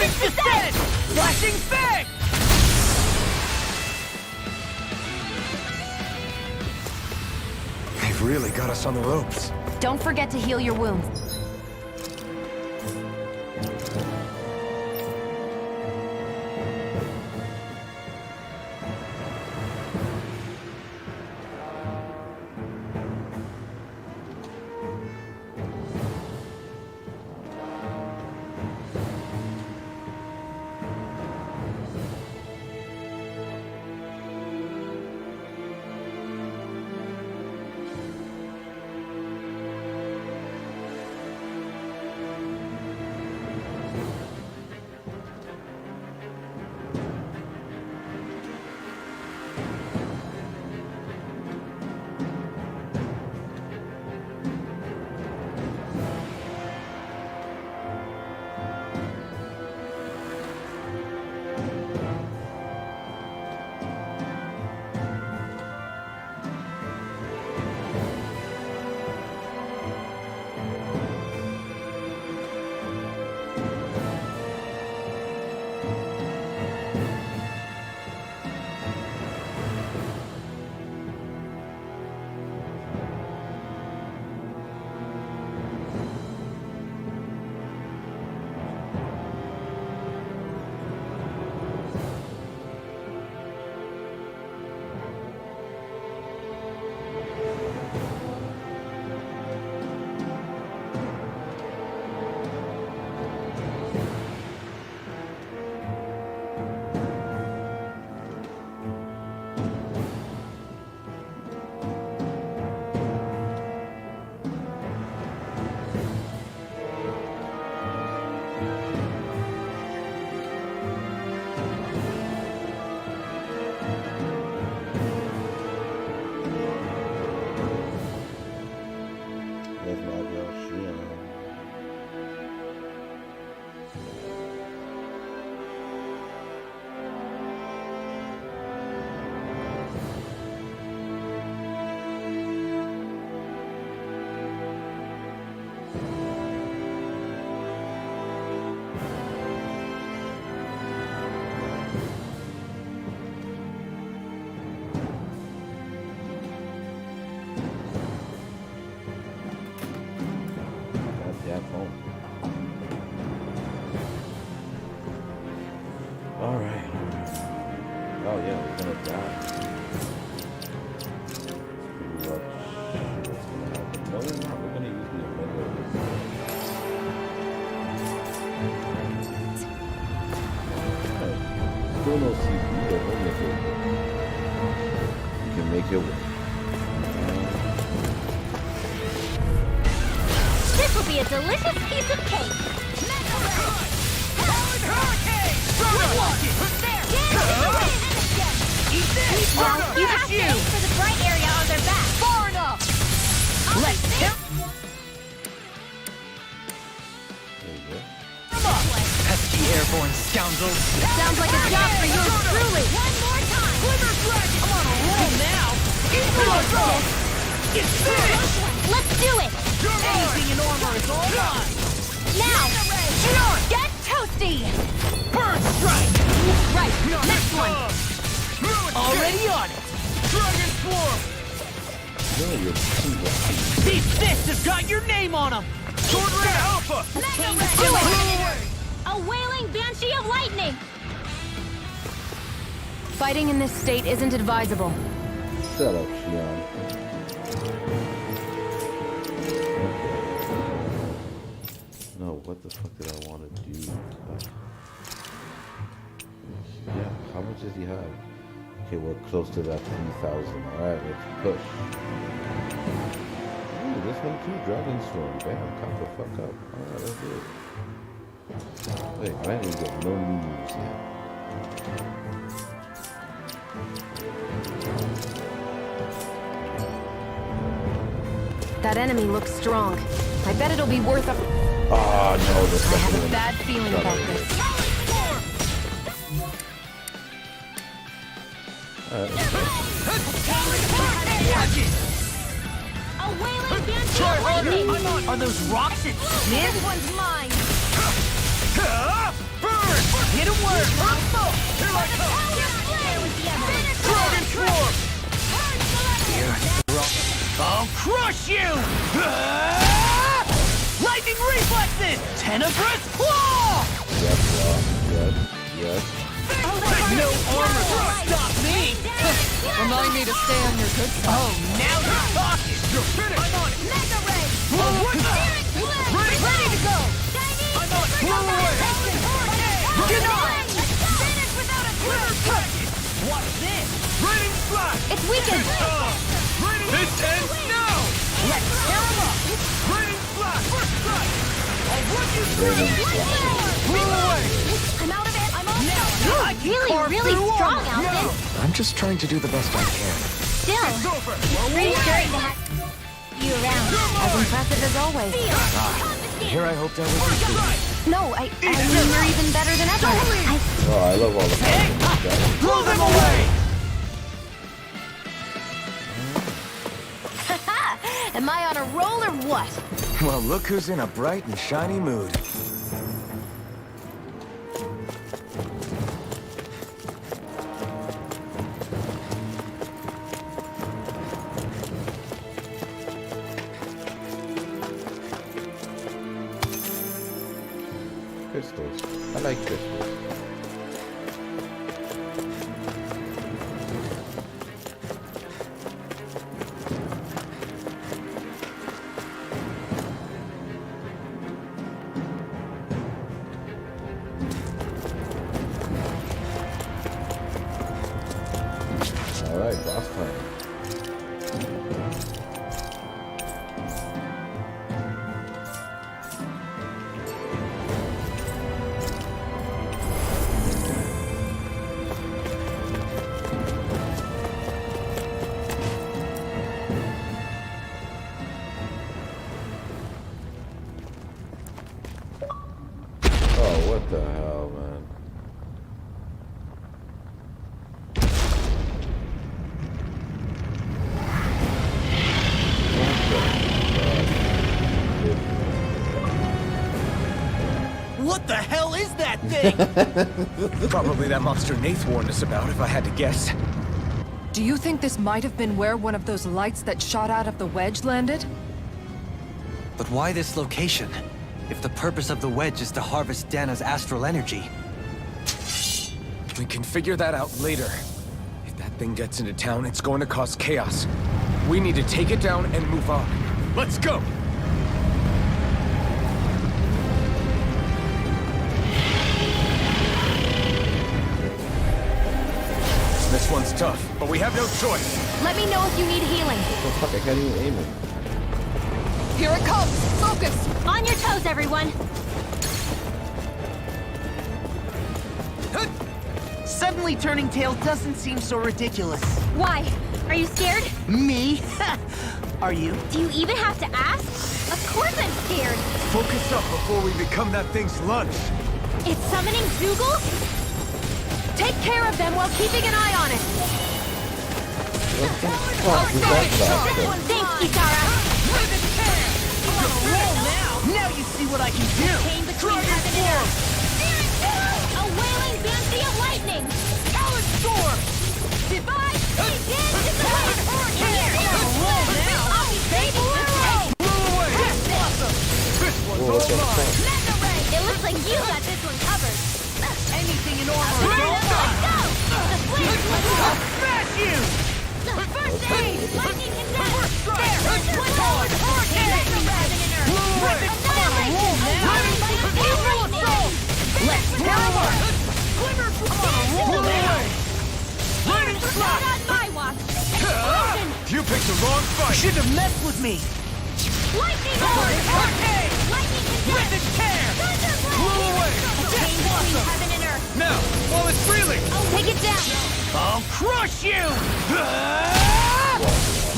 Quick descent! Flashing fist! They've really got us on the ropes. Don't forget to heal your wounds. Alright. Oh yeah, we're gonna die. Pretty much what's gonna happen. No, we're not. We're gonna use the Omega. Alright. Still no CP, but we'll make it work. You can make it work. This will be a delicious piece of cake. Well, you have to aim for the bright area on their back. Far enough! Let's hit There you go. them up! Pesky airborne scoundrels! Sounds like a job for yours truly. One more time. Glimmer Dragon! I'm on a roll now! Equalizer! Get finished! Let's do it. Anything in armor is all mine! Now. Get toasty! Burn strike! Right, next one. Already on it! Dragon Swarm! Yeah, you're too lucky. These fists have got your name on them! Sword Ray Alpha! Do it! A wailing banshee of lightning. Fighting in this state isn't advisable. Shut up, Xion. No, what the fuck did I want to do? Yeah, how much does he have? Okay, we're close to that 3,000. Alright, let's push. Ooh, this one too, Dragon Swarm. Bam, cop the fuck up. Alright, let's do it. Wait, I didn't get no moves yet. That enemy looks strong. I bet it'll be worth a... Oh no, the I second have a one. bad feeling Shut about up. this. A wailing banshee of lightning. Are those rocks at Smith? This one's mine. Burn! Hit him work! Here I come! Dragon Swarm! I'll crush you! Lightning reflexes! Tenebrous claw! Yes, yes. No armor can stop me! Remind me to stay on your good side. Oh, now you're talking! You're finished! I'm on it! Mega Ray! Ready to go! I'm on it! Blow away! Get on! Finish without a clue! What's this? Raining Slash! It's weakened! This ends now! Let's tear him up! Raining Slash! First strike! I'll run you through! Blow away! I'm out of it! I'm all You're really strong, Alvin! I'm just trying to do the best I can. Still, It's over! it's reassuring to have you around. As impressive as always. Here I hoped I would be. No, I mean, you're even better than ever. Oh, I love all the guys. Blow them away! Am I on a roll or what? Well, look who's in a bright and shiny mood. Crystals. I like crystals. Alright, boss time. Oh, what the hell, man? What the hell is that thing? Probably that monster Nath warned us about, if I had to guess. Do you think this might have been where one of those lights that shot out of the wedge landed? But why this location? If the purpose of the wedge is to harvest Dana's astral energy. We can figure that out later. If that thing gets into town, it's going to cause chaos. We need to take it down and move on. Let's go! This one's tough, but we have no choice. Let me know if you need healing. What the fuck? I can't even aim it. Here it comes! Focus! On your toes, everyone! Suddenly turning tail doesn't seem so ridiculous. Why? Are you scared? Me? Are you? Do you even have to ask? Of course I'm scared! Focus up before we become that thing's lunch. It's summoning Zoogle? Take care of them while keeping an eye on it. What the fuck is that bastard? Thanks, Kitara! Now you see what I can do! Pain between heaven and earth! A wailing banshee of lightning! Talon Storm! Divide! Begin to the wave! I'll be baby! Blow away! Awesome! This one's Whoa, what the all mine! fuck? Mega Ray! It looks like you got this one covered! Anything in armor is all Let's mine! go! The flames will go! Smash you! First aid! Lightning and death! First strike! One forward! Mega Ray! Blow away! Annihilation! Let's tear them up! Blow away! Lightning Not Slash! on my watch! Explosion! You picked the wrong fight! Shouldn't have messed with me! Lightning Lord! Arcade! Lightning and death! Rip and tear! Thunderblade! Blow away! Pain between heaven and earth! Now, while it's reeling! Take it down. I'll crush you!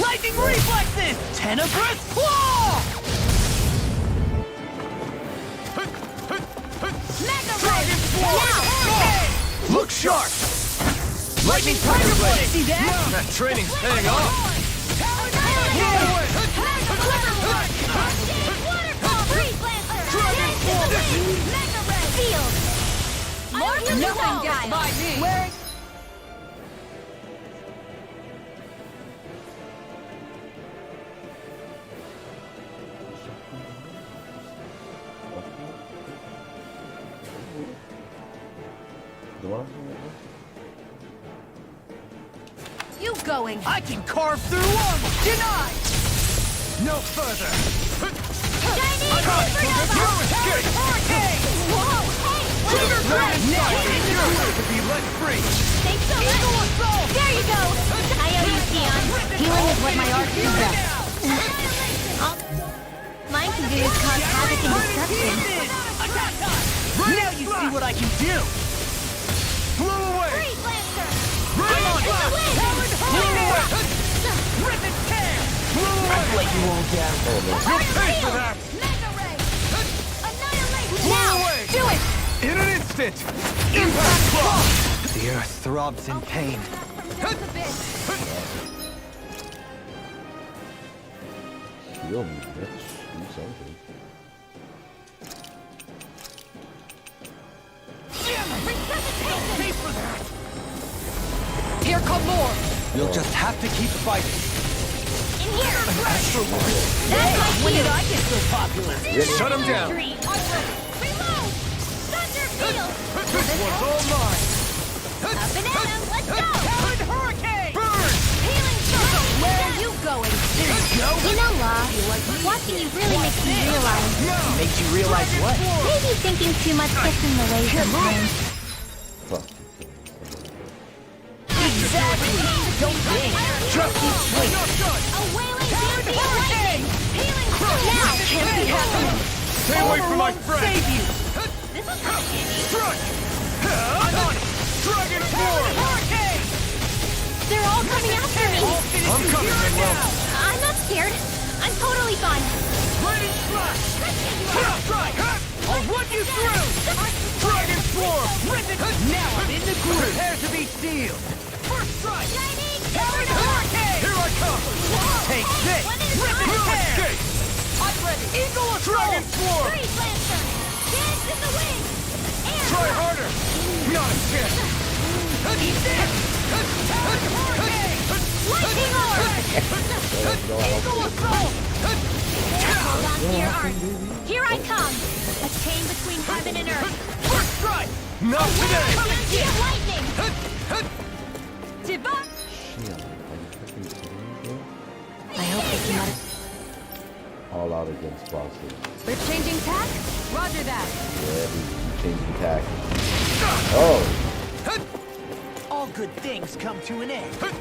Lightning reflexes! Tenebrous claw! Mega Ray! Now! Look sharp! Lightning Tiger Blade! See that? That training's paying off! Waterfall! Freeze Lancer! Mega Ray! Field! Lightning! Lightning! Lightning! Lightning! Lightning! Lightning! Lightning! Lightning! Lightning! Lightning! Lightning! Lightning! Lightning! Lightning! Lightning! Lightning! Lightning! Lightning! Nothing gets by me. Where? You going? I can carve through armor! Denied! No further! Chinese supernova! Hurricane! Whoa, hey! What is Dragon this? Fire is yours to be let free! Thanks so much! There you go! I owe you, Sion. Healing is what my art do best. All mine can do is cause havoc and destruction. Now you see what I can do! Blow away! Freeze Lancer! Right on! Dance in the wind! Rip and tear! Blow away! Let you all down. You'll pay for that! Mega Ray! Annihilate! Blow Now, away! do it! In an instant! Impact Claw! The earth throbs in pain. Heal me, bitch. Do something. Pay for that! Here come more. You'll just have to keep fighting. In here! Hey, when did I get so popular? Shut him down. Reload! Thunder Field! This one's all mine! Up and at 'em! Let's go! Talon Hurricane! Burn! Healing Shot! Where are you going? You know, Law, watching you really makes me realize. Makes you realize what? Maybe thinking too much gets in the way sometimes. Fuck. Don't think. Just wait! Not done! A wailing Bambi lightning! Healing Shot! Now, can't be happening. Stay away from my friend! Save you. This is not handy. Strike! I'm on it! Dragon Form! Hurricane! They're all coming after me! I'm coming, Manuel! I'm not scared. I'm totally fine. Lightning Slash! Strike! I'll run you through! Dragon Form! Now I'm in the groove. Prepare to be sealed! First strike! Chinese Talon supernova! Hurricane! Here I come! Take this! What is Rip that? and tear! I'm ready. Eagle Dragon Form! Freeze Lancer! Dance in the wind! Air Try Blast! harder! Not a chance! He's there! Talon Hurricane! Lightning Orb! Eagle Assault! Hold on to your arms. Here I come! A chain between heaven and earth. First strike! Not today! Banshee of lightning! Divine. Shit. Are you fucking kidding me, bro? I hope they come out. All out against bosses. They're changing tack? Roger that. Yeah, we changing tack. Oh! All good things come to an end. Come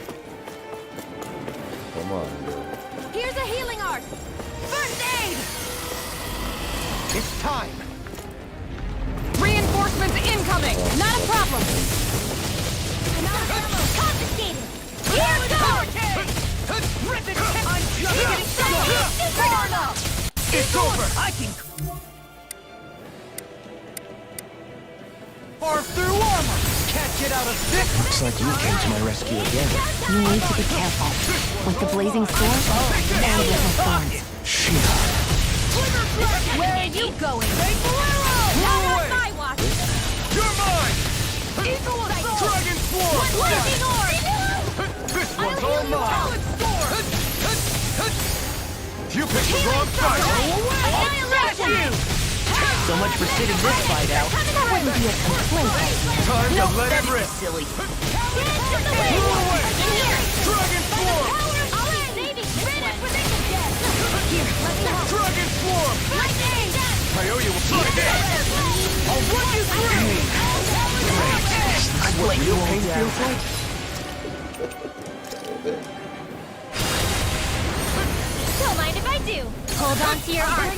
on, bro. Here's a healing art. First aid! It's time! Reinforcements incoming. Not a problem. Confiscated! Here goes! Rip it! I'm just Chinese supernova! It's over! I can. Carve through armor! Can't get out of this! Looks like you came to my rescue again. You need to be careful. With the blazing sword and with the thorns. Shia. Where are you going? Not on my watch! You're mine! Eagle Assault! Dragon Form! Lightning Orb! This I'll one's heal all you mine! all. You picked the wrong fight! Annihilation! So much for sitting this fight out. That wouldn't be a complaint. Time to let it rip! Silly. Dance in the wind! Blow away! In here! Dragon Form! I'll be saving this one! Here, let me help! Dragon Form! Lightning! I owe you a try this! I'll run you through! That's what real pain feels like? Don't mind if I do. Hold on to your arm.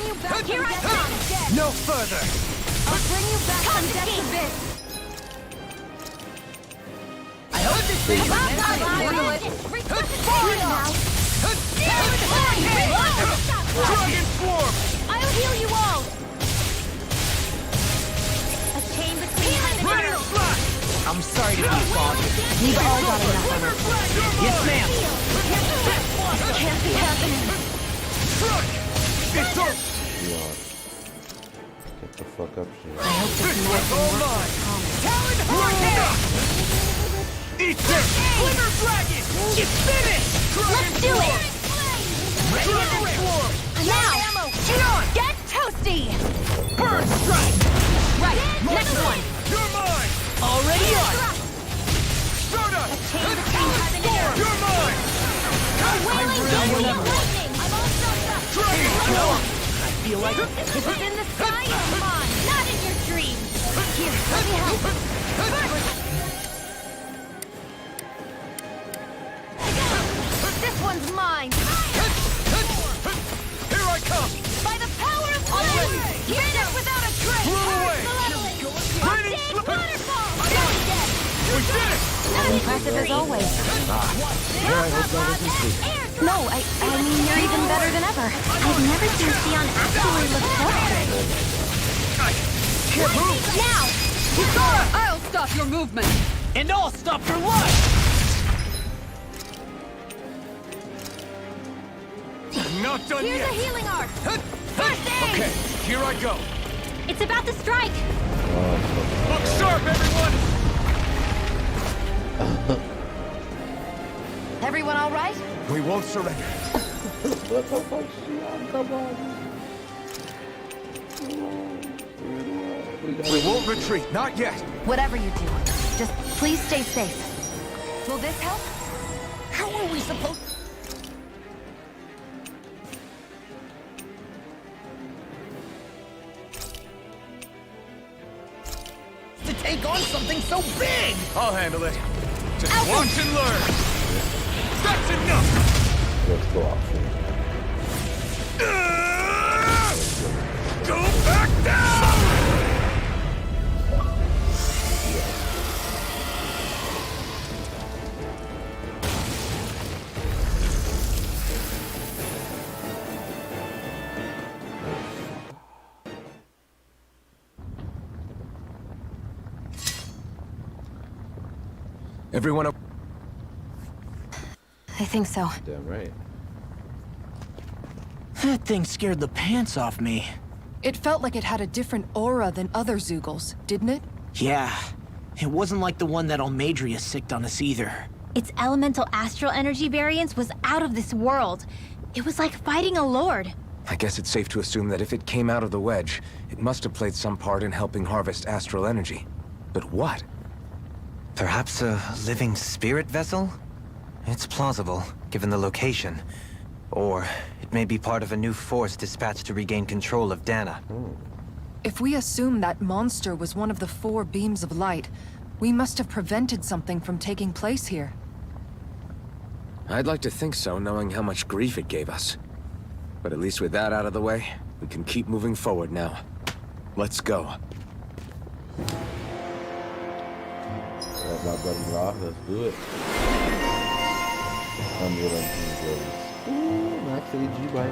Here I come. No further! I'll bring you back from death's abyss. I hope this thing is Forward now. Dragon Form! I'll heal you all. A chain between heaven and Lightning earth. Slash! I'm sorry to be a father. We've all got enough of it. Yes, ma'am. Can't be happening. Strike! It's over! Yeah. Get the fuck up shit. I hope this This medicine one's all works mine. as promised. Talon Hurricane! Eat this! Glimmer Dragon! Get finished! Let's do it! Dragon Swarm! Now! Get toasty! Burn Strike! Right, next one! You're mine! Already on! Stardust! Chain between heaven and earth! You're mine! Wailing lightning! I'm all stuck up! Dragon Swarm! I feel like if it's in the sky, come on! Not in your dreams! Here, let me help! This one's mine! Here I come! By the power of flame! Finish without a trace! Blow away! Raining Big Slip! waterfall! Not dead! We did it! Impressive as always. No, I mean, you're even better than ever. I've never seen Sion actually look so Can't move! Now! Kisara, I'll stop your movement! And I'll stop your life! Not done Here's a yet! healing arc! First aid! Okay, here I go! It's about to strike! Look sharp, everyone! Everyone all right? We won't surrender. What the fuck, Shion? Come on. We won't retreat, not yet. Whatever you do, just please stay safe. Will this help? How are we supposed to take on something so big? I'll handle it. Just watch and learn. That's enough! Let's go off. Go back down! Everyone, I think so. Damn right. That thing scared the pants off me. It felt like it had a different aura than other Zeugles, didn't it? Yeah. It wasn't like the one that Almadria sicked on us either. Its elemental astral energy variance was out of this world. It was like fighting a lord. I guess it's safe to assume that if it came out of the wedge, it must have played some part in helping harvest astral energy. But what? Perhaps a living spirit vessel? It's plausible, given the location. Or it may be part of a new force dispatched to regain control of Dana. If we assume that monster was one of the 4 beams of light, we must have prevented something from taking place here. I'd like to think so, knowing how much grief it gave us. But at least with that out of the way, we can keep moving forward now. Let's go. That's my brother-in-law. Let's do it. Unreal Engine Blaze. Ooh, Max AG by 1.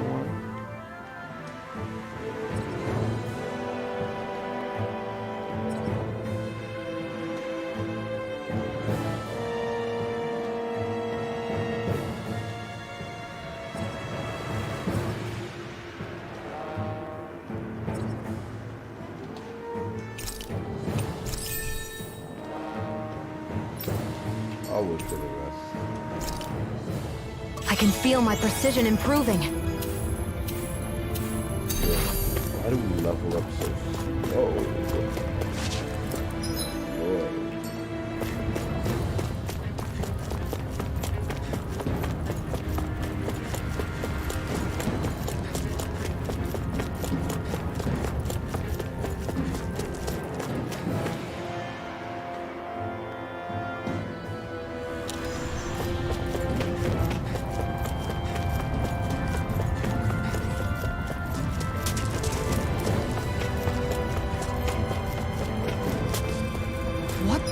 I'll look for the rest. I can feel my precision improving. Why do we level up so slow? Lord. What?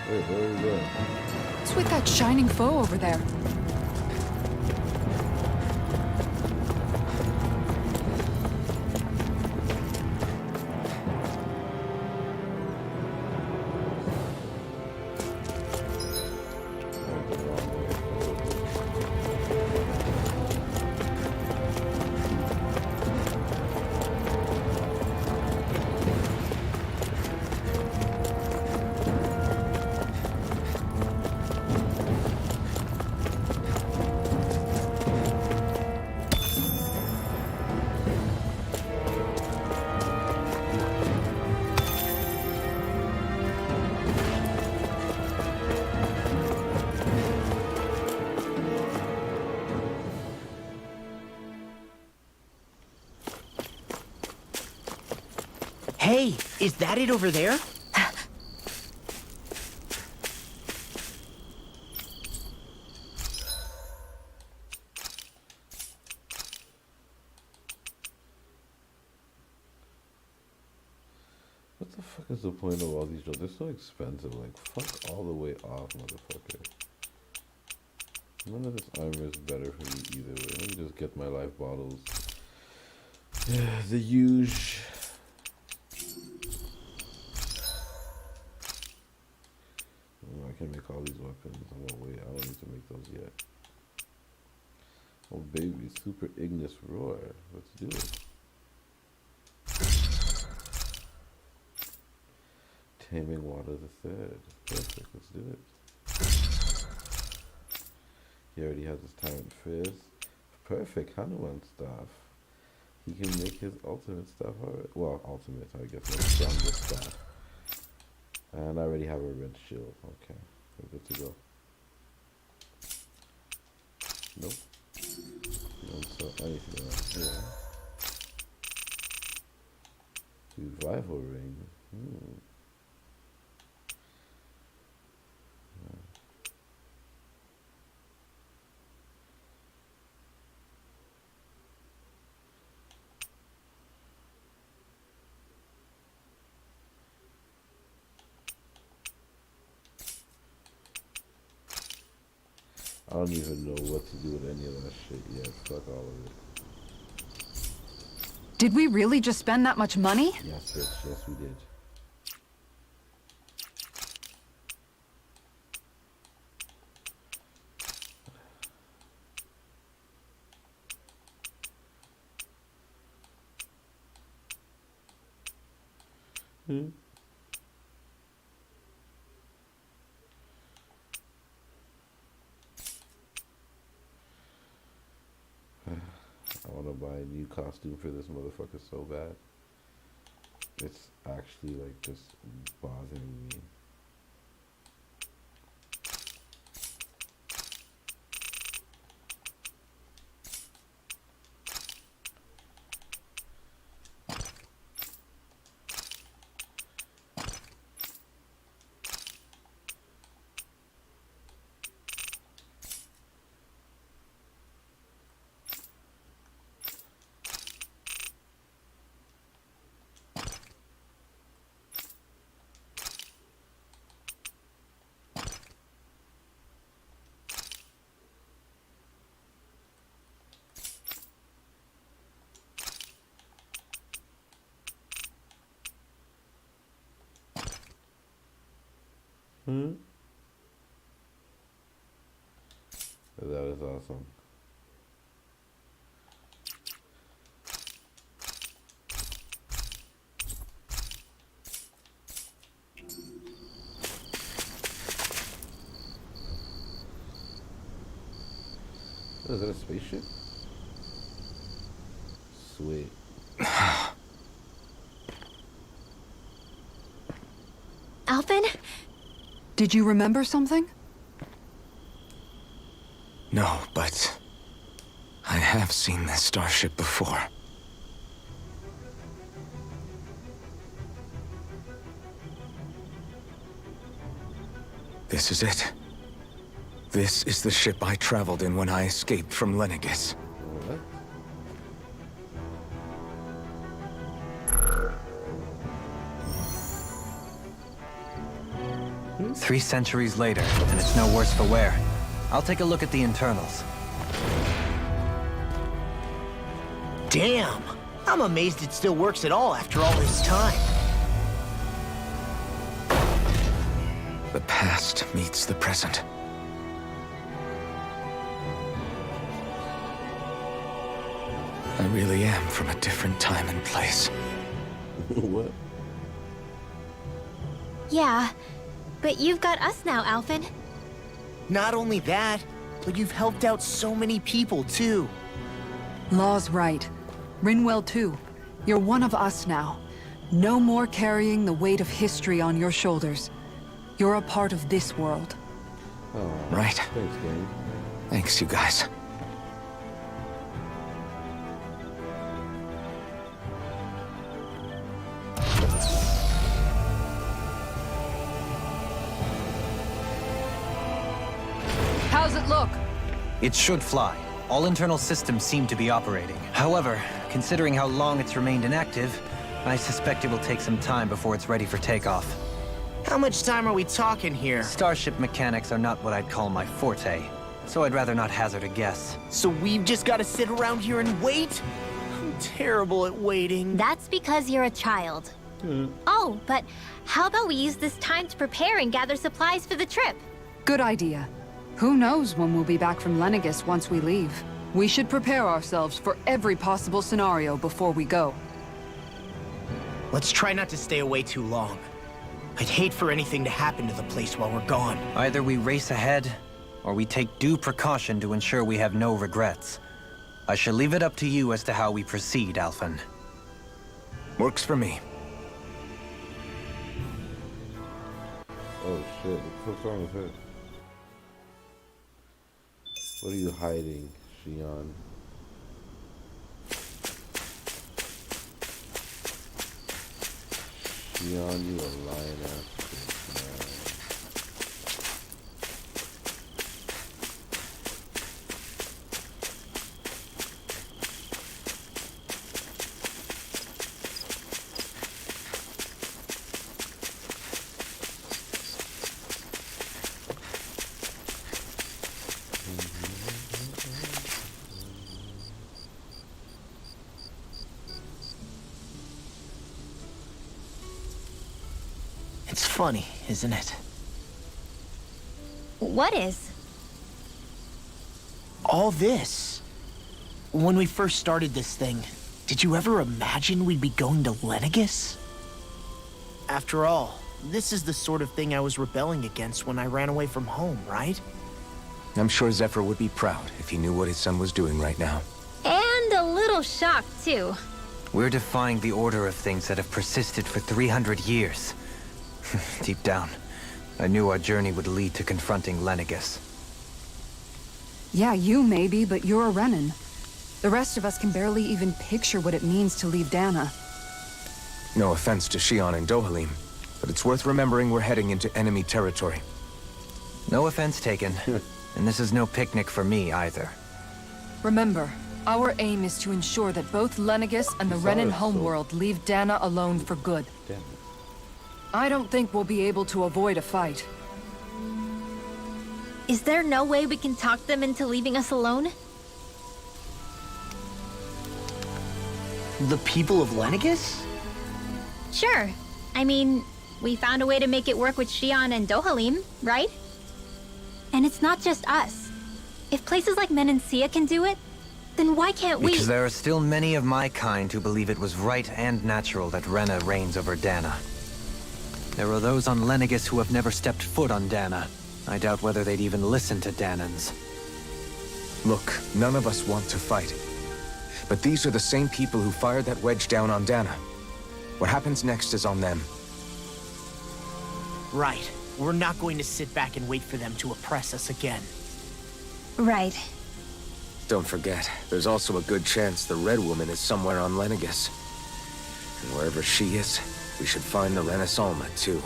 Wait, where are we going? What's with that shining foe over there? Went the wrong way. Is that it over there? What the fuck is the point of all these drugs? They're so expensive. Like, fuck all the way off, motherfucker. None of this armor is better for me either way. Let me just get my life bottles. The huge. Oh, I can make all these weapons. I'm gonna wait. I don't need to make those yet. Oh baby, Super Ignis Roar. Let's do it. Taming Water the Third. Perfect, let's do it. He already has his Tyrant Fizz. Perfect, Hanuman staff. He can make his ultimate staff already. Well, ultimate, I guess, not strongest staff. And I already have a red shield. Okay, we're good to go. Nope. Don't sell anything around here. Revival Ring. I don't even know what to do with any of that shit yet. Fuck all of it. Did we really just spend that much money? Yes, bitch. Yes, we did. I want to buy a new costume for this motherfucker so bad. It's actually like just bothering me. That is awesome. Oh, is that a spaceship? Sweet. Alphen? Did you remember something? No, but I have seen this starship before. This is it. This is the ship I traveled in when I escaped from Lenegis. What? 3 centuries later, and it's no worse for wear. I'll take a look at the internals. Damn! I'm amazed it still works at all after all this time. The past meets the present. I really am from a different time and place. What? Yeah, but you've got us now, Alphen. Not only that, but you've helped out so many people, too. Law's right. Rinwell too. You're one of us now. No more carrying the weight of history on your shoulders. You're a part of this world. Oh, Right. thanks, gang. Thanks, you guys. How's it look? It should fly. All internal systems seem to be operating. However, considering how long it's remained inactive, I suspect it will take some time before it's ready for takeoff. How much time are we talking here? Starship mechanics are not what I'd call my forte, so I'd rather not hazard a guess. So we've just got to sit around here and wait? I'm terrible at waiting. That's because you're a child. Oh, but how about we use this time to prepare and gather supplies for the trip? Good idea. Who knows when we'll be back from Lenegis once we leave? We should prepare ourselves for every possible scenario before we go. Let's try not to stay away too long. I'd hate for anything to happen to the place while we're gone. Either we race ahead, or we take due precaution to ensure we have no regrets. I shall leave it up to you as to how we proceed, Alphen. Works for me. Oh shit, what's wrong with her? What are you hiding, Shion? Shion, you a lying ass bitch, man. It's funny, isn't it? What is? All this. When we first started this thing, did you ever imagine we'd be going to Lenegis? After all, this is the sort of thing I was rebelling against when I ran away from home, right? I'm sure Zephyr would be proud if he knew what his son was doing right now. And a little shocked, too. We're defying the order of things that have persisted for 300 years. Deep down, I knew our journey would lead to confronting Lenegis. Yeah, you maybe, but you're a Renan. The rest of us can barely even picture what it means to leave Dana. No offense to Shion and Dohalim, but it's worth remembering we're heading into enemy territory. No offense taken, and this is no picnic for me either. Remember, our aim is to ensure that both Lenegis and the Renan homeworld leave Dana alone for good. Damn it. I don't think we'll be able to avoid a fight. Is there no way we can talk them into leaving us alone? The people of Lenegis? Sure. I mean, we found a way to make it work with Shion and Dohalim, right? And it's not just us. If places like Menancia can do it, then why can't we? Because there are still many of my kind who believe it was right and natural that Rena reigns over Dana. There are those on Lenegis who have never stepped foot on Dana. I doubt whether they'd even listen to Danans. Look, none of us want to fight. But these are the same people who fired that wedge down on Dana. What happens next is on them. Right. We're not going to sit back and wait for them to oppress us again. Right. Don't forget, there's also a good chance the Red Woman is somewhere on Lenegis. And wherever she is, we should find the Renaissance too.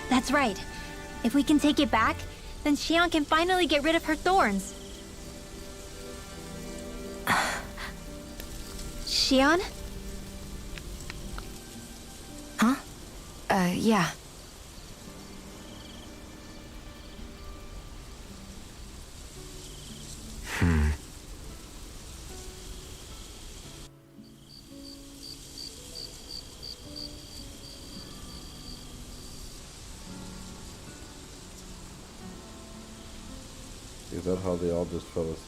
That's right. If we can take it back, then Shion can finally get rid of her thorns. Shion? Huh? Yeah. Is that how they all just fell asleep?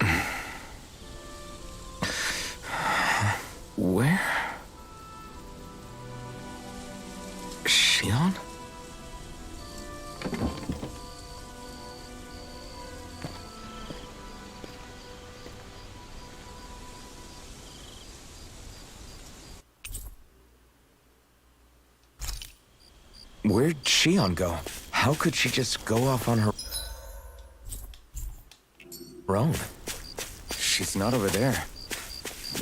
Where? Shion? Where'd Shion go? How could she just go off on her own? She's not over there.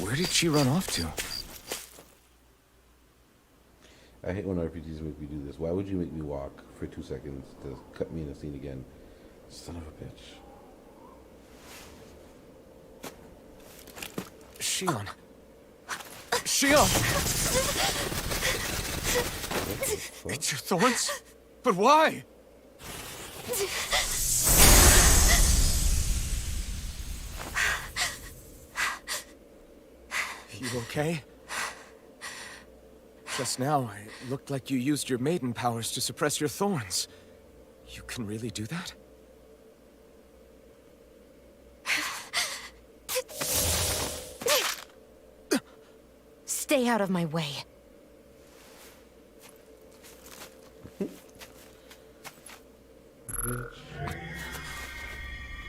Where did she run off to? I hate when RPGs make me do this. Why would you make me walk for 2 seconds to cut me in a scene again? Son of a bitch. Shion. Shion! It's your thorns? But why? You okay? Just now, it looked like you used your maiden powers to suppress your thorns. You can really do that? Stay out of my way.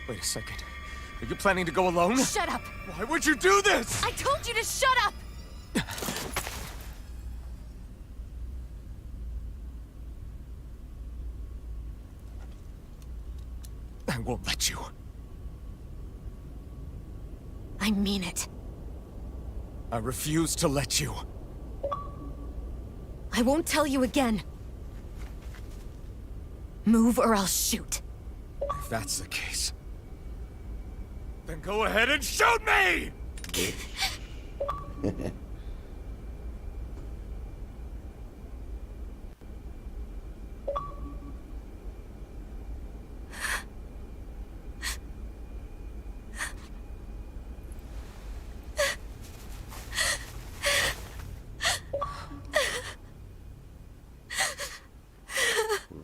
Wait a second. Are you planning to go alone? Shut up! Why would you do this? I told you to shut up! I won't let you. I mean it. I refuse to let you. I won't tell you again. Move or I'll shoot. If that's the case, then go ahead and shoot me!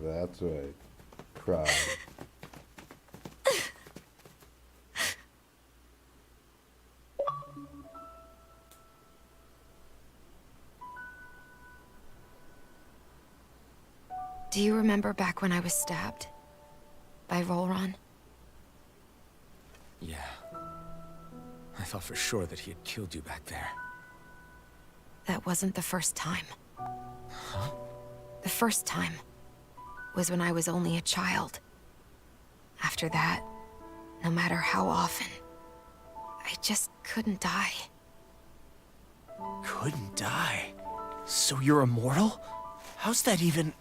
That's right. Cry. Do you remember back when I was stabbed? By Volron? Yeah. I thought for sure that he had killed you back there. That wasn't the first time. Huh? The first time was when I was only a child. After that, no matter how often, I just couldn't die. Couldn't die? So you're immortal? How's that even...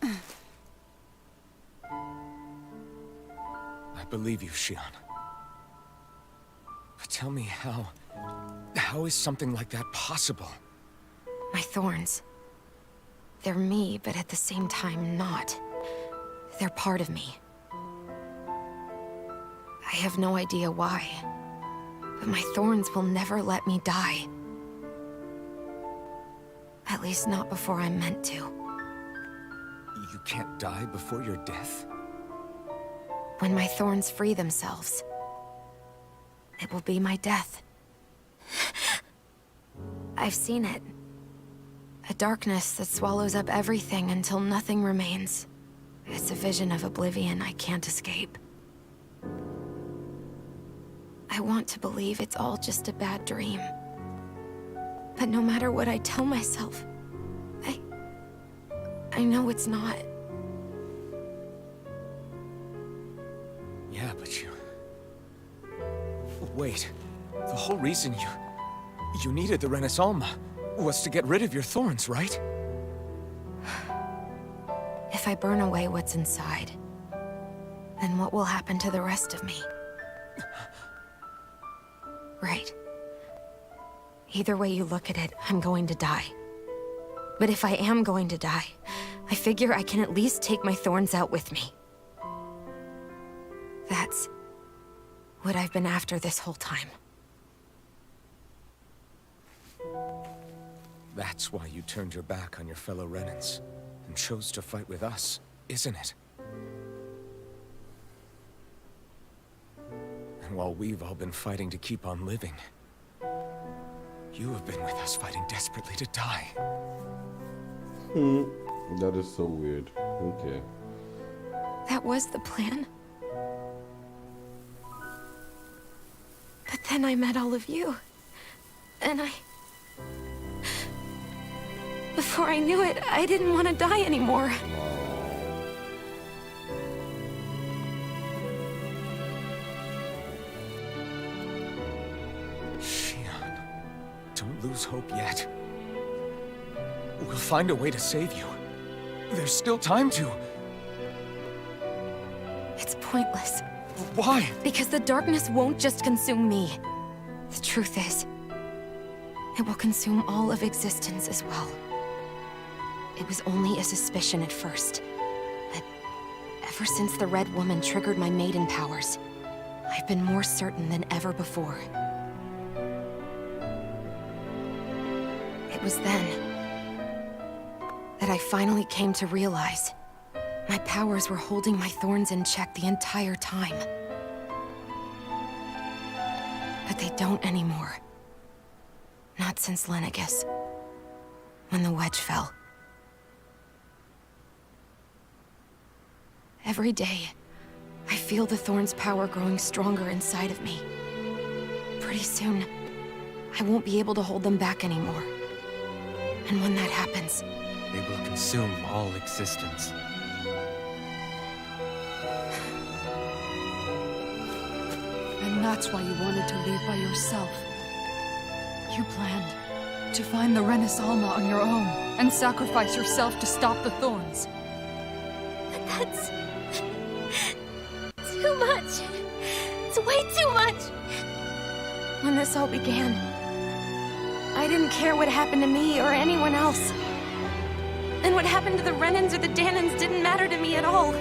I believe you, Shion. But tell me how... How is something like that possible? My thorns. They're me, but at the same time not. They're part of me. I have no idea why, but my thorns will never let me die. At least not before I'm meant to. You can't die before your death? When my thorns free themselves, it will be my death. I've seen it. A darkness that swallows up everything until nothing remains. It's a vision of oblivion I can't escape. I want to believe it's all just a bad dream. But no matter what I tell myself, I know it's not. Yeah, but you... Wait. The whole reason you needed the Renaissance was to get rid of your thorns, right? If I burn away what's inside, then what will happen to the rest of me? Right. Either way you look at it, I'm going to die. But if I am going to die, I figure I can at least take my thorns out with me. That's what I've been after this whole time. That's why you turned your back on your fellow Renans and chose to fight with us, isn't it? And while we've all been fighting to keep on living, you have been with us fighting desperately to die. That is so weird. Okay. That was the plan. But then I met all of you. And before I knew it, I didn't want to die anymore. Shion, don't lose hope yet. We'll find a way to save you. There's still time to. It's pointless. Why? Because the darkness won't just consume me. The truth is, it will consume all of existence as well. It was only a suspicion at first, but ever since the Red Woman triggered my maiden powers, I've been more certain than ever before. It was then that I finally came to realize my powers were holding my thorns in check the entire time. But they don't anymore. Not since Lenegis, when the wedge fell. Every day, I feel the thorn's power growing stronger inside of me. Pretty soon, I won't be able to hold them back anymore. And when that happens, They will consume all existence. And that's why you wanted to leave by yourself. You planned to find the Renis Alma on your own and sacrifice yourself to stop the thorns. That's... too much. It's way too much. when this all began, I didn't care what happened to me or anyone else. And what happened to the Renans or the Danans didn't matter to me at all.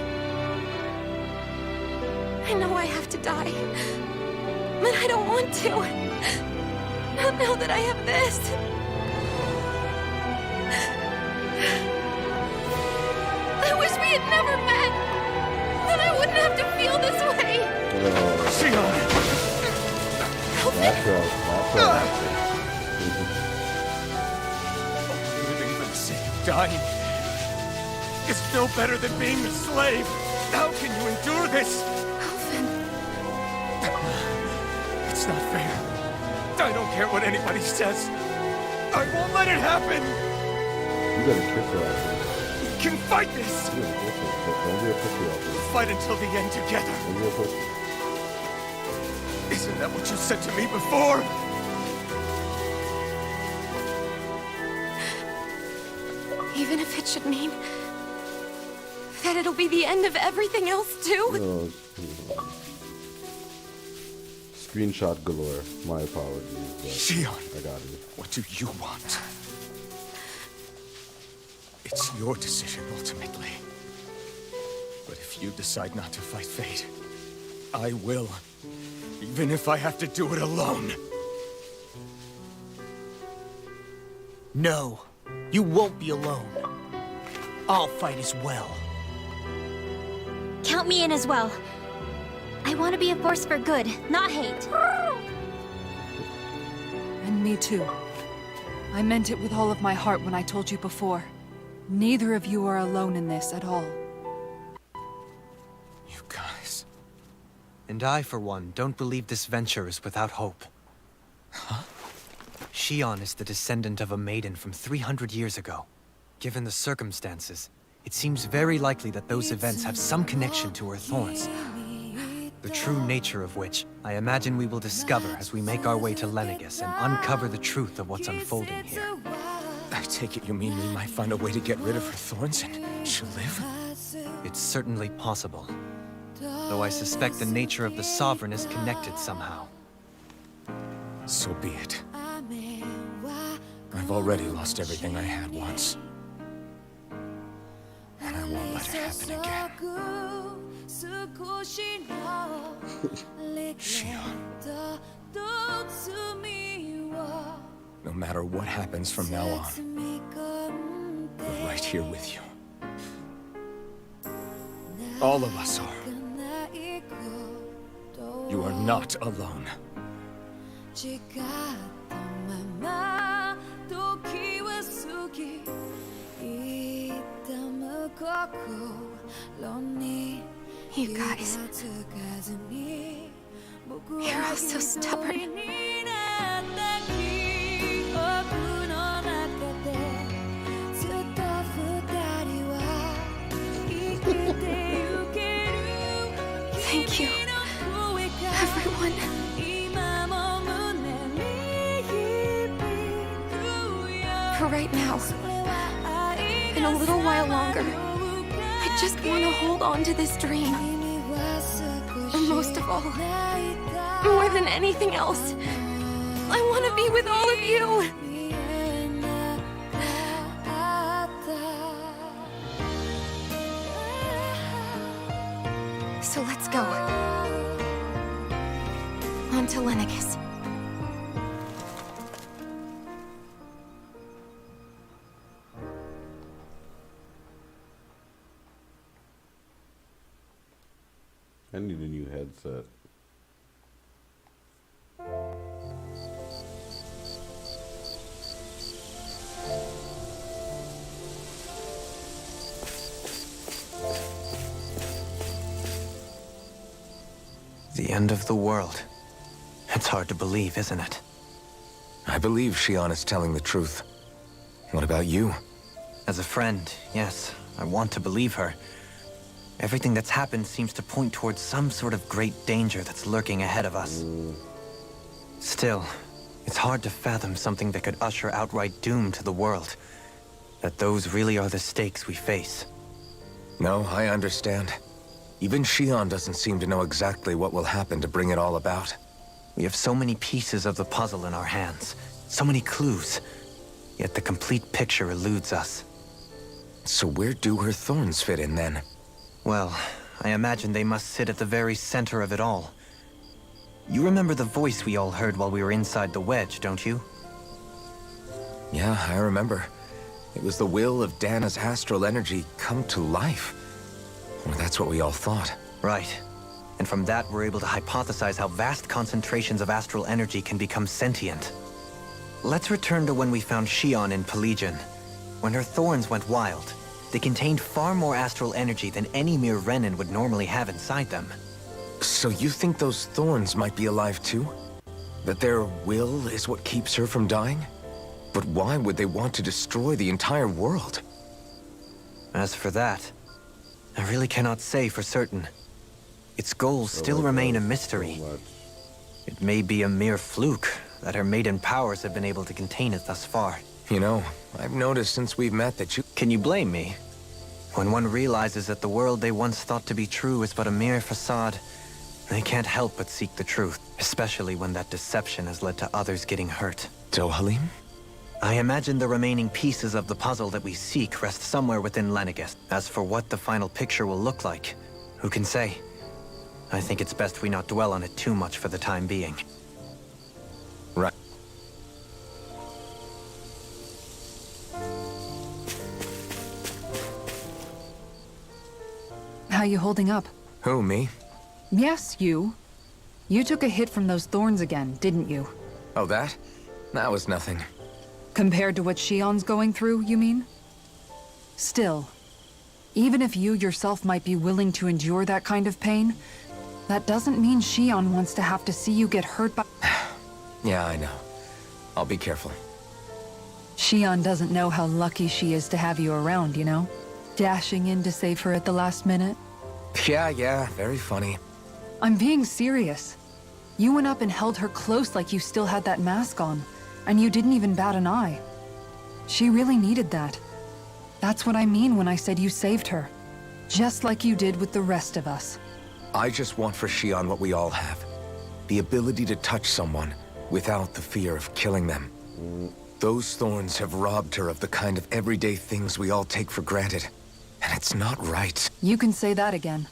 I know I have to die, but I don't want to. Not now that I have this. I wish we had never met. Then I wouldn't have to feel this way. Shion! Natural. Living for the sake of dying is no better than being a slave. How can you endure this? Elfin. It's not fair. I don't care what anybody says. I won't let it happen. You gotta kiss her out there. We can fight this. You gotta kiss her. Don't be a pussy out there. Fight until the end together. Don't be a pussy. Isn't that what you said to me before? Even if it should mean that it'll be the end of everything else too. Oh, screenshot galore. My apologies. But Shion, I got it. what do you want? It's your decision ultimately. But if you decide not to fight fate, I will. Even if I have to do it alone. No, you won't be alone. I'll fight as well. Count me in as well. I want to be a force for good, not hate. And me too. I meant it with all of my heart when I told you before. Neither of you are alone in this at all. You guys. And I, for one, don't believe this venture is without hope. Huh? Shion is the descendant of a maiden from 300 years ago. Given the circumstances, it seems very likely that those events have some connection to her thorns. The true nature of which, I imagine we will discover as we make our way to Lenegis and uncover the truth of what's unfolding here. I take it you mean we might find a way to get rid of her thorns and she'll live? It's certainly possible. Though I suspect the nature of the Sovereign is connected somehow. So be it. I've already lost everything I had once. And I won't let it happen again. Shion. No matter what happens from now on, we're right here with you. All of us are. You are not alone. You guys. You're all so stubborn. Thank you, everyone. For right now, in a little while longer, I just want to hold on to this dream. And most of all, more than anything else, I want to be with all of you. So let's go. On to Lenegis. I need a new headset. The end of the world. It's hard to believe, isn't it? I believe Shion is telling the truth. What about you? As a friend, yes, I want to believe her. Everything that's happened seems to point towards some sort of great danger that's lurking ahead of us. Still, it's hard to fathom something that could usher outright doom to the world. That those really are the stakes we face. No, I understand. Even Shion doesn't seem to know exactly what will happen to bring it all about. We have so many pieces of the puzzle in our hands, so many clues, yet the complete picture eludes us. So where do her thorns fit in then? Well, I imagine they must sit at the very center of it all. You remember the voice we all heard while we were inside the wedge, don't you? Yeah, I remember. It was the will of Dana's astral energy come to life. Or that's what we all thought. Right. And from that, we're able to hypothesize how vast concentrations of astral energy can become sentient. Let's return to when we found Shion in Pelegion. When her thorns went wild, they contained far more astral energy than any mere Renin would normally have inside them. So you think those thorns might be alive too? That their will is what keeps her from dying? But why would they want to destroy the entire world? As for that, I really cannot say for certain. Its goals still remain a mystery. It may be a mere fluke that her maiden powers have been able to contain it thus far. You know, I've noticed since we've met that you... Can you blame me? When one realizes that the world they once thought to be true is but a mere facade, they can't help but seek the truth, especially when that deception has led to others getting hurt. Dohalim? I imagine the remaining pieces of the puzzle that we seek rest somewhere within Lenegis. As for what the final picture will look like, who can say? I think it's best we not dwell on it too much for the time being. Right. How you holding up? Who, me? Yes, you. You took a hit from those thorns again, didn't you? Oh, that? That was nothing. Compared to what Shion's going through, you mean? Still, even if you yourself might be willing to endure that kind of pain, that doesn't mean Shion wants to have to see you get hurt by... Yeah, I know. I'll be careful. Shion doesn't know how lucky she is to have you around, you know? Dashing in to save her at the last minute. Yeah, very funny. I'm being serious. You went up and held her close like you still had that mask on, and you didn't even bat an eye. She really needed that. That's what I mean when I said you saved her. Just like you did with the rest of us. I just want for Shion what we all have. The ability to touch someone without the fear of killing them. Those thorns have robbed her of the kind of everyday things we all take for granted. And it's not right. You can say that again.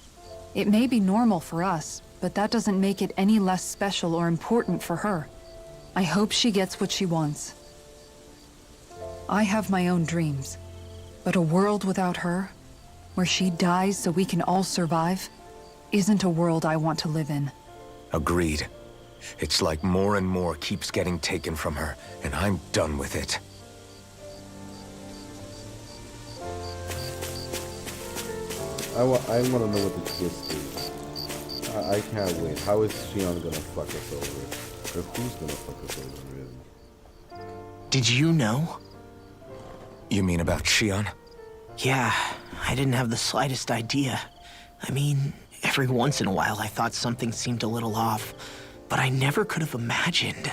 It may be normal for us, but that doesn't make it any less special or important for her. I hope she gets what she wants. I have my own dreams, but a world without her, where she dies so we can all survive, isn't a world I want to live in. Agreed. It's like more and more keeps getting taken from her, and I'm done with it. I want to know what the twist is. I can't wait. How is Shion gonna fuck us over? Or who's gonna fuck us over, really? Did you know? You mean about Shion? Yeah, I didn't have the slightest idea. I mean, every once in a while I thought something seemed a little off, but I never could have imagined.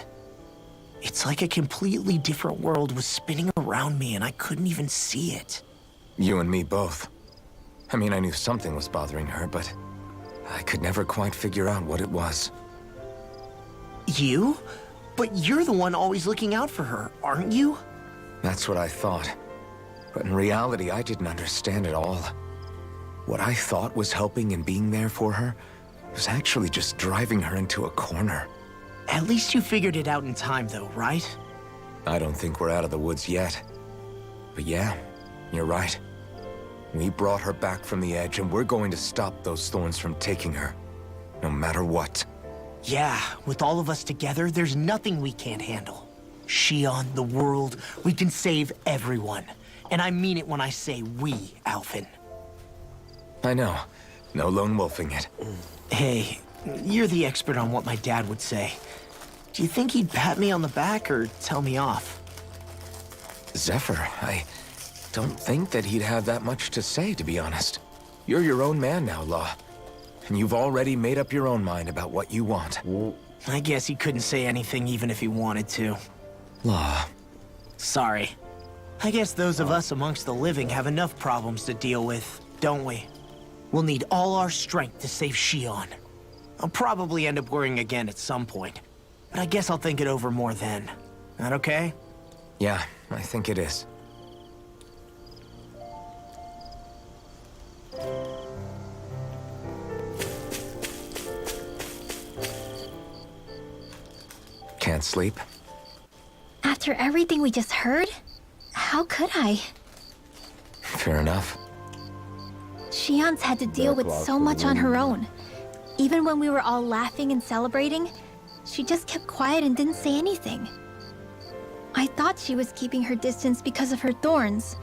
It's like a completely different world was spinning around me and I couldn't even see it. You and me both. I mean, I knew something was bothering her, but I could never quite figure out what it was. You? But you're the one always looking out for her, aren't you? That's what I thought. But in reality, I didn't understand it all. What I thought was helping and being there for her was actually just driving her into a corner. At least you figured it out in time, though, right? I don't think we're out of the woods yet. But yeah, you're right. We brought her back from the edge, and we're going to stop those thorns from taking her. No matter what. Yeah, with all of us together, there's nothing we can't handle. Shion, the world, we can save everyone. And I mean it when I say we, Alphen. I know. No lone wolfing it. Hey, you're the expert on what my dad would say. Do you think he'd pat me on the back or tell me off? Zephyr, I don't think that he'd have that much to say, to be honest. You're your own man now, Law. And you've already made up your own mind about what you want. I guess he couldn't say anything even if he wanted to. Law. Sorry. I guess those of us amongst the living have enough problems to deal with, don't we? We'll need all our strength to save Shion. I'll probably end up worrying again at some point, but I guess I'll think it over more then. That okay? Yeah, I think it is. Can't sleep? After everything we just heard, how could I? Fair enough. Shion's had to deal with so much on her own. Even when we were all laughing and celebrating, she just kept quiet and didn't say anything. I thought she was keeping her distance because of her thorns.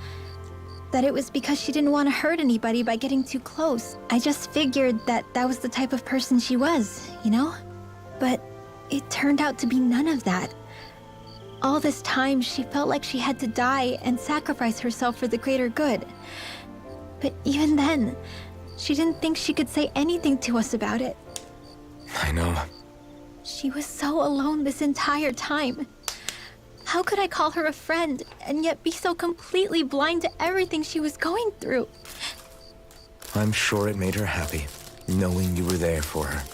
That it was because she didn't want to hurt anybody by getting too close. I just figured that that was the type of person she was, you know? But it turned out to be none of that. All this time, she felt like she had to die and sacrifice herself for the greater good. But even then, she didn't think she could say anything to us about it. I know. She was so alone this entire time. How could I call her a friend and yet be so completely blind to everything she was going through? I'm sure it made her happy, knowing you were there for her.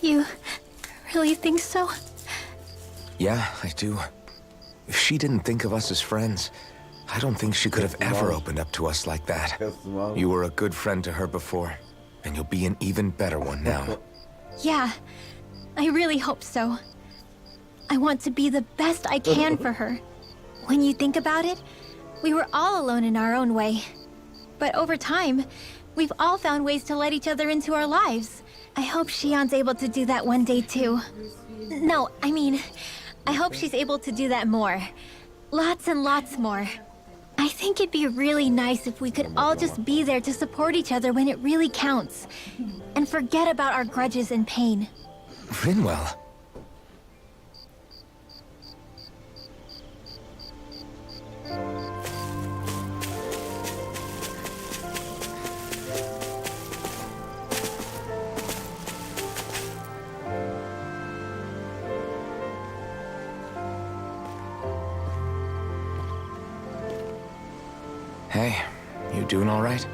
You really think so? Yeah, I do. If she didn't think of us as friends, I don't think she could have ever opened up to us like that. You were a good friend to her before, and you'll be an even better one now. Yeah, I really hope so. I want to be the best I can for her. When you think about it, we were all alone in our own way. But over time, we've all found ways to let each other into our lives. I hope Shion's able to do that one day too. No, I mean, I hope she's able to do that more. Lots and lots more. I think it'd be really nice if we could all just be there to support each other when it really counts. And forget about our grudges and pain. Rinwell. Hey, you doing all right?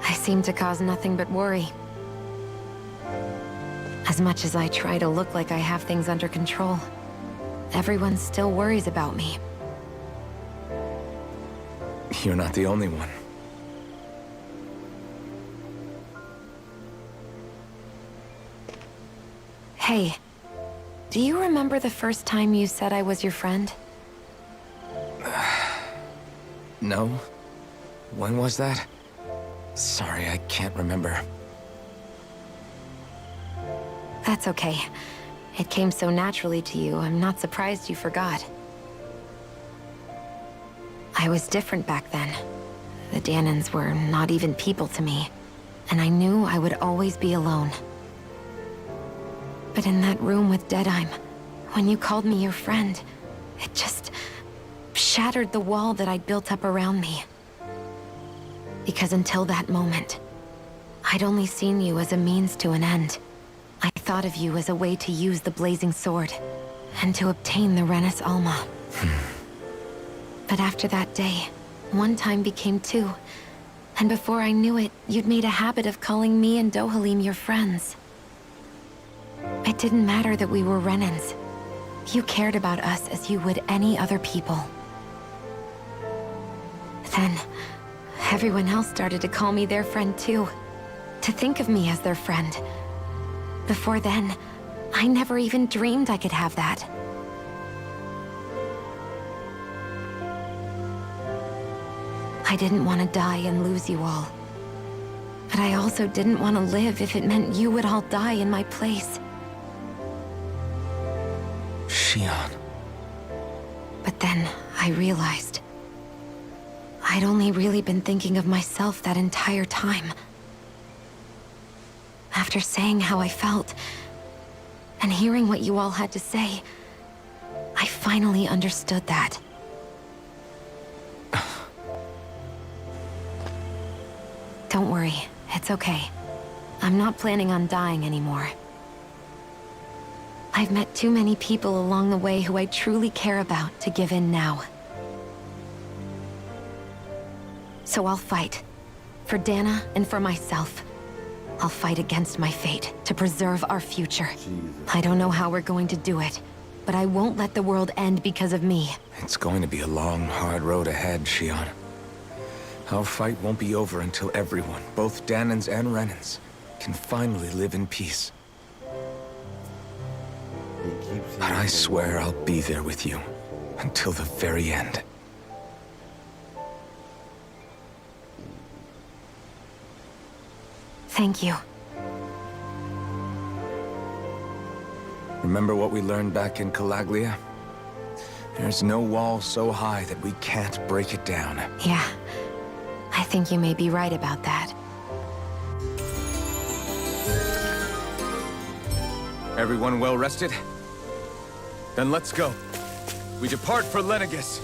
I seem to cause nothing but worry. As much as I try to look like I have things under control, everyone still worries about me. You're not the only one. Hey, do you remember the first time you said I was your friend? No? When was that? Sorry, I can't remember. That's okay. It came so naturally to you, I'm not surprised you forgot. I was different back then. The Dahnans were not even people to me, and I knew I would always be alone. But in that room with Deadheim, when you called me your friend, it just shattered the wall that I'd built up around me. Because until that moment, I'd only seen you as a means to an end. I thought of you as a way to use the Blazing Sword, and to obtain the Renis Alma. But after that day, one time became two, And before I knew it, you'd made a habit of calling me and Dohalim your friends. It didn't matter that we were Renans. You cared about us as you would any other people. Then, everyone else started to call me their friend too. To think of me as their friend. Before then, I never even dreamed I could have that. I didn't want to die and lose you all. But I also didn't want to live if it meant you would all die in my place. Shion. But then I realized I'd only really been thinking of myself that entire time. After saying how I felt, and hearing what you all had to say, I finally understood that. Don't worry, it's okay. I'm not planning on dying anymore. I've met too many people along the way who I truly care about to give in now. So I'll fight. For Dana and for myself. I'll fight against my fate to preserve our future. I don't know how we're going to do it, but I won't let the world end because of me. It's going to be a long, hard road ahead, Shion. Our fight won't be over until everyone, both Danans and Renans, can finally live in peace. But I swear I'll be there with you until the very end. Thank you. Remember what we learned back in Calaglia? There's no wall so high that we can't break it down. Yeah, I think you may be right about that. Everyone well rested? Then let's go. We depart for Lenegis.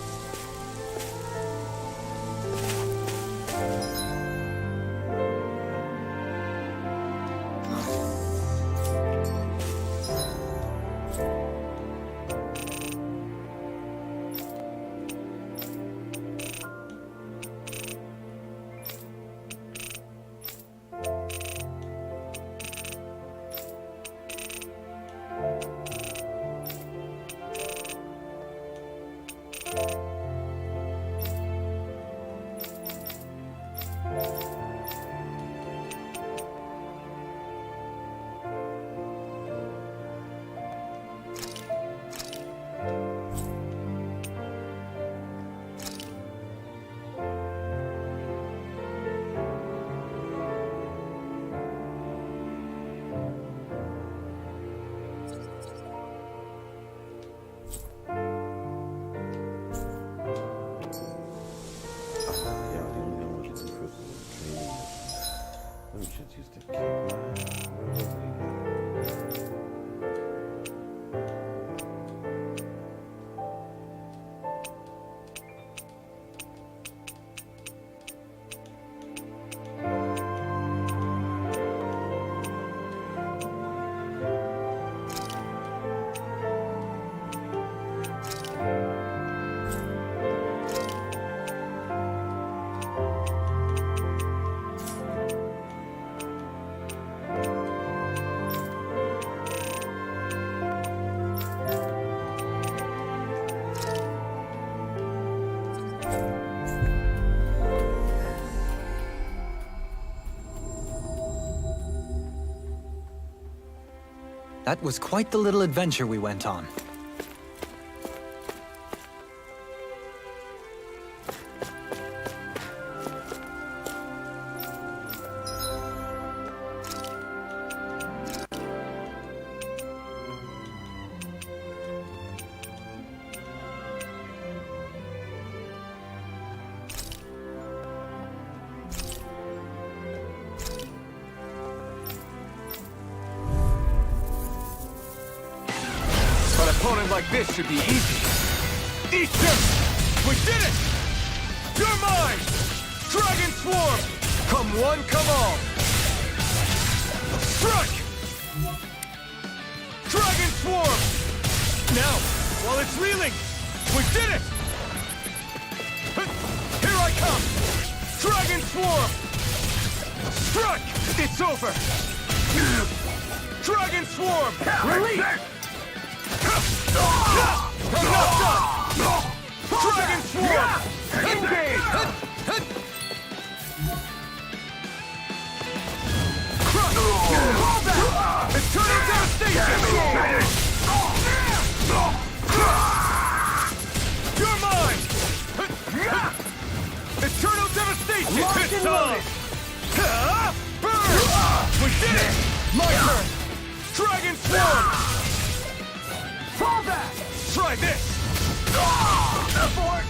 That was quite the little adventure we went on. An opponent like this should be easy. Easter! We did it! You're mine! Dragon Swarm! Come one, come all! Strike! Dragon Swarm! Now, while it's reeling, we did it! Here I come! Dragon Dragon Swarm! Strike! It's over! Dragon Swarm! Release! I'm not done! Dragon Swarm! Engage! Crush! Hold that! Eternal Devastation! You're mine! Eternal Devastation! It's on! Burn! We did it! My turn! Dragon Swarm! Fall back! Try this! Abort!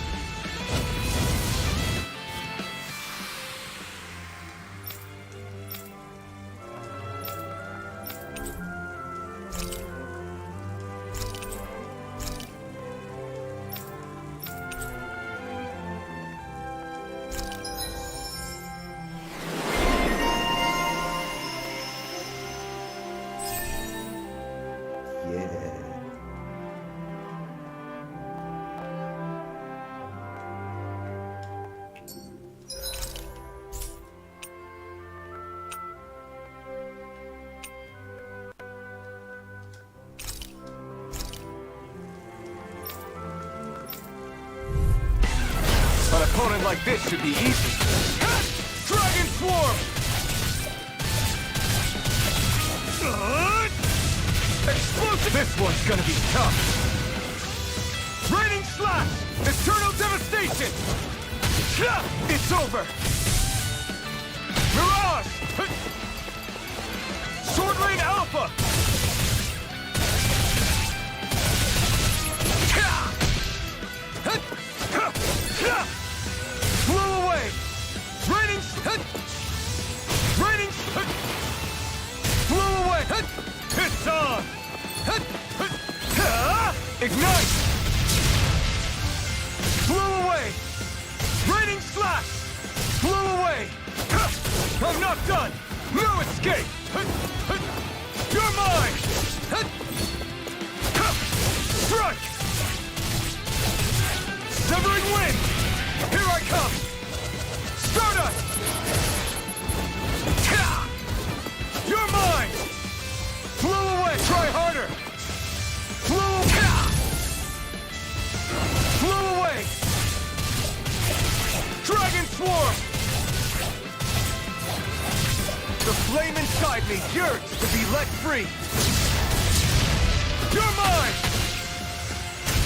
An opponent like this should be easy. Dragon Swarm! Explosive! This one's gonna be tough. Raining Slash! Eternal Devastation! It's over! Mirage! Sword Rain Alpha! Blow away! Raining... Raining... Blow away! It's on! Ignite! Blow away! Raining Slash! Blow away! I'm not done! No escape! You're mine! Strike! Severing Wind! Here I come! Stardust! You're mine! Blow away! Try harder! Blow away! Dragon Swarm! The flame inside me yearns to be let free! You're mine!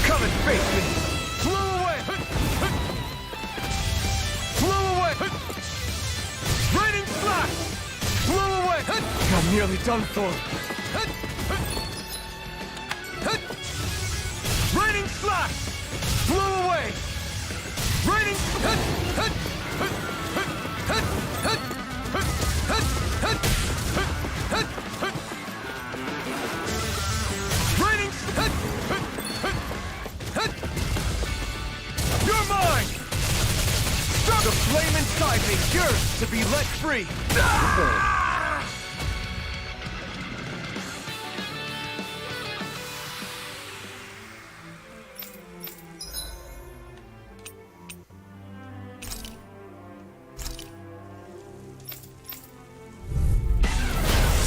Come and face me! Blow away! Blow away! Raining Slash! Blow away! I'm nearly done for! Raining Slash! Blow away! Raining... Raining... You're mine! Stop! The flame inside me yearns to be let free!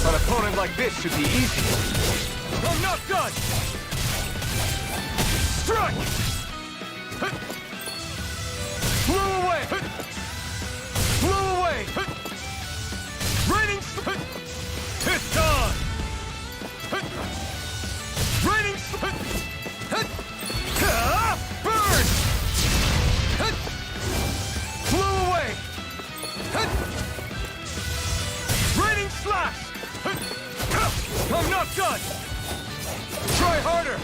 An opponent like this should be easy. I'm not done! Strike! Blow away! Blow away! Raining... It's on! Raining... Burn! Blow away! Raining Slash! I'm not done! Try harder!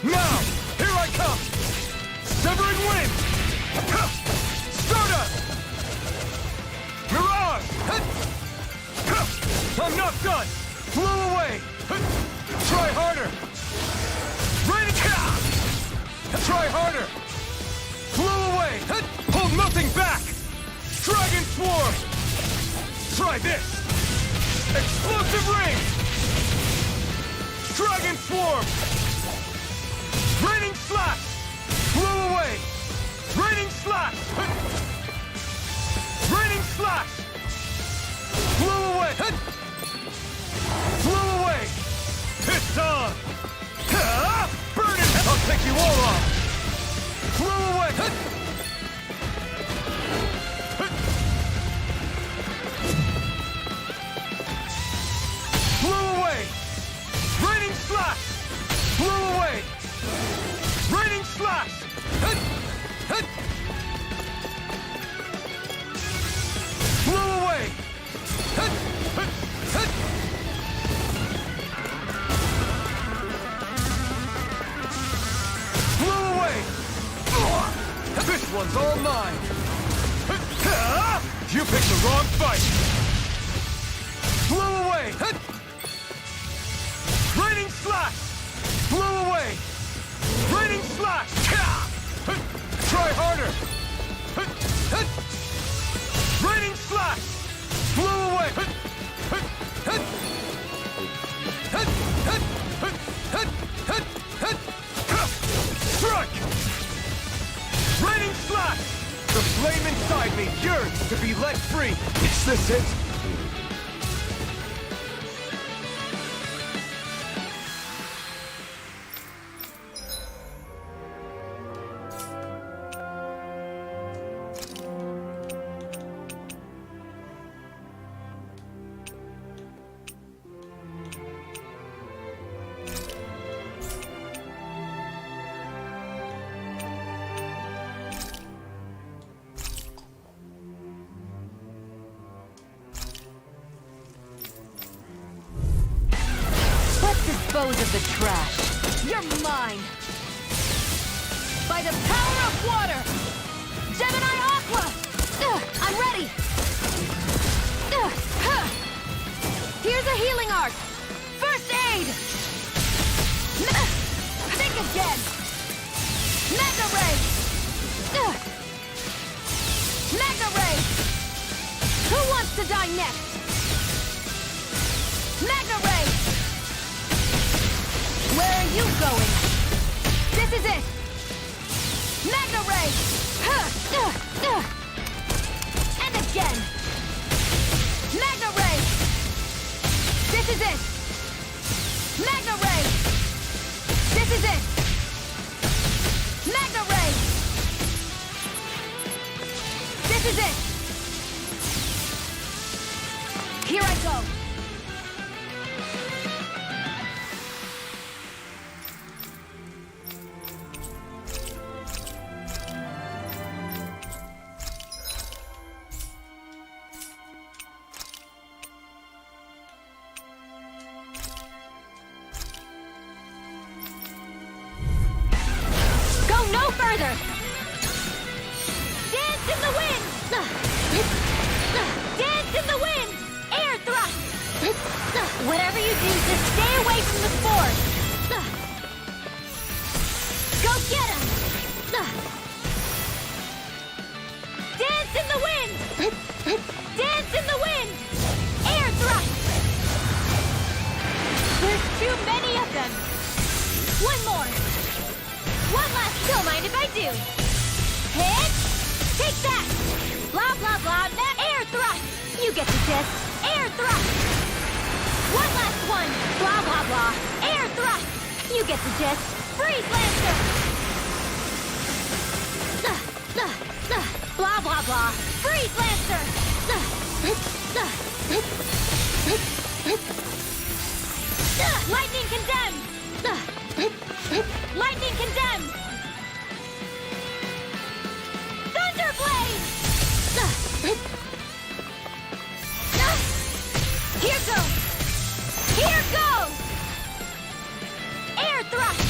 Now! Here I come! Severing Wind! Stardust! Mirage! I'm not done! Blow away! Try harder! Raining... Try harder! Blow away! Hold nothing back! Dragon Swarm! Try this! Explosive Ring! Dragon Swarm! Raining Slash! Blow away! Raining Slash! Raining Slash! away! Flew away! It's on! Burn it! I'll take you all off! Flew away! Flew away! Raining slash! Flew away! Raining slash! Flew away! Flew away! This one's all mine! You picked the wrong fight! Flew away! Raining slash! Flew away! Raining slash! Try harder! Raining slash! Flew away! Strike! Raining slash! The flame inside me yearns to be let free! Is this it? Dispose of the trash. You're mine. By the power of water! Gemini Aqua! I'm ready! Here's a healing arc! First aid! Think again! Mega Ray! Mega Ray! Who wants to die next? Mega Ray! Where are you going? This is it! Mega Ray! And again! Mega Ray! This is it! Mega Ray! This is it! Mega Ray! This is it! Here I go! No further! Dance in the wind! Dance in the wind! Air thrust! Whatever you do, just stay away from the spores! Go get him! Dance in the wind! Dance in the wind! Air thrust! There's too many of them! One more! One last, don't mind if I do. Hit! Take that! Blah, blah, blah, that air thrust! You get the gist. Air thrust! One last one! Blah, blah, blah. Air thrust! You get the gist. Freeze Lancer! Blah, blah, blah. Freeze Lancer! Lightning condemned! Lightning condemned! Thunder Blade! Here goes! Here goes! Air thrust!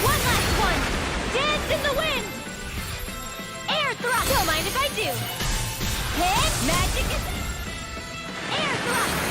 One last one! Dance in the wind! Air thrust! Don't mind if I do! Hit! Magic is... Air thrust!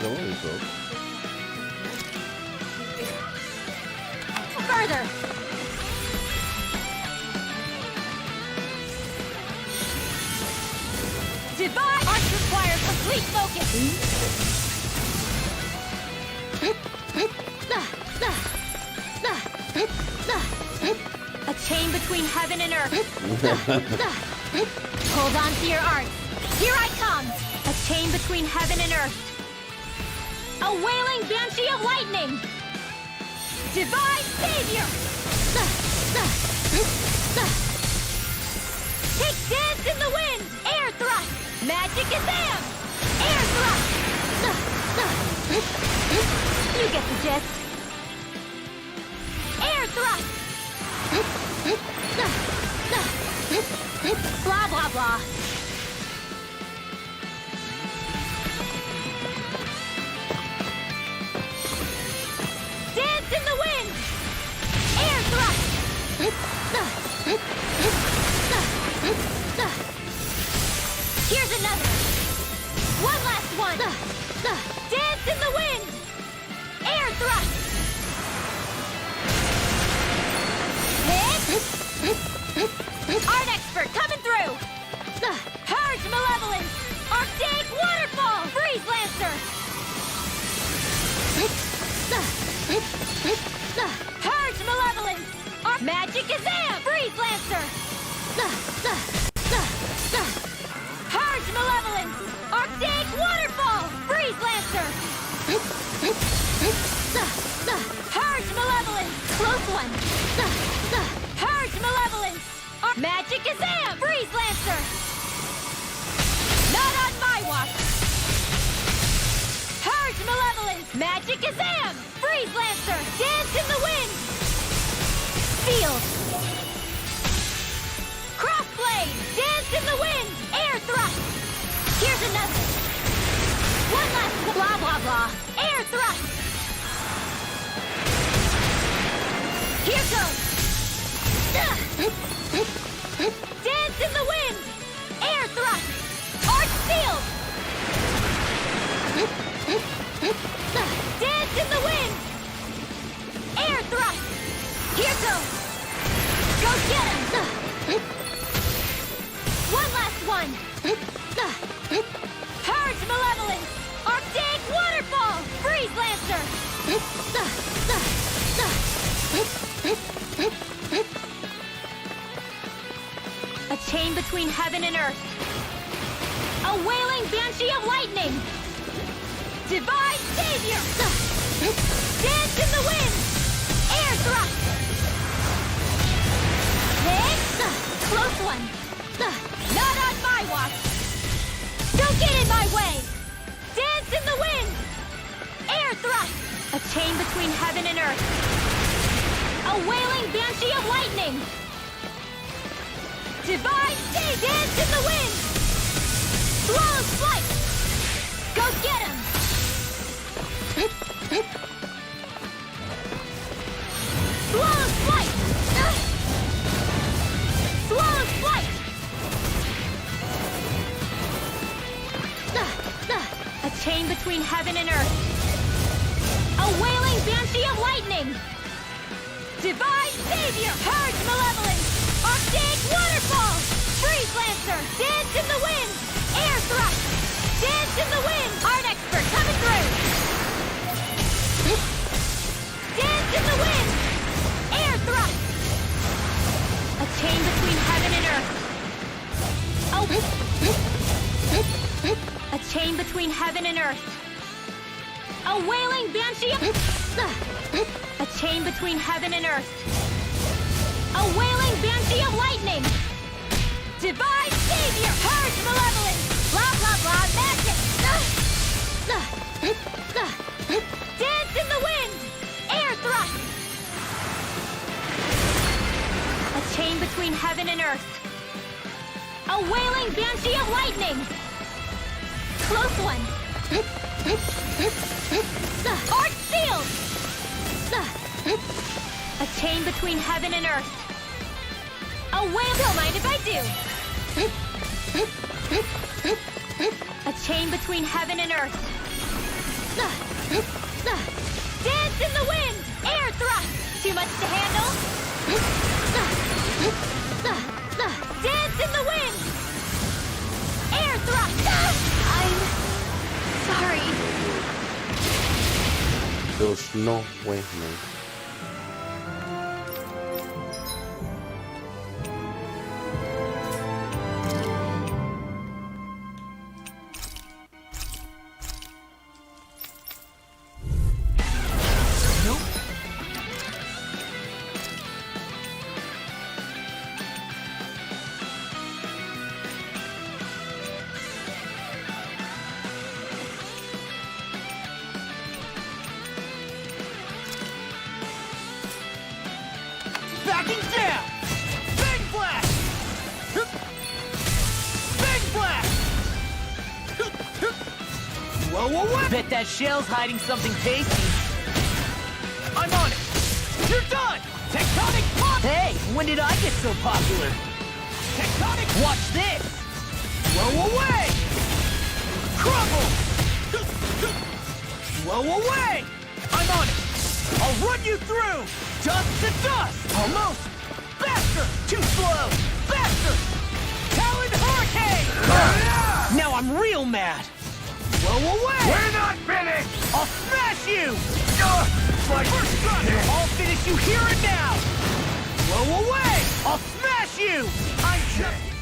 don't worry, folks. Further! Divine arts requires complete focus! A chain between heaven and earth. Hold on to your arts. Here I come! A chain between heaven and earth. A wailing banshee of lightning! Divine savior! Take dance in the wind! Air thrust! Magic is am! Air thrust! You get the gist. Air thrust! Blah, blah, blah. Dance in the wind! Air thrust! Here's another! One last one! Dance in the wind! Air thrust! Art expert coming through! Purge malevolence! Arctic waterfall! Freeze lancer! Purge malevolence! Magic is am! Freeze lancer! Purge malevolence! Arctic waterfall! Freeze lancer! Purge malevolence! Close one! Purge malevolence! Magic is am! Freeze lancer! Not on my watch! Purge malevolence! Magic is am! Freeze lancer! Dance in the wind! Field! Crossblade! Dance in the wind! Air thrust! Here's another! One last blah blah blah! Air thrust! Here goes! Dance in the wind! Air thrust! Arch field! Dance in the wind! Air thrust! Here goes! Go get him! One last one! Purge malevolence! Arctic waterfall! Freeze lancer! A chain between heaven and earth. A wailing banshee of lightning! Divine savior! Dance in the wind! Air thrust! Hit! Close one! Not on my watch! Don't get in my way! Dance in the wind! Air thrust! A chain between heaven and earth. A wailing banshee of lightning! Divine save! Dance in the wind! Swallow's flight! Go get him! Swallow's flight! Swallow's flight! A chain between heaven and earth. A wailing banshee of lightning! Divine savior! Purge malevolence! Arctic waterfall! Freeze lancer! Dance in the wind! Air thrust! Dance in the wind! Art expert coming through! Dance in the wind! Air thrust! A chain between heaven and earth. A chain between heaven and earth. A wailing banshee of... A chain between heaven and earth. A wailing banshee of lightning! Divine savior! Purge malevolence! Blah blah blah magic! Dance in the wind! Air thrust! A chain between heaven and earth. A wailing banshee of lightning! Close one! Arch field! A chain between heaven and earth. A whale! Don't mind if I do! A chain between heaven and earth. Dance in the wind! Air thrust! Too much to handle? Dance in the wind! Air thrust! I'm sorry. There's no way, man. Backing down! Big blast! Big blast! Whoa, whoa, whoa! Bet that shell's hiding something tasty. I'm on it! You're done! Tectonic pop! Hey, when did I get so popular? Tectonic! Watch this! Whoa, away! Crumble! Whoa, away! I'm on it! I'll run you through! Dust to dust! Almost! Faster! Too slow! Faster! Talon Hurricane! Now I'm real mad! Whoa, away! We're not finished! I'll smash you! My first shot! I'll finish you here and now! Whoa, away! I'll smash you! I'm just...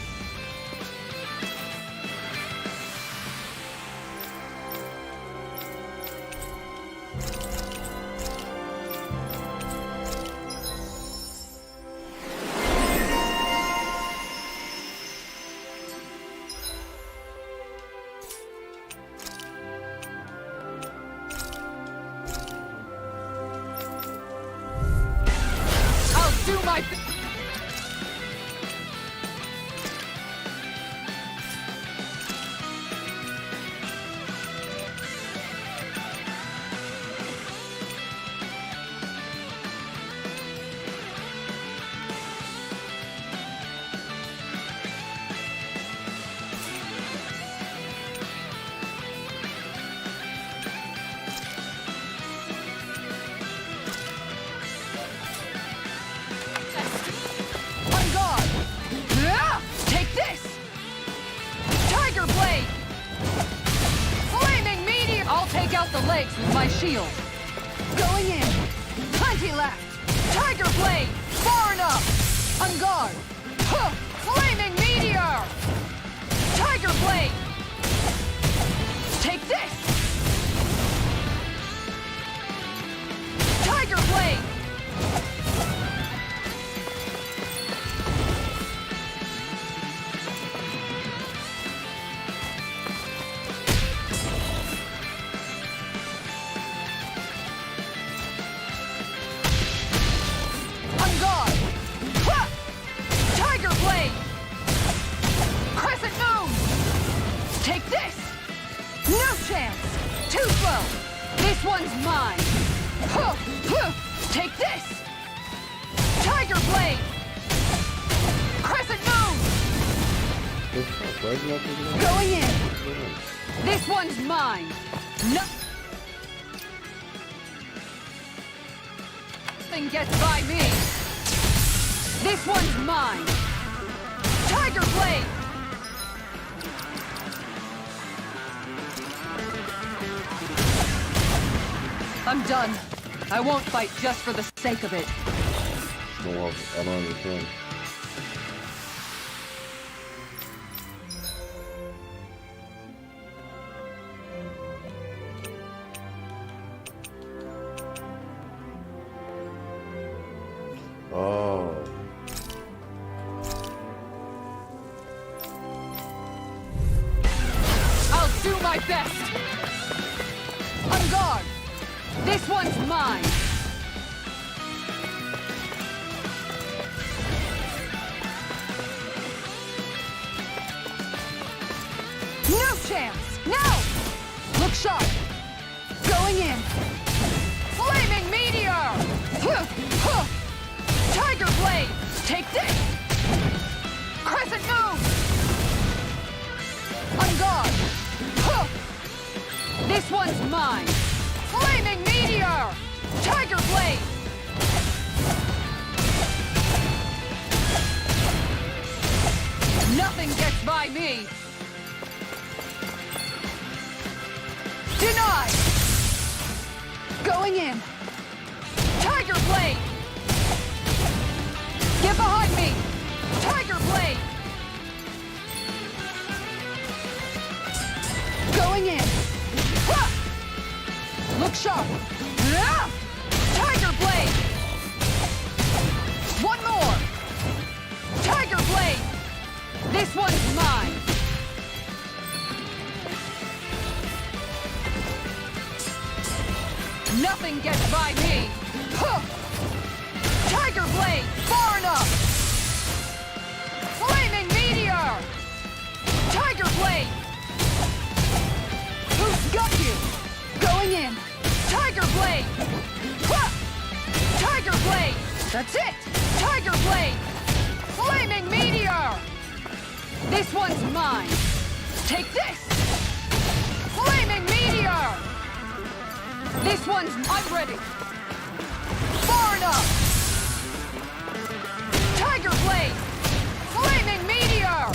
Do my... The legs with my shield. Going in. Plenty left. Tiger blade. Far enough. On guard. Huh. Flaming meteor. Tiger blade. Take this. Tiger blade. This one's mine! Take this! Tiger blade! Crescent moon! Going in! This one's mine! Nothing gets by me! This one's mine! Tiger blade! I'm done. I won't fight just for the sake of it. No, I don't understand. Oh. I'll do my best! On guard! This one's mine! No chance! No! Look sharp! Going in! Flaming meteor! Tiger blade! Take this! Crescent moon! On guard! This one's mine! Flaming Meteor! Tiger Blade! Nothing gets by me! Denied! Going in! Tiger Blade! Get behind me! Tiger Blade! Going in! Ha! Look sharp! Ah! Tiger Blade! One more! Tiger Blade! This one's mine! Nothing gets by me! Huh! Tiger Blade! Far enough! Flaming Meteor! Tiger Blade! Who's got you? Going in! Tiger Blade! Ha! Tiger Blade! That's it! Tiger Blade! Flaming Meteor! This one's mine! Take this! Flaming Meteor! This one's... I'm ready! Far enough! Tiger Blade! Flaming Meteor!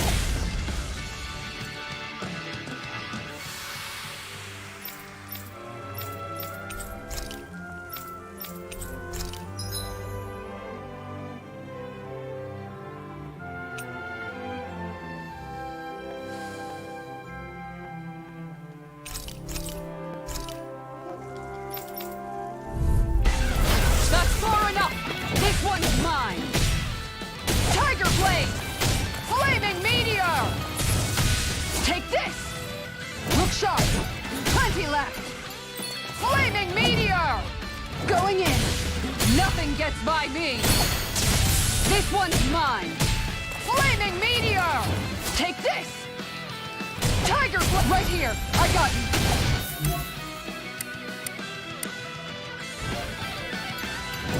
That's far enough! This one's mine! Tiger Blade! Flaming Meteor! Take this! Look sharp! Plenty left! Flaming Meteor! Going in! Nothing gets by me! This one's mine! Flaming Meteor! Take this! Tiger Blade! Right here! I got you!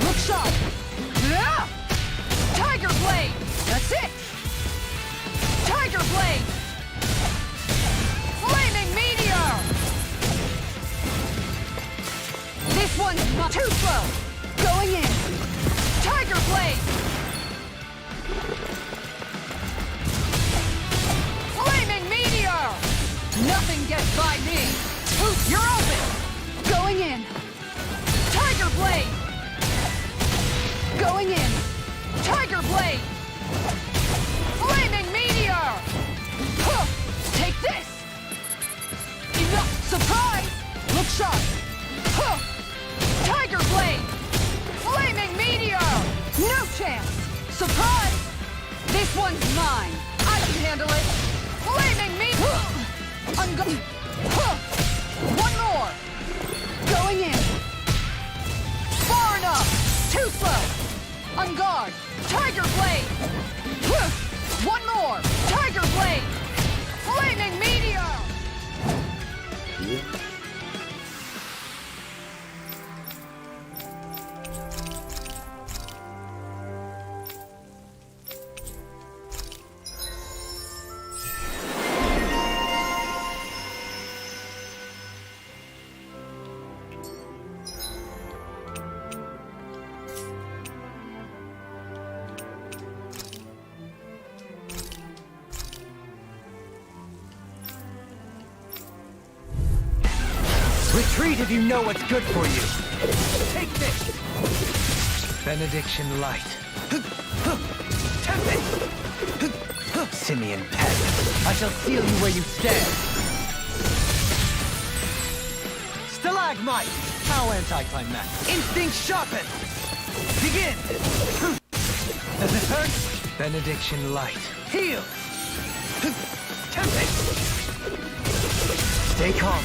Look sharp! Ah! Tiger Blade! That's it! Tiger Blade! Flaming Meteor! This one's not too slow! Going in! Tiger Blade! Flaming Meteor! Nothing gets by me! Ooh, you're open! Going in! Tiger Blade! Going in! Tiger Blade! Flaming Meteor! Huh! Take this! Enough! Surprise! Look sharp! Huh! Tiger Blade! Flaming Meteor! No chance! Surprise! This one's mine! I can handle it! Flaming Meteor! I'm going... Huh! One more! Going in! Far enough! Too slow! On guard! Tiger Blade! One more! Tiger Blade! Flaming Meteor! Retreat if you know what's good for you. Take this! Benediction Light. Simian Pest. I shall seal you where you stand. Stalagmite! How anticlimactic. Instinct sharpened! Begin! Does it hurt? Benediction Light. Heal! Tempest! Stay calm.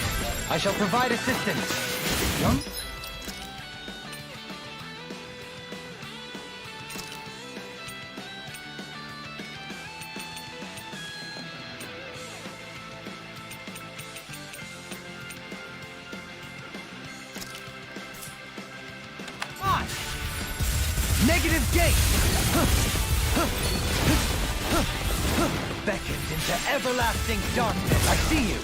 I shall provide assistance. Huh? On! Negative gate! Beckoned into everlasting darkness. I see you.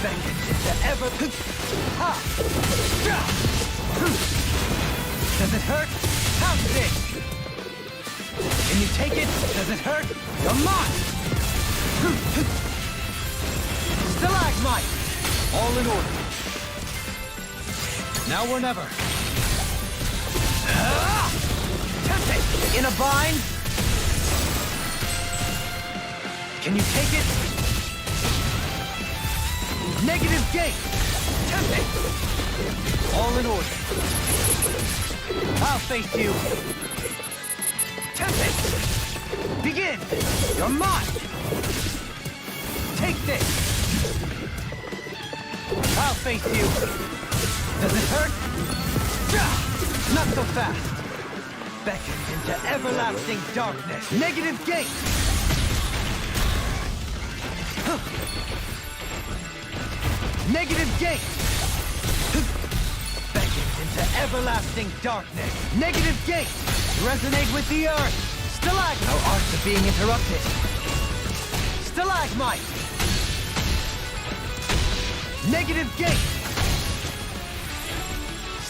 Vengeance into ever... Ha! Does it hurt? Pounce it! Can you take it? Does it hurt? You're mine! Stalagmite! All in order. Now or never. Tempt it! In a bind? Can you take it? Negative gate! Tempt it! All in order. I'll face you. Tempt it! Begin! You're mine! Take this! I'll face you. Does it hurt? Not so fast. Beckon into everlasting darkness. Negative gate! Negative gate! Beckon into everlasting darkness. Negative gate! Resonate with the earth! Stalagmite! No arts are being interrupted. Stalagmite! Negative gate!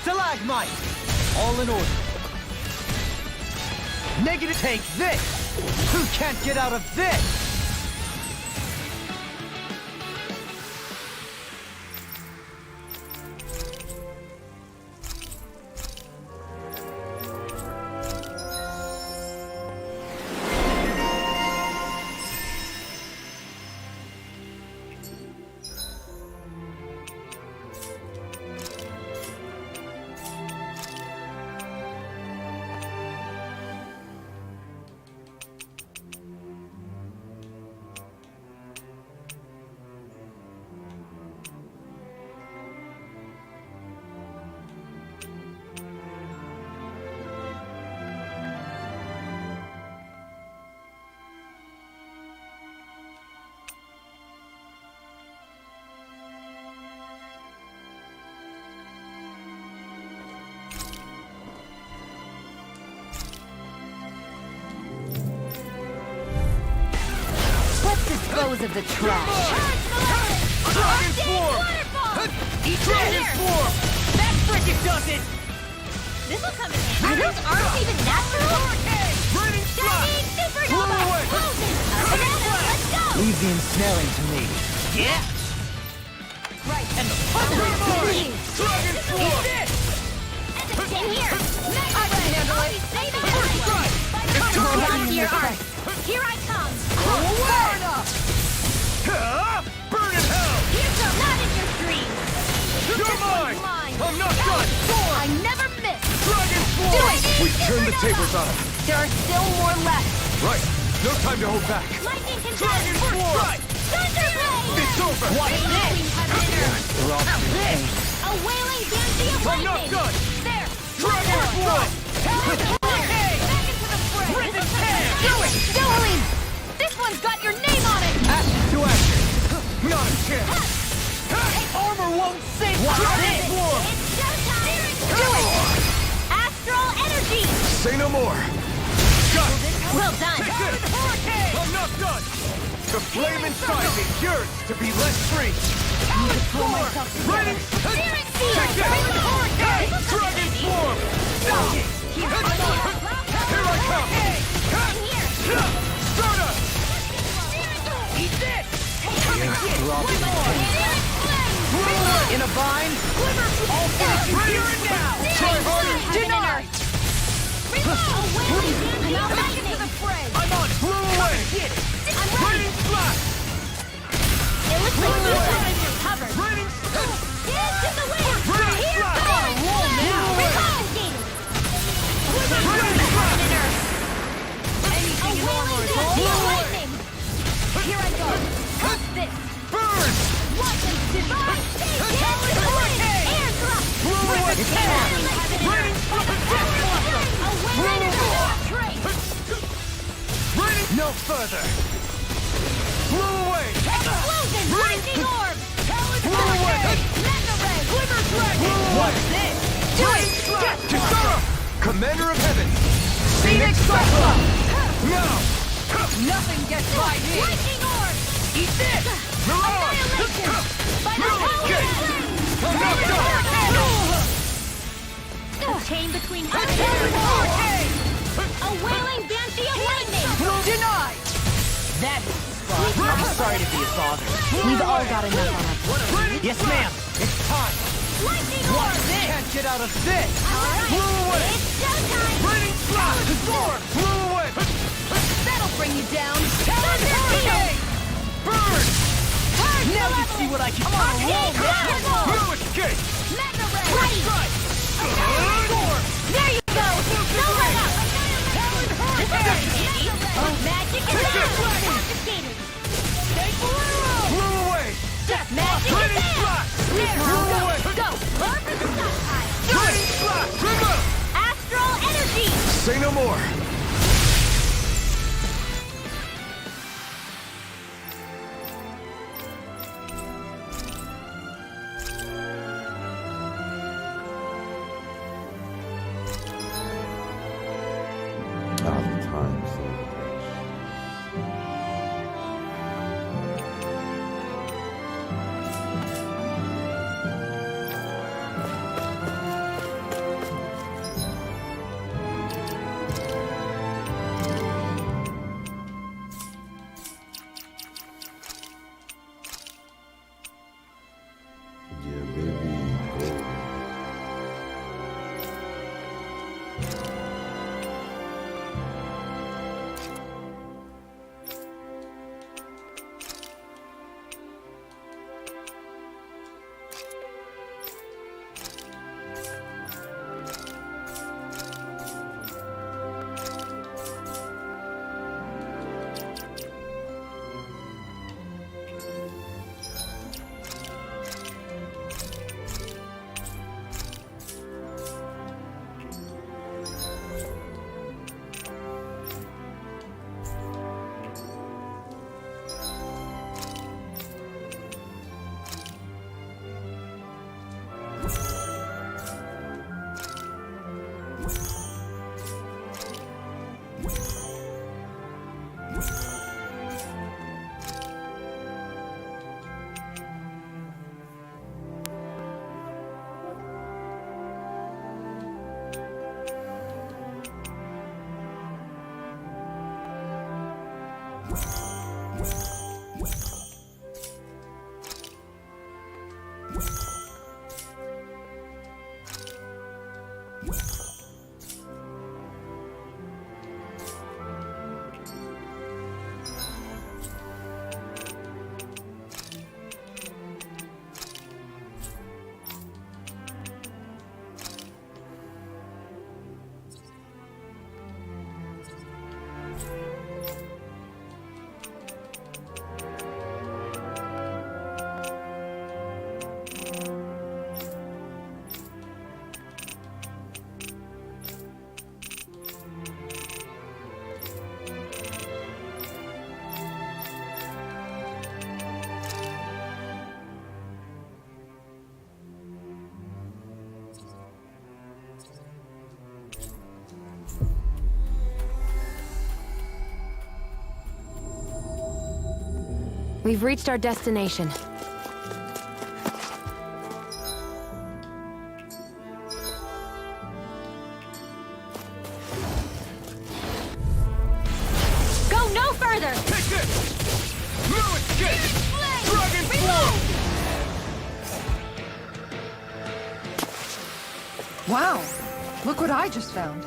Stalagmite! All in order. Negative, take this! Who can't get out of this? Dispose of the trash. Dragon Swarm! Dragon Swarm! That frickin' does it! This'll come in handy. Are those arms even natural? Burning Slap! Supernova! Explosion! Let's go! Leave the ensnaring to me. Yeah! Right. And the Dragon Swarm! In here! I can handle it! Saving it! It's Back to your arms! Here I come! Far enough! Burn in hell! Here's no not in your dreams! You're mine! I'm not done! I never miss! Dragon Swarm! Do it! We've turned the tables on him. There are still more left! Right. No time to hold back. Lightning can Dragon Swarm! Thunderblade! It's over! What is this? We're all This! A wailing dancing of I'm not lightning! done! There! Dragon Swarm! Back into the fray! Risen Hand! Do it! Dohalim! This one's got your name on it! Action to action. Not a chance! Armor won't save Dragon Swarm! It's showtime! Do it! Astral energy! Say no more. Got it! Well done! Take this! I'm not done! The flame inside me yearns to be let free! Ready? Spirit Seal! Take this! Dragon Swarm! Here Here I come! Stardust! Eat this! In a bind? I'll finish you here and now! Try harder! Denied! I'm on it! Blow away! Raining Slap! It looks like you guys are covered. Raining Slap! Get into the wind! Raining Here Slap! goes! Recon! Raining Slap! A wailing dancing of lightning! Here I go! Cut this! Burn! Watch them divine! Get into the wind! Air thrust! Blow away! Raining Slap and Death Cluster! A wailing trace! No further. Blow away! Explosion! Lightning orb! Blow away! Mega ray! Glimmer Dragon! What's this? Do it! Slap! Kisara! Commander of Heaven. Phoenix Cyclops! Now! Nothing gets by me! Lightning orb! Eat this! chain between us. Hurricane! A wailing banshee of lightning! Denied! That is fun. I'm sorry to be a bother. We've all got enough on our plate. Yes, ma'am. It's time. Lightning orb! Can't get out of this. Alright, Blew away. it's showtime! Raining flash. Storm. Blew away. That'll bring you down! Talon Hurricane! Burn! Now you see what I can do. New escape. Mega Ray! Ready! Storm. There you go! No let up! Talon Hurricane! Oh, magic is out! Confiscated! Blew away. Magic is Raining out! flash. Clear! Blew away. Go! Burn for the stockpile! Raining flash. Remove. Astral energy! Say no more. Ah, the time so yeah, baby. We've reached our destination. Go no further! Take this! New escape! Dragon Flow! Wow! Look what I just found.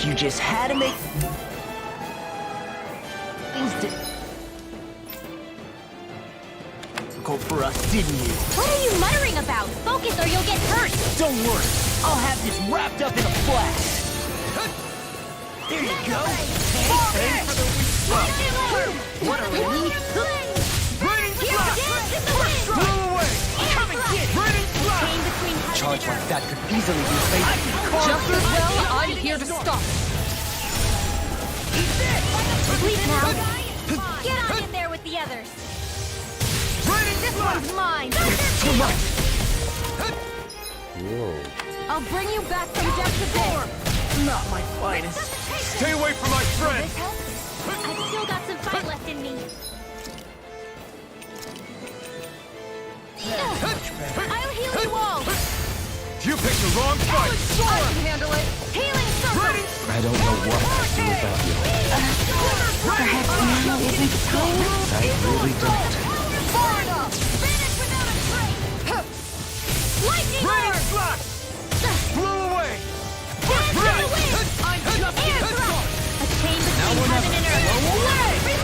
You just had to make things difficult for us, didn't you? What are you muttering about? Focus or you'll get hurt! Don't worry, I'll have this wrapped up in a flash. Here you go. Hey, for the weak spot. What a relief. Raining thrust. Blow away. Come and get it. Raining thrust. Charge like that could easily be fatal. Just as well, I'm here to stop it. Sleep now. Get on in there with the others. This one's mine. Too much. Whoa. I'll bring you back from death to day. Not my finest. Stay away from my friend. This helps. I've still got some fight left in me. I'll heal you all. You picked the wrong fight. I can handle it. Healing circle. I don't know what I'd do without you. Perhaps now isn't the time? I really don't. Far enough. Finish without a trace. Lightning Raining orb. thrust. Blow away. Dance to the wind. I'm just air thrust. A chain between heaven and earth.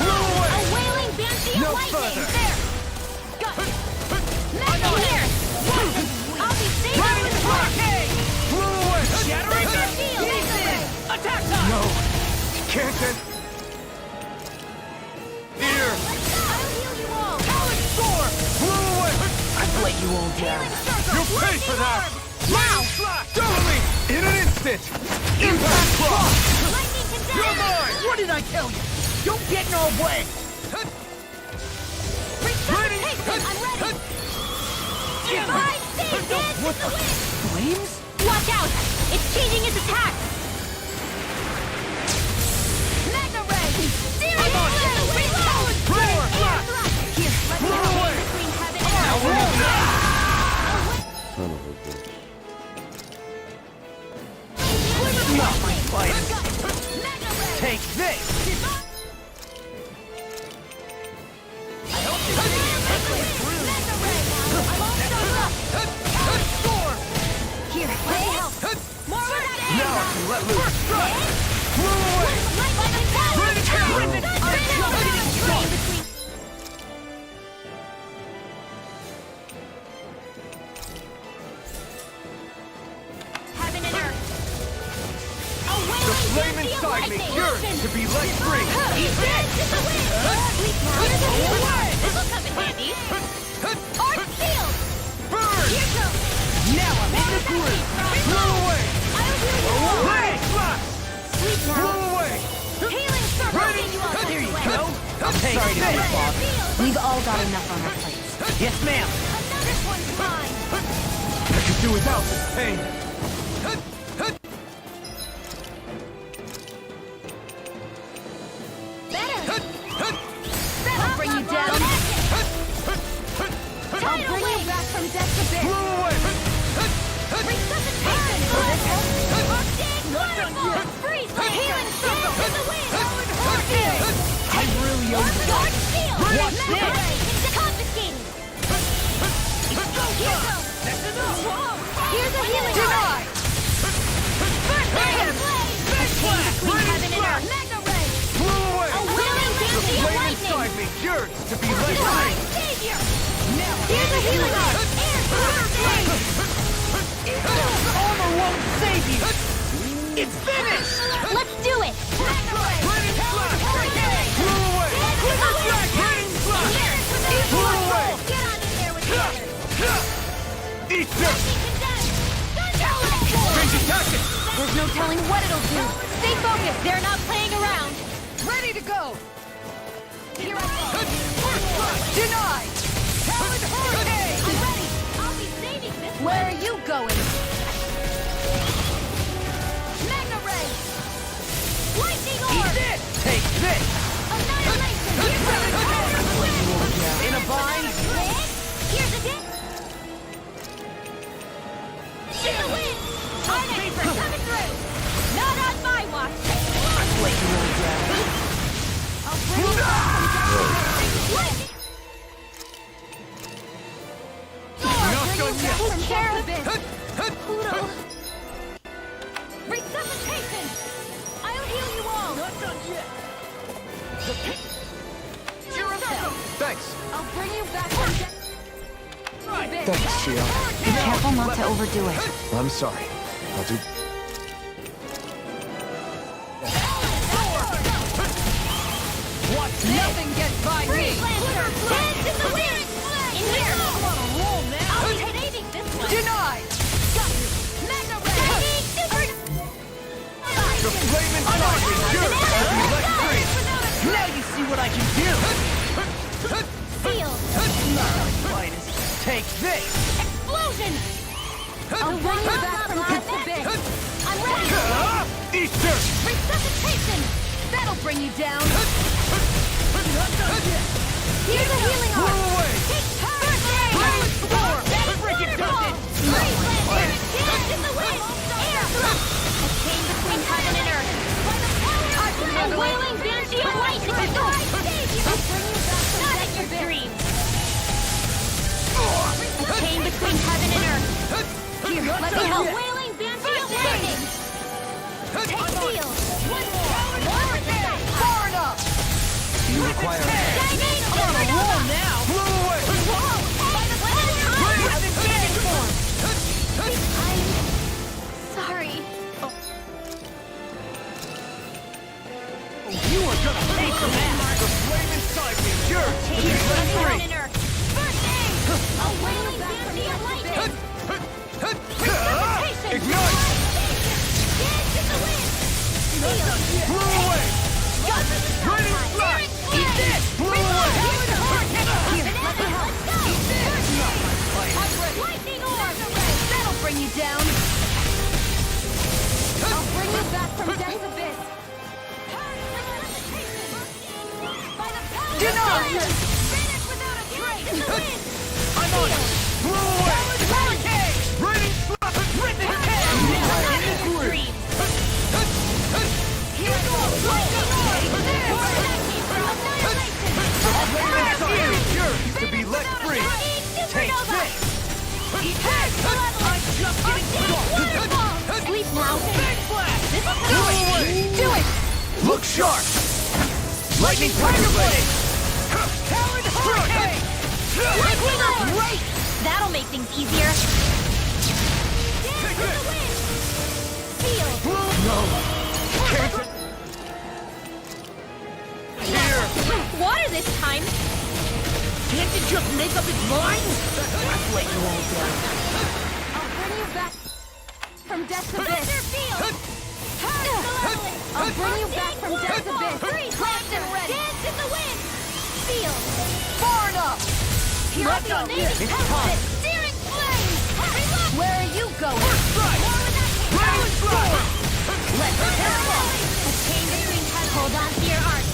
Blow away. A wailing banshee No of lightning. further. There. Got it. Magma here. I'll be safe out with the Hurricane. Blow away. Shattering. shield. Attack time. No. Can't get. Here. I'll heal you all. Talon storm. Blow away. I've let you all down. You pay for that. Now. Totally. In an instant. Impact cross. Lightning condemned. You're mine. What did I tell you? Don't get in our way. Resuscitation. I'm ready. Divine save. Dance with the wind. Flames? Watch out. It's changing its attack. Magna ray. Searing blade. Reload. Raining Air thrust. thrust. Here. Let me Blow away. between heaven and earth. Son of a bitch. Not my finest. Magna ray. Take this. Here, let me help. More with that air. Now I can let loose. Blow away. Heaven and earth. The flame inside me yearns to be let free. He's dead to the wind. Sleep now. Here's a healing art. This'll come in handy. Art shield. Burn. Here goes. Now I'm in the groove. Blow away. I'll heal you all. Raining thrust. Sleep now. Blow away. Healing circle. Raining. Get you all There you away. go. I'm sorry to Take be this. boss. We've all got enough on our plates. Yes, ma'am. This one's mine. I could do without this pain. I'll bring you down. I'll bring you back from death to bed. Blow away. Resuscitation. Wonderful. Freeze. Healing circle. To the wind. I really owe you. Art shield. Watch this. Confiscated. Here goes. Here's a healing art. Magna blade. Between heaven and earth. Magna ray. Blow away. A willing The banshee of flame lightning. inside me yearns to be let Divine free. savior. Here's a healing art. Air thrust. Armor won't save you. It's finished. Let's do it. Magna ray. Raining thrust. Hurricane. Blow away. Raining thrust. Blow away. Get on in there with the others. Eat this. Changing tactics. There's no telling what it'll do. Stay focused. They're not playing around. Ready to go. Here I go. Denied. Talon Hurricane. I'm ready. I'll be saving this one. Where are you going? Magna ray. Lightning Eat orb. this. Take this. Annihilation. In a bind. Here's a dip. In the wind. Arnex coming through. Not on my watch. I've let you all down. I'll bring you back. Not done yet. Take care of this. Poodle. Resuscitation. I'll heal you all. Not done yet. Thanks. I'll bring you back from death. Thanks, Shion. Be careful not to overdo it. I'm sorry. I'll do... get by Freeze me! Lancer! Dance in the wind! In here! I'll be saving this one! Denied! Mega Ray! Super... The flaming fire is yours to be let free! Now you see what I can do! Seal! Midas, take this! Explosion! I'll bring you back from this abyss! I'm ready! Easter! Resuscitation! That'll bring you down! Here's a healing Blow arm! away! Take turn! Violent storm! That's Freaking wonderful! dusted! Freeze Lancer! Dance in the wind! Air thrust! A chain between heaven and earth! By the power of a wailing banshee of lightning! I save you! I'll bring you back from not in your dreams! A chain between heaven and earth! Here, let me A help! wailing banshee of lightning! Take seal! One more! Far enough! You require a hand. Dynamic I'm on a roll supernova! now! Blow away! Whoa! By the power of the standing form! I'm sorry. You are gonna pay for that! The flaming side is yours to be let free! Heaven and earth! First aid! A wailing banshee of lightning! Resuscitation! Ignite! Dance in the wind! Seal! Blow away! Raining flash! Eat this! Blow away! Here, let me help! Eat this! I'm ready! Lightning orb! That'll bring you down! I'll bring you back from death's abyss! By the power Denied! of vanish without a trace! In the wind! I'm on it! Blow away! Hurricane! Raining flash! Rip it down! Not in your dreams! Here I go! Lightning orb! Annihilation! Flaming side is yours to be let free! Take this! Eat this! I'm just getting started! Sleep now! Big flash! This is Blow away! Do it! Look sharp! Lightning Tiger Blade! Talon Hurricane! Lightning orb! Great! That'll make things easier. Dance in the wind! Seal! No! Can't... Here! Water this time! Can't it just make up its mind? Let's let you all down. I'll bring you back from death's Thunder abyss! field! I'll bring you back from death's abyss! Freeze Lancer! Dance in the wind! Seal! Far enough! Not done yet! It's time! Searing flame! Reload! Where are you going? Strike! More with that Rain Strike! Let's go! A chain between heads. Hold on to your arc.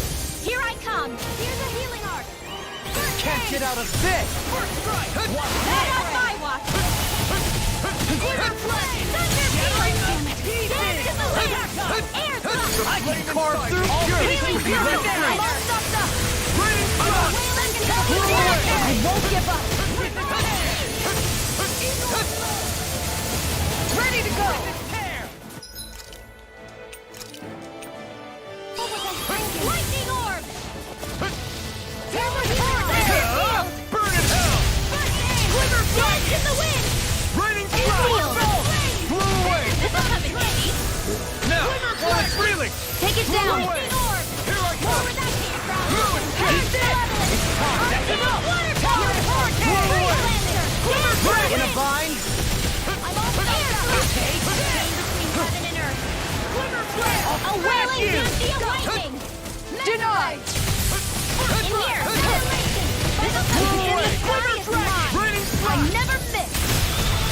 Here I come! Here's a healing arc! Can't get out of this! First strike! Not on my watch! Zero flame! Thunder field! Dance in the wind! Air thrust! I can carve through all Healing to be let flame! free! I'm all stopped up! Rain Strike! I won't give up! Ready to go! Lightning orb! Hammer Burn in hell! Quiver flash in the wind! Raining Field! Blow away! This'll come in handy! Now, while it's reeling! Take it down! away. Lightning orb! Here I More come! where that came from! Ruin! Here's the level! That's enough! Water power! Freeze Lancer! Dance in the In a wind! bind! I'm all fired up! Chain between heaven and earth! Quiver flash! A wailing banshee of lightning! Denied! In here! Annihilation! In the sky is mine! Raining I flash! never miss!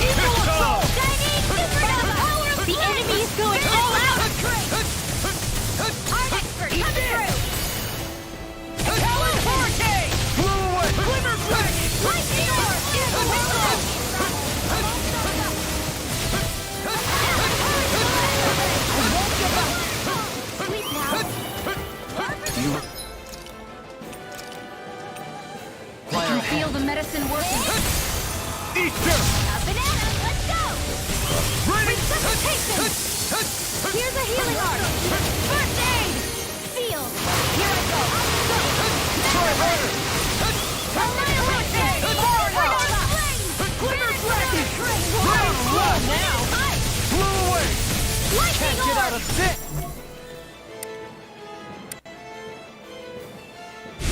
Evil assault! Dynamic supernova! The enemy is going all out! Art expert coming through! Talon Hurricane! Blow away! Quiver flash! Lightning orb! In the window! Sleep now! You I can feel the medicine working. Easter! A banana! Let's go! Raining! Resuscitation! Here's a healing arc! First aid! Seal! Here I go! Try harder! Annihilation! Supernova! Quiver flash! Whoa! Run now! Ice! Blow away! Lightning Can't get out orb! of this!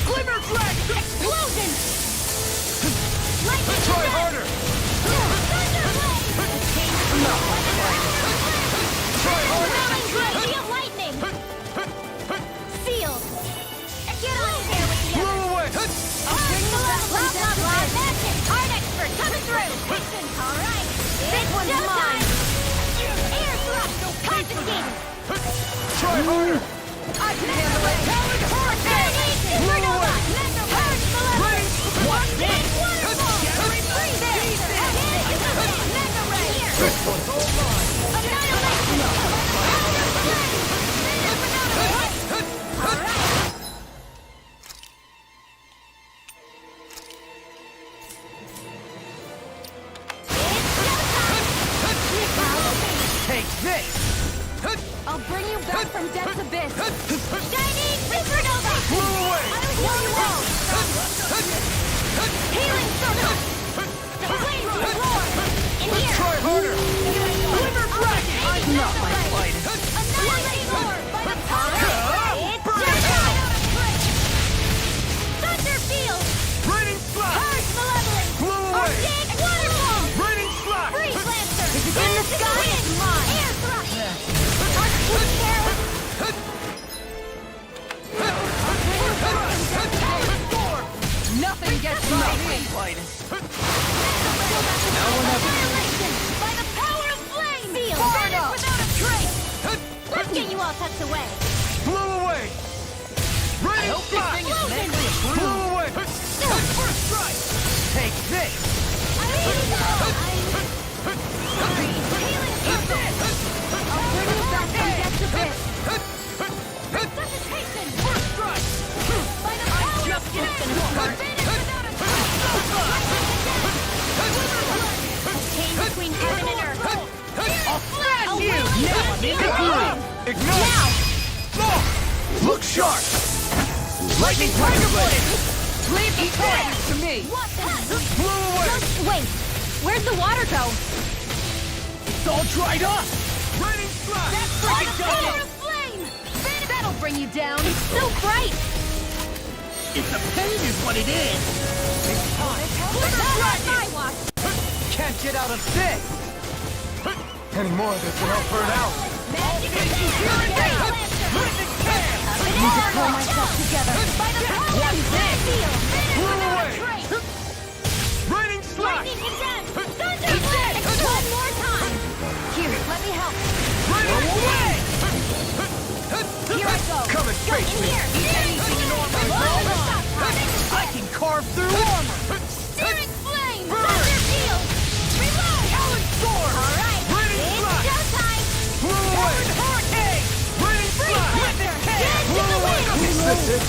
Glimmer explosion! Lightning Try attack! harder! Thunderblade! Try harder! Radiant lightning! Sealed! Get on here with the Blow others! away! Blah, blah, blah, that's it! Art expert coming through! Alright! This one's mine! Air thrust! Confiscated! Try harder! I can handle it! Talon Hurricane! Supernova! Purge Malevolence! Watch this! Waterfall! Freeze! Mega Ray! This one's all mine! Annihilation! Alright! Take this! I'll bring you back from Death's Abyss! Shining Supernova! Blow away! I was going low! Healing Circle! The flames will roar! In here! Try harder! Glimmer Breath! Not my finest! Annihilate more by the power! It's showtime! Thunder Field! Raining Slash! Purge Malevolence! Blow away! Arctic Waterfall! Raining Slash! Freeze Lancer! In the sky is mine! Air Thrust! Arctic Terror! Nothing gets by me. Annihilation! By the power of flame! Sealed! Vanish without a trace! Let's get you all tucked away! Blow away! Raining Slash! Blow away! First strike! Take this! Healing Circle! I'll bring you back from Death's Abyss! Resuscitation! First strike! By the power of flame! Vanish without a trace! Chain between heaven and earth! I'll smash you! Now I'm in the groove! Ignite! Now! Look sharp! Lightning Tiger Blade! Leave the toys to me. What the? Blow away! Just wait! Where'd the water go? It's all dried up! Raining Slash! That's freaking power of flame! That'll bring you down! It's so bright! It's a pain is what it is! It's time! Not on my watch! Can't get out of this! Any more of this and I'll burn out! Magic is there! Lightning Cam! Need to pull myself together! By the power of flame! Blow Without a away! trace! Raining Slash! Lightning condemned! Thunderblade! One more time! Here, let me help! Raining away! Here I go! Come and face In me! here! I can carve through armor! Searing flame! Thunder field! Reload! Talon Sword! Alright! Raining It's Slash! showtime! Blow away! Hurricane! Raining Slash! Blaster! Dance in Blow the away! wind! Is this it?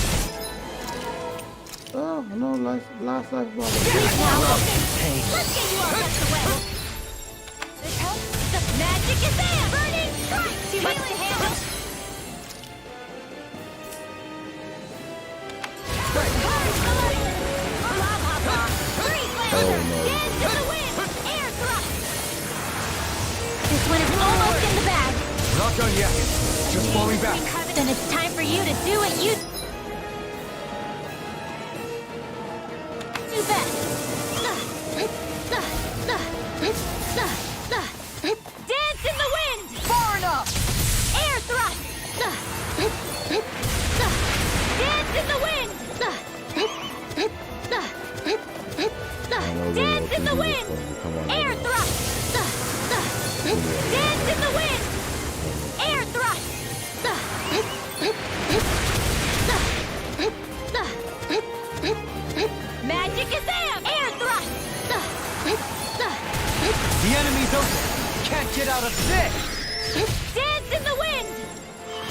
Oh, no, last life brother. Let's get you all tucked away! This help? The magic is there! Burning strike! Healing handle! This one is almost in the bag. Not done yet. Just falling back. Then it's time for you to do what you do best. Dance in the wind! Far enough. Air thrust! Dance in the wind! Dance in the wind! Air thrust! Dance in the wind! Air thrust! Magic is there! Air thrust! The enemy's open. Can't get out of this. Dance in the wind!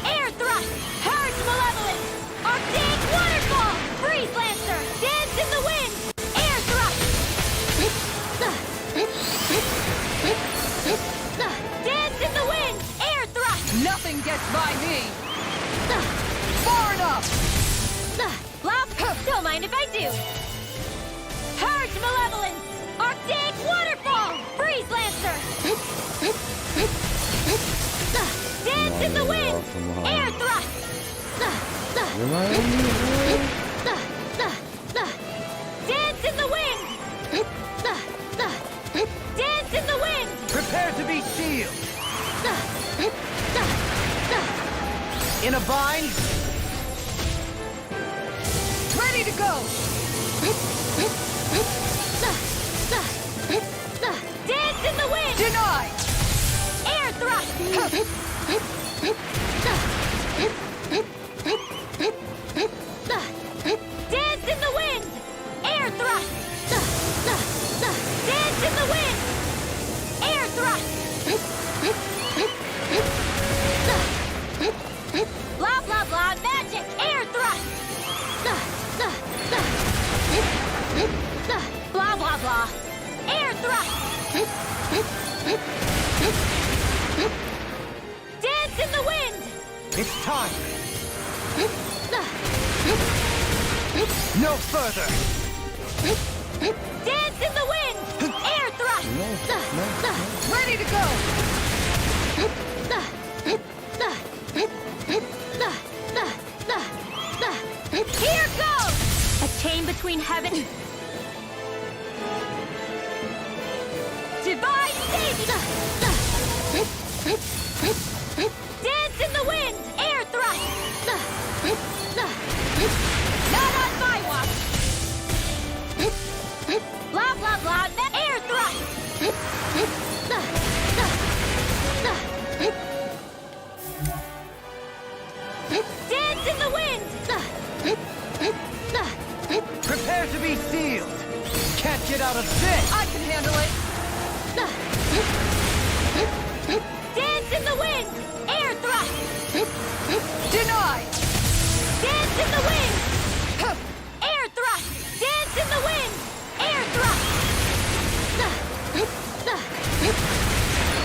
Air thrust! Purge Malevolence! Arctic Waterfall! Freeze Lancer! Dance in the wind! Air thrust! Dance in the wind! Air thrust! Nothing gets by me. Far enough. Blop! Don't mind if I do! Purge Malevolence! Arctic Waterfall! Freeze Lancer! Dance in the wind! Air thrust! In a bind. Ready to go! Dance in the wind! Denied! Air thrust! Dance in the wind! Air thrust! Dance in the wind! Air thrust! Blah blah blah magic! Air thrust! Blah blah blah! Air thrust! Dance in the wind! It's time. No further. Dance in the wind! Air thrust! Ready to go! Here goes! A chain between heaven... Divine saving! Dance in the wind! Air thrust! Not on my watch! Blah blah blah, air thrust! Dance in the wind! Prepare to be sealed. Can't get out of this. I can handle it! Dance in the wind! Air thrust! Denied! Dance in the wind! Air thrust! Dance in the wind! Air thrust!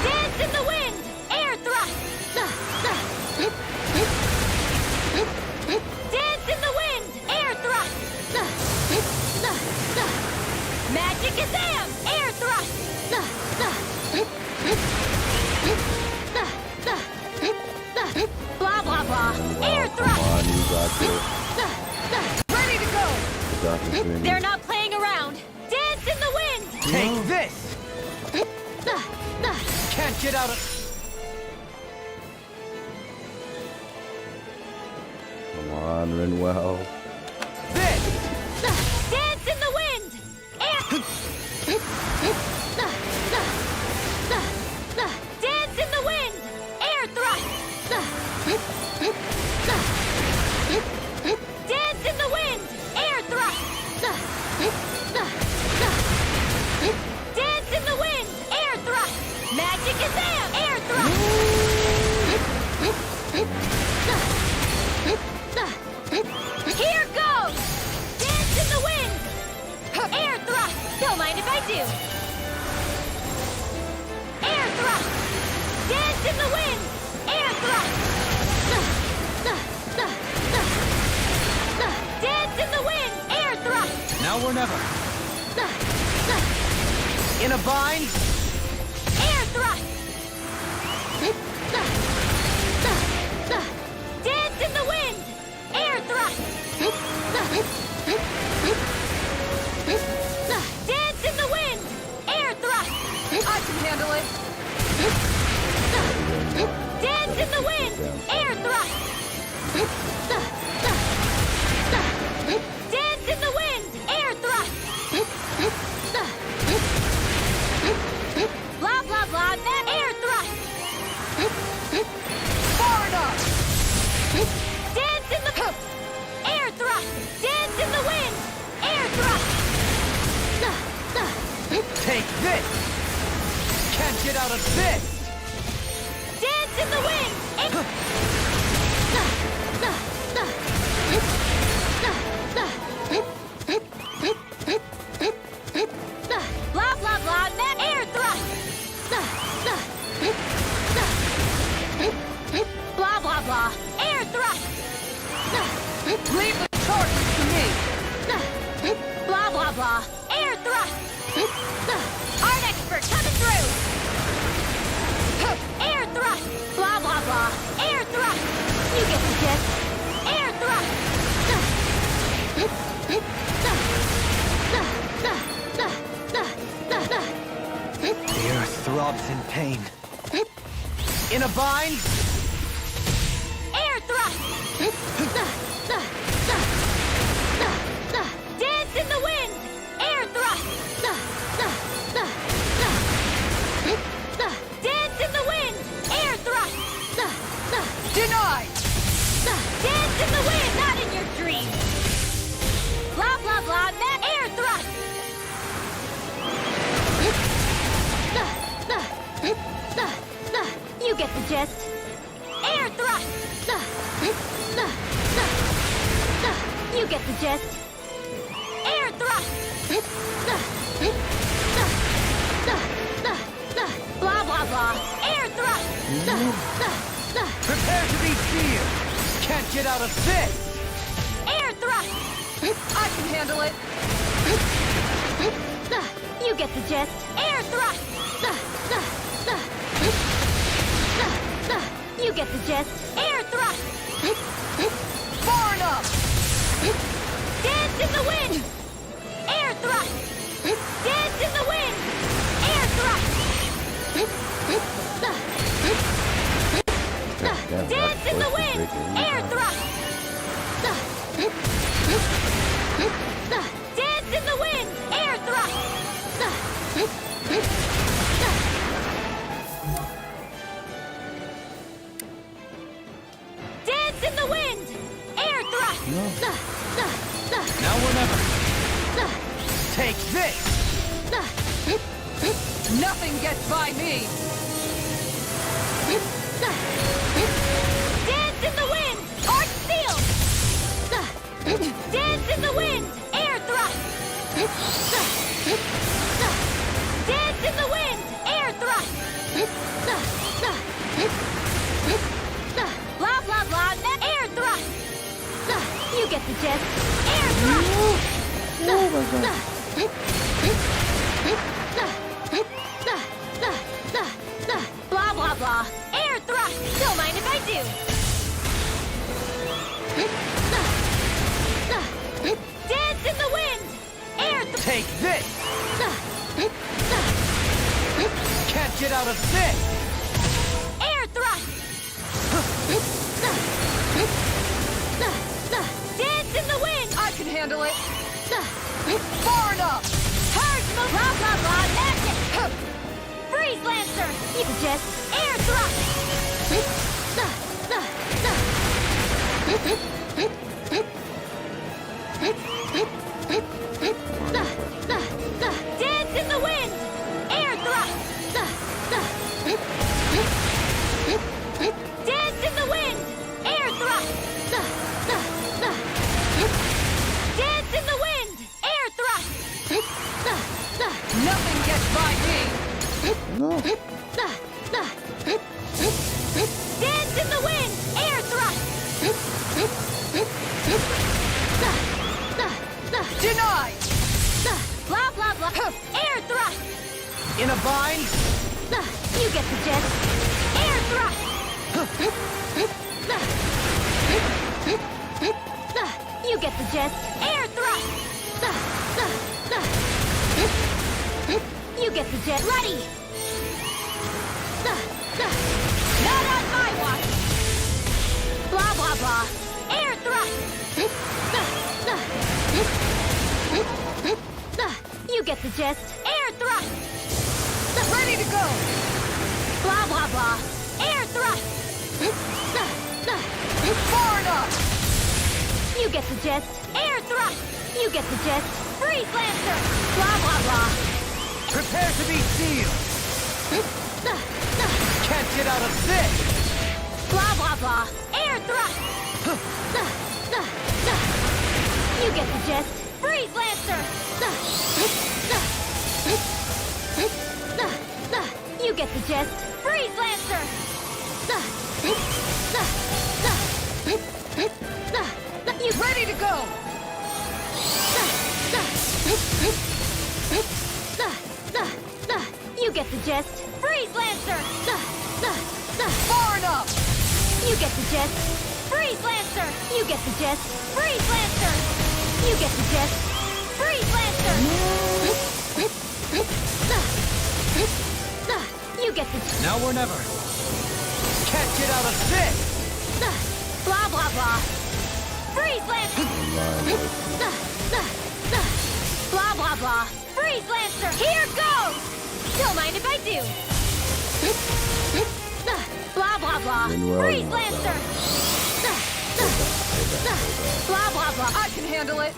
Dance in the wind! Air thrust! Dance in the wind! Air thrust! Magic Azam! Air thrust! Blah blah blah! Air Come thrust! on, you got this. Ready to go! You got this, Vinny. They're not playing around! Dance in the wind! Take this. Can't get out of... Come on, Rinwell. This. Dance in the wind! Air... Dance in the wind! Air thrust! Dance in the wind! Air thrust! Dance in the wind! Air thrust! Magic Azam! Air thrust! Here goes! Dance in the wind! Air thrust! Don't mind if I do! Air thrust! Dance in the wind! Air thrust! Dance in the wind! Air thrust! Now or never. In a bind. Air thrust! Dance in the wind! Air thrust! Dance in the wind! Air thrust! I can handle it! Dance in the wind! Air thrust! Dance in the wind! Air thrust! Blah blah blah, air thrust! Far enough! Dance in the... Air thrust! Dance in the wind! Air thrust! Take this. Can't get out of this. Dance in the wind! Blah blah blah, air thrust! Blah blah blah, air thrust! Leave the charges to me! Blah blah blah, air thrust! Art expert coming through! Air thrust! Blah blah blah, air thrust! You get the gist! Air thrust! The earth throbs in pain. In a bind. Air thrust! gist. Air thrust! You get the gist. Air thrust! Blah, blah, blah. Air thrust! Prepare to be sealed! Can't get out of this! Air thrust! I can handle it. You get the gist. Air thrust! You get the gist. Air thrust! Far enough. Dance in the wind! Air thrust! Dance in the wind! Air thrust! Damn, Dance in the that's wind! big, isn't Air it? thrust! Dance in the wind! Air thrust! Dance in the wind! Air thrust! Now or never! Take this! Nothing gets by me. Dance in the wind! Arc seal! Dance in the wind! Air thrust! Dance in the wind! Air thrust! Blah, blah, blah, air thrust! You get the gist. Air thrust! Blah, blah, blah. Air thrust! Don't mind if I do. Dance in the wind! Air Take this! Can't get out of this! Air thrust! Dance in the wind! I can handle it. Far enough. Charge move! Blah, blah, blah, magic! Freeze Lancer! You can just air thrust! Dance in the wind! Air thrust! Dance in the wind! Air thrust! Dance in the wind! Air thrust! Nothing gets by me. Dance in the wind! Air thrust! Denied. Blah, blah, blah. Air thrust! In a bind? You get the gist. Air thrust! You get the gist. Air thrust! You get the gist. Ready! Not on my watch! Blah, blah, blah. Air thrust! You get the gist. Air thrust! Ready to go. Blah, blah, blah. Air thrust! Far enough. You get the gist. Air thrust! You get the gist. Freeze Lancer! Blah, blah, blah. Prepare to be sealed! Can't get out of this! Blah, blah, blah. Air thrust! You get the gist. Freeze Lancer! You get the gist. Freeze Lancer! You Ready to go. You get the gist. Freeze Lancer! Far enough. You get the gist. Freeze Lancer! You get the gist. Freeze Lancer! You get the gist. Freeze Lancer! You get the gist. Now or never! Can't get out of this! Blah, blah, blah. Freeze Lancer! Blah, blah, blah. Freeze Lancer! Here goes! Don't mind if I do. Blah, blah, blah. Freeze Lancer! Blah, blah, blah. I can handle it.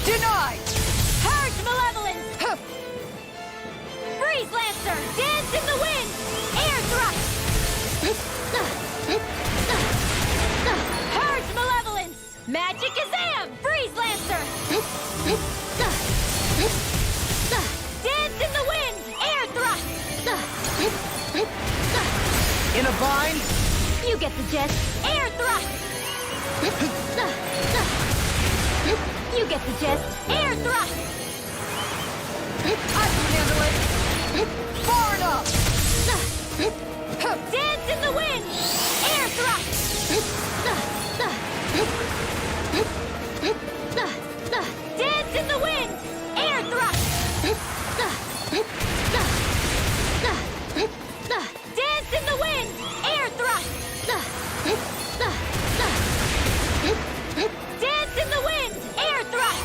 Denied. Purge Malevolence! Freeze Lancer! Magic Kazam! Freeze Lancer! Dance in the wind! Air thrust! In a bind? You get the gist. Air thrust! You get the gist. Air thrust! I can handle it! Far enough! Dance in the wind! Air thrust! Dance in the wind! Air thrust! Dance in the wind! Air thrust! Dance in the wind! Air thrust!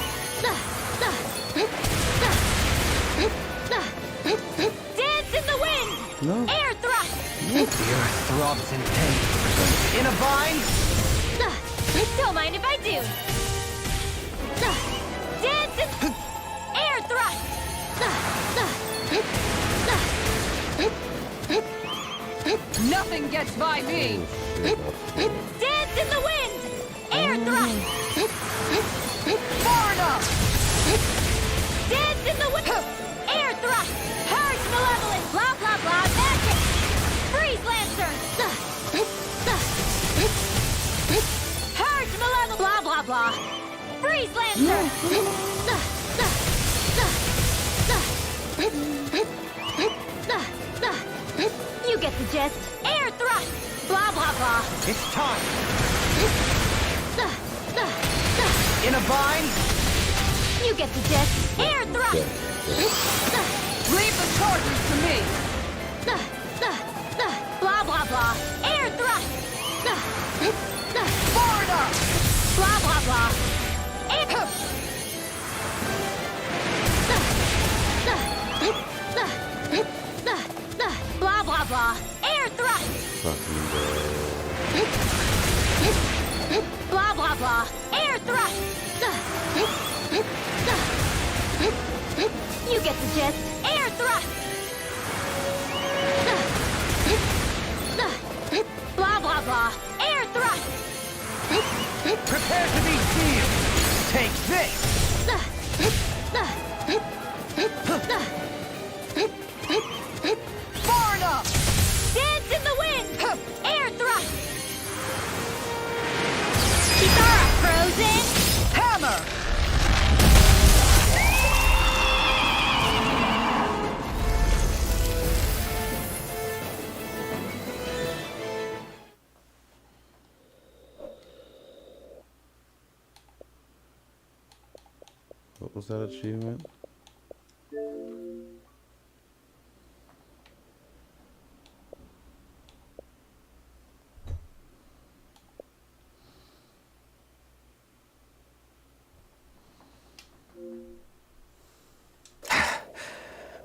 Dance in the wind! No. Air thrust! The earth throbs in pain. In a bind? Don't mind if I do. Dance in... Air thrust! Nothing gets by me! Dance in the wind! Air thrust! Far enough! Dance in the wind! Air thrust! Purge malevolence! Blah, blah, blah! Magic! Freeze Lancer! Purge malevolence! Blah, blah, blah! Freeze Lancer! You get the gist. Air thrust! Blah, blah, blah! It's time. In a bind? You get the gist. Air thrust! Leave the charges to me! Blah, blah, blah! Air thrust! Far enough! Blah, blah, blah! Air... Blah, blah, blah! Air thrust! Blah, blah, blah! Air thrust! You get the gist. Air thrust! Blah, blah, blah! Air thrust! Prepare to be sealed. Take this. Far enough! Dance in the wind! Air thrust! Kitara frozen! Hammer! What was that achievement?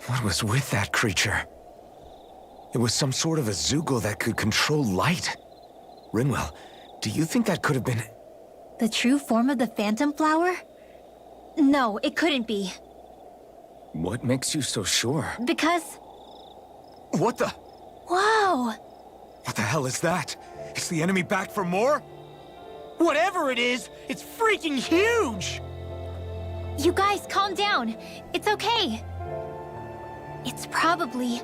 What was with that creature? It was some sort of a Zeugle that could control light. Rinwell, do you think that could have been... The true form of the Phantom Flower? No, it couldn't be. What makes you so sure? Because... What the... Whoa! What the hell is that? Is the enemy back for more? Whatever it is, it's freaking huge! You guys, calm down. It's okay. It's probably...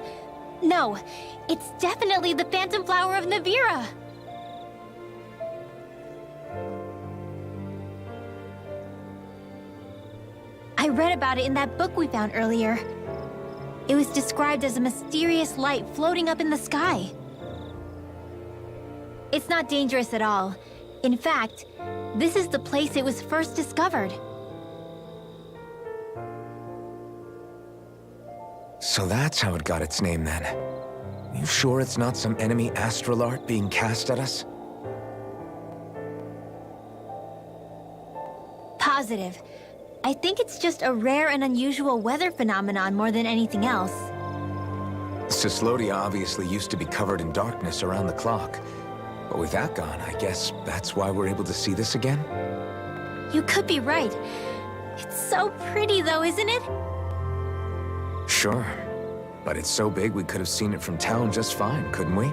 No, it's definitely the Phantom Flower of Navira. I read about it in that book we found earlier. It was described as a mysterious light floating up in the sky. It's not dangerous at all. In fact, this is the place it was first discovered. So that's how it got its name then. You sure it's not some enemy astral art being cast at us? Positive. I think it's just a rare and unusual weather phenomenon more than anything else. Cyslodia obviously used to be covered in darkness around the clock. But with that gone, I guess that's why we're able to see this again? You could be right. It's so pretty though, isn't it? Sure. But it's so big we could have seen it from town just fine, couldn't we?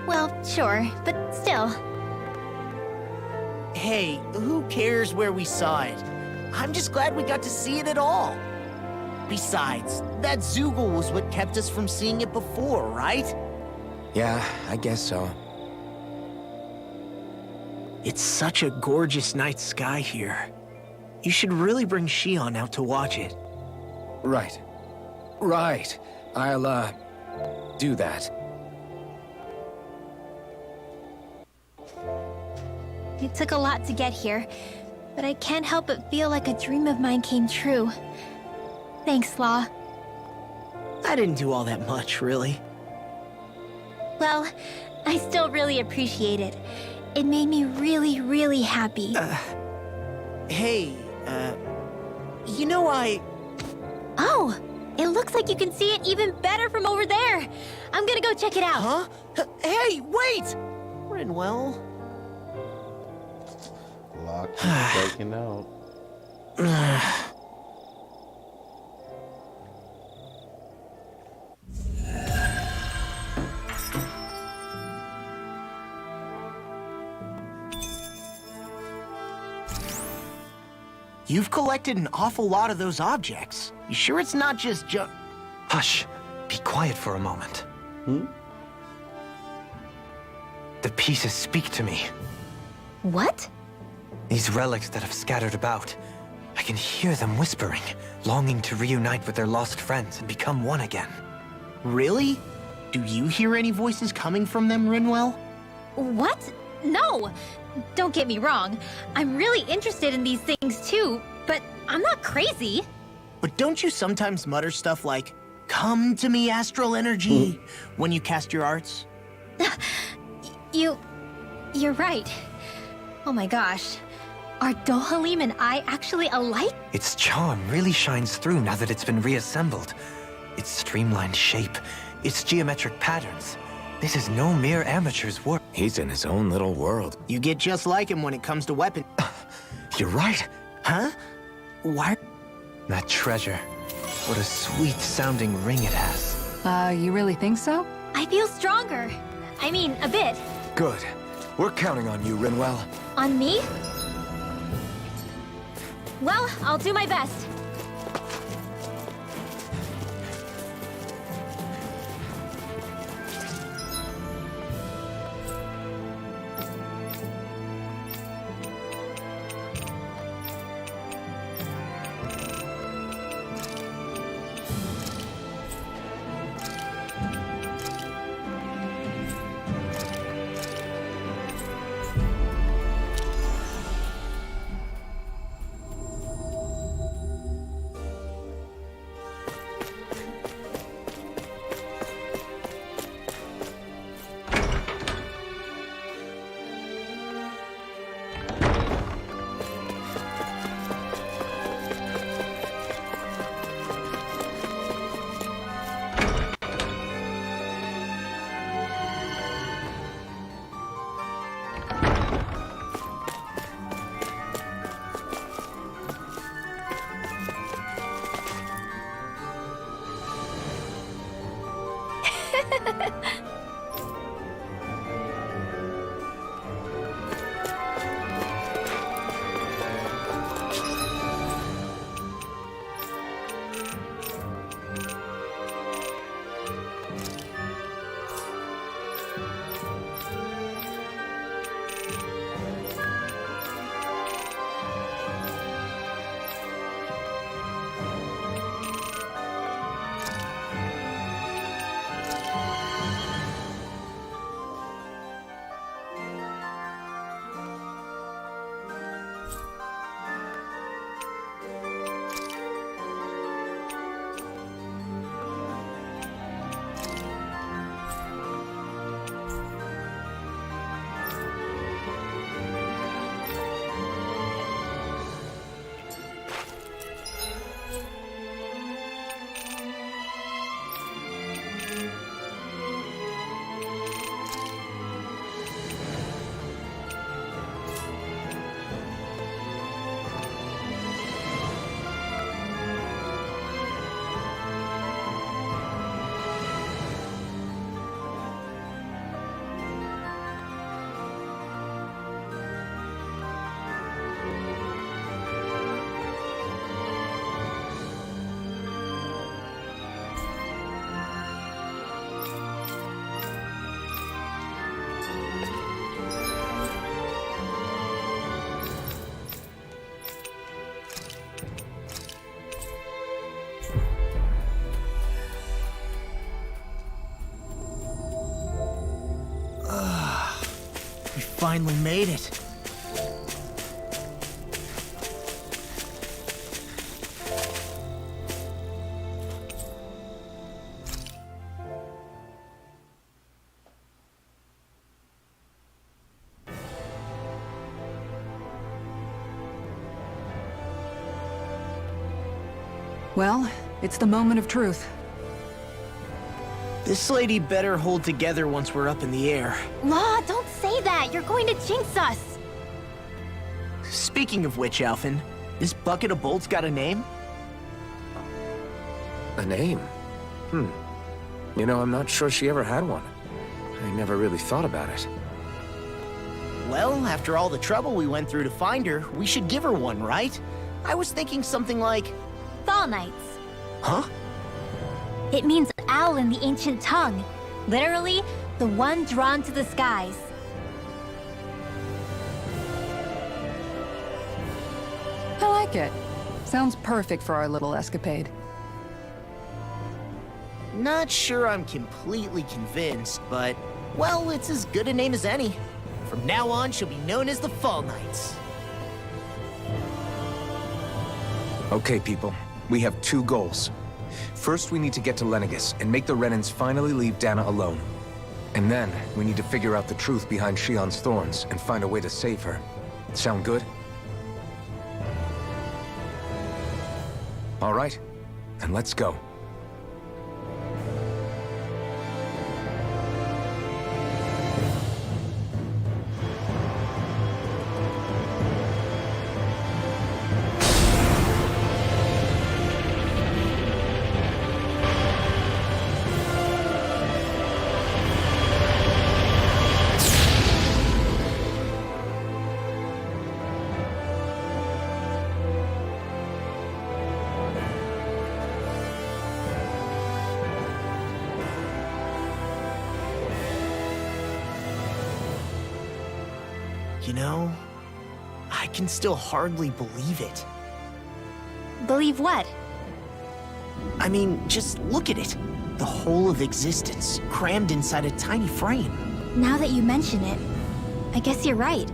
Well, sure, but still. Hey, who cares where we saw it? I'm just glad we got to see it at all. Besides, that Zoogle was what kept us from seeing it before, right? Yeah, I guess so. It's such a gorgeous night sky here. You should really bring Shion out to watch it. Right. Right. I'll, do that. It took a lot to get here, but I can't help but feel like a dream of mine came true. Thanks, Law. I didn't do all that much, really. Well, I still really appreciate it. It made me really, really happy. Hey, you know Oh, it looks like you can see it even better from over there. I'm gonna go check it out. Huh? Hey, wait! Rinwell. Lock is breaking out. You've collected an awful lot of those objects. You sure it's not just Hush. Be quiet for a moment. The pieces speak to me. What? These relics that have scattered about. I can hear them whispering, longing to reunite with their lost friends and become one again. Really? Do you hear any voices coming from them, Rinwell? What? No! Don't get me wrong. I'm really interested in these things too, but I'm not crazy. But don't you sometimes mutter stuff like, "Come to me, astral energy," when you cast your arts? You're right. Oh my gosh. Are Dohalim and I actually alike? Its charm really shines through now that it's been reassembled. Its streamlined shape, its geometric patterns. This is no mere amateur's work. He's in his own little world. You get just like him when it comes to weapons. You're right. Huh? Why? That treasure. What a sweet-sounding ring it has. You really think so? I feel stronger. I mean, a bit. Good. We're counting on you, Rinwell. On me? Well, I'll do my best. finally made it. Well, it's the moment of truth. This lady better hold together once we're up in the air. Law, don't say that. You're going to jinx us. Speaking of which, Alphen, this bucket of bolts got a name? A name? You know, I'm not sure she ever had one. I never really thought about it. Well, after all the trouble we went through to find her, we should give her one, right? I was thinking something like... Fall Knights. Huh? It means owl in the ancient tongue. Literally, the one drawn to the skies. I like it. Sounds perfect for our little escapade. Not sure I'm completely convinced, but... well, it's as good a name as any. From now on, she'll be known as the Fall Knights. Okay, people. We have two goals. First, we need to get to Lenegis and make the Renans finally leave Dana alone. And then, we need to figure out the truth behind Shion's thorns and find a way to save her. Sound good? All right, then let's go. You know, I can still hardly believe it. Believe what? I mean, just look at it. The whole of existence, crammed inside a tiny frame. Now that you mention it, I guess you're right.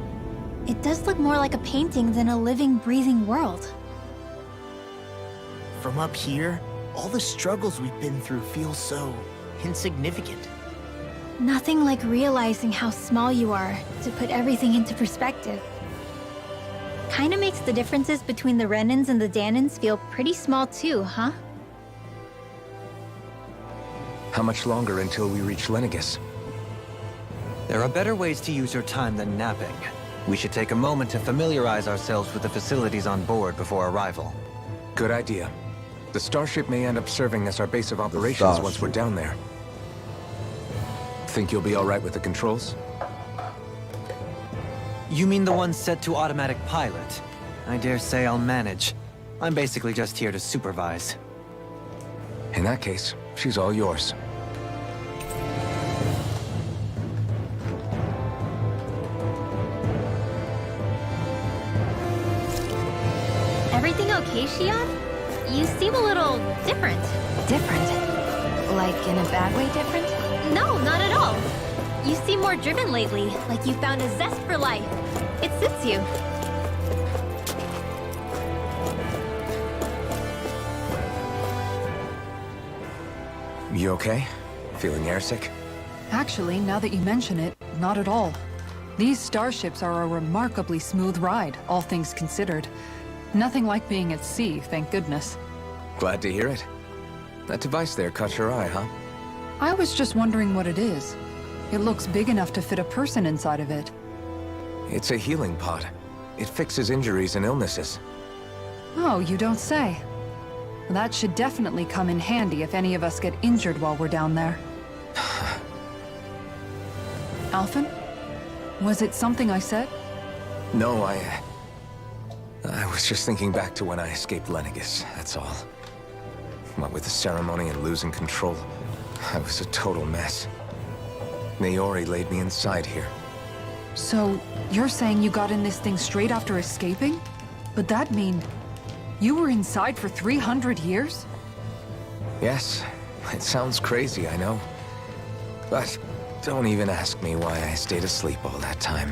It does look more like a painting than a living, breathing world. From up here, all the struggles we've been through feel so insignificant. Nothing like realizing how small you are to put everything into perspective. Kinda makes the differences between the Renans and the Danans feel pretty small too, huh? How much longer until we reach Lenegis? There are better ways to use your time than napping. We should take a moment to familiarize ourselves with the facilities on board before arrival. Good idea. The starship may end up serving as our base of operations once we're down there. Think you'll be all right with the controls? You mean the one set to automatic pilot? I dare say I'll manage. I'm basically just here to supervise. In that case, she's all yours. Everything okay, Shion? You seem a little different. Different? Like in a bad way different? No, not at all. You seem more driven lately, like you found a zest for life. It suits you. You okay? Feeling airsick? Actually, now that you mention it, not at all. These starships are a remarkably smooth ride, all things considered. Nothing like being at sea, thank goodness. Glad to hear it. That device there caught your eye, huh? I was just wondering what it is. It looks big enough to fit a person inside of it. It's a healing pod. It fixes injuries and illnesses. Oh, you don't say. That should definitely come in handy if any of us get injured while we're down there. Alphen? Was it something I said? No, I was just thinking back to when I escaped Lenegis, that's all. What with the ceremony and losing control, I was a total mess. Naori laid me inside here. So, you're saying you got in this thing straight after escaping? Would that mean you were inside for 300 years? Yes, it sounds crazy, I know. But don't even ask me why I stayed asleep all that time.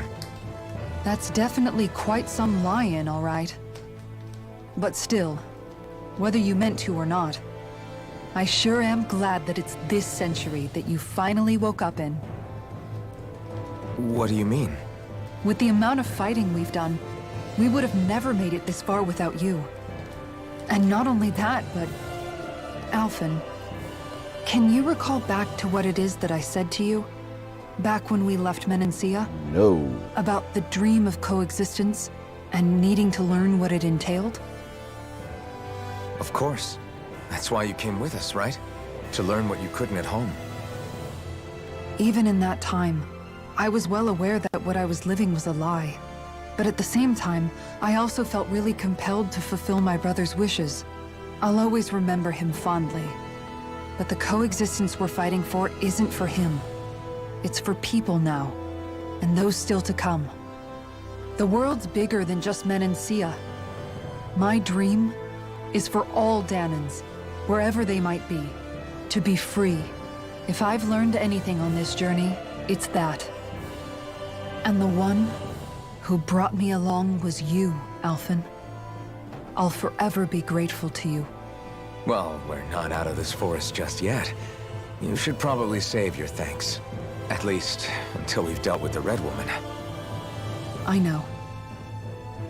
That's definitely quite some lie-in, all right. But still, whether you meant to or not, I sure am glad that it's this century that you finally woke up in. What do you mean? With the amount of fighting we've done, we would have never made it this far without you. And not only that, but... Alphen, can you recall back to what it is that I said to you? Back when we left Menancia? No. About the dream of coexistence, and needing to learn what it entailed? Of course. That's why you came with us, right? To learn what you couldn't at home. Even in that time, I was well aware that what I was living was a lie. But at the same time, I also felt really compelled to fulfill my brother's wishes. I'll always remember him fondly. But the coexistence we're fighting for isn't for him. It's for people now, and those still to come. The world's bigger than just Menancia. My dream is for all Dahnans, wherever they might be, to be free. If I've learned anything on this journey, it's that. And the one who brought me along was you, Alphen. I'll forever be grateful to you. Well, we're not out of this forest just yet. You should probably save your thanks. At least, until we've dealt with the Red Woman. I know.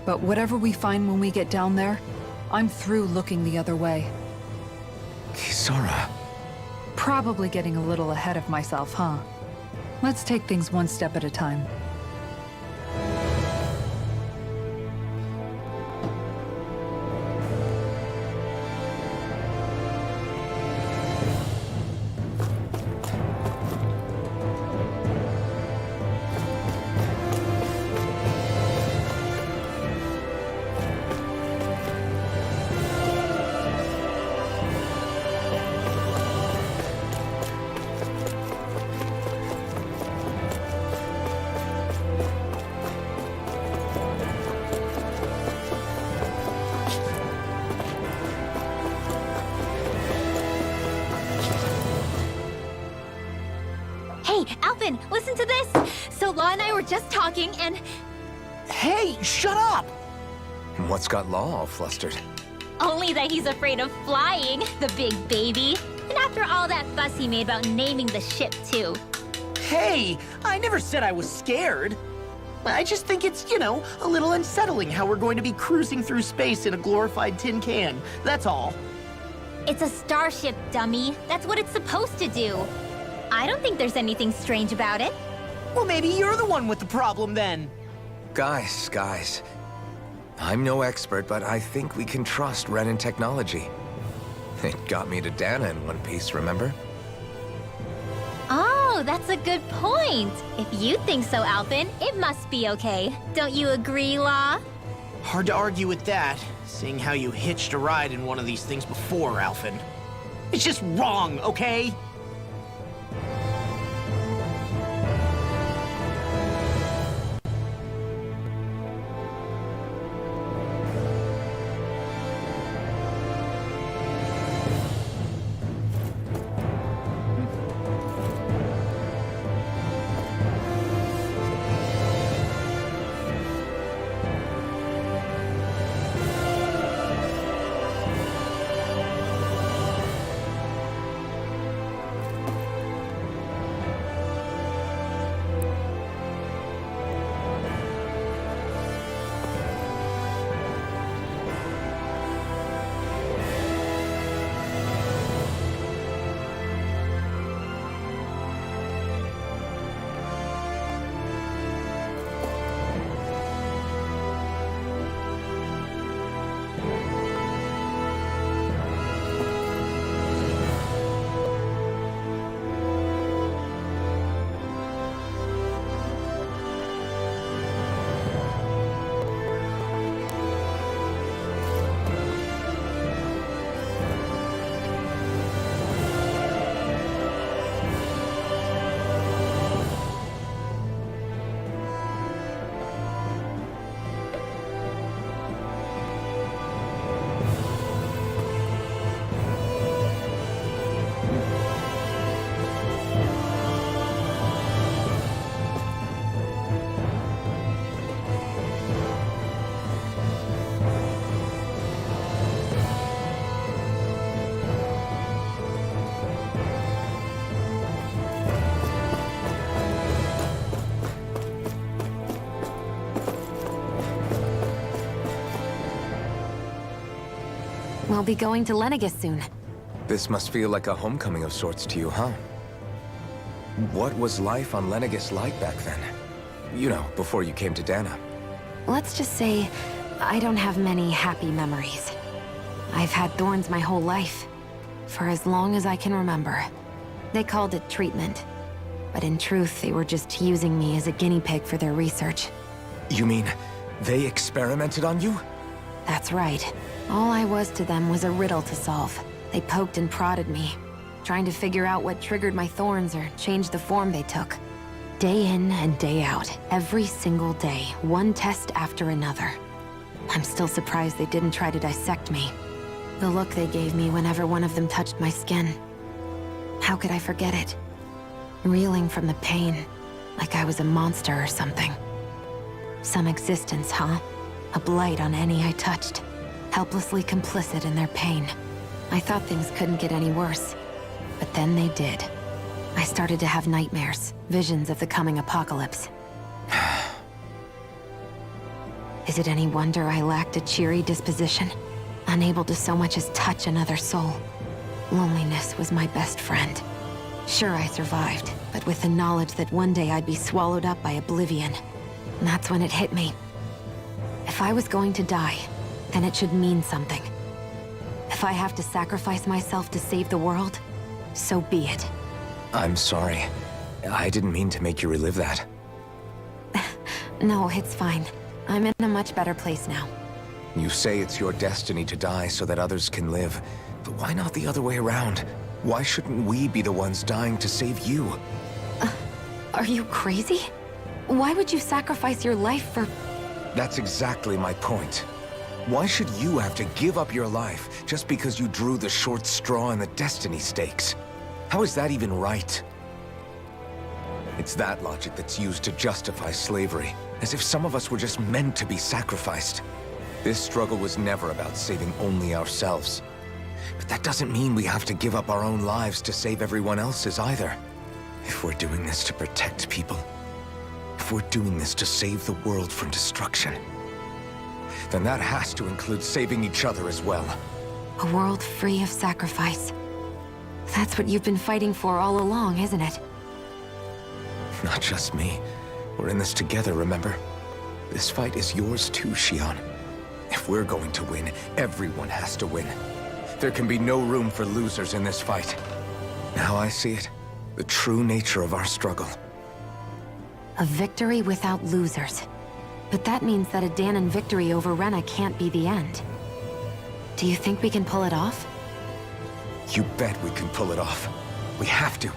But whatever we find when we get down there, I'm through looking the other way. Kisara. Probably getting a little ahead of myself, huh? Let's take things one step at a time. Hey, Alphen, listen to this! So Law and I were just talking, and... Hey, shut up! What's got Law all flustered? Only that he's afraid of flying, the big baby. And after all that fuss he made about naming the ship, too. Hey, I never said I was scared. I just think it's, you know, a little unsettling how we're going to be cruising through space in a glorified tin can. That's all. It's a starship, dummy. That's what it's supposed to do. I don't think there's anything strange about it. Well, maybe you're the one with the problem then. Guys. I'm no expert, but I think we can trust Renan technology. It got me to Dahna in one piece, remember? Oh, that's a good point. If you think so, Alphen, it must be okay. Don't you agree, Law? Hard to argue with that, seeing how you hitched a ride in one of these things before, Alphen. It's just wrong, okay? We'll be going to Lenegis soon. This must feel like a homecoming of sorts to you, huh? What was life on Lenegis like back then? You know, before you came to Dana. Let's just say, I don't have many happy memories. I've had thorns my whole life, for as long as I can remember. They called it treatment, but in truth, they were just using me as a guinea pig for their research. You mean, they experimented on you? That's right. All I was to them was a riddle to solve. They poked and prodded me, trying to figure out what triggered my thorns or changed the form they took. Day in and day out, every single day, one test after another. I'm still surprised they didn't try to dissect me. The look they gave me whenever one of them touched my skin. How could I forget it? Reeling from the pain, like I was a monster or something. Some existence, huh? A blight on any I touched, helplessly complicit in their pain. I thought things couldn't get any worse, but then they did. I started to have nightmares, visions of the coming apocalypse. Is it any wonder I lacked a cheery disposition? Unable to so much as touch another soul. Loneliness was my best friend. Sure, I survived, but with the knowledge that one day I'd be swallowed up by oblivion. And that's when it hit me. If I was going to die, then it should mean something. If I have to sacrifice myself to save the world, so be it. I'm sorry. I didn't mean to make you relive that. No, it's fine. I'm in a much better place now. You say it's your destiny to die so that others can live, but why not the other way around? Why shouldn't we be the ones dying to save you? Are you crazy? Why would you sacrifice your life for... That's exactly my point. Why should you have to give up your life just because you drew the short straw in the destiny stakes? How is that even right? It's that logic that's used to justify slavery, as if some of us were just meant to be sacrificed. This struggle was never about saving only ourselves. But that doesn't mean we have to give up our own lives to save everyone else's either. If we're doing this to protect people, if we're doing this to save the world from destruction, then that has to include saving each other as well. A world free of sacrifice. That's what you've been fighting for all along, isn't it? Not just me. We're in this together, remember? This fight is yours too, Xion. If we're going to win, everyone has to win. There can be no room for losers in this fight. Now I see it. The true nature of our struggle. A victory without losers. But that means that a Dahnan victory over Rena can't be the end. Do you think we can pull it off? You bet we can pull it off. We have to.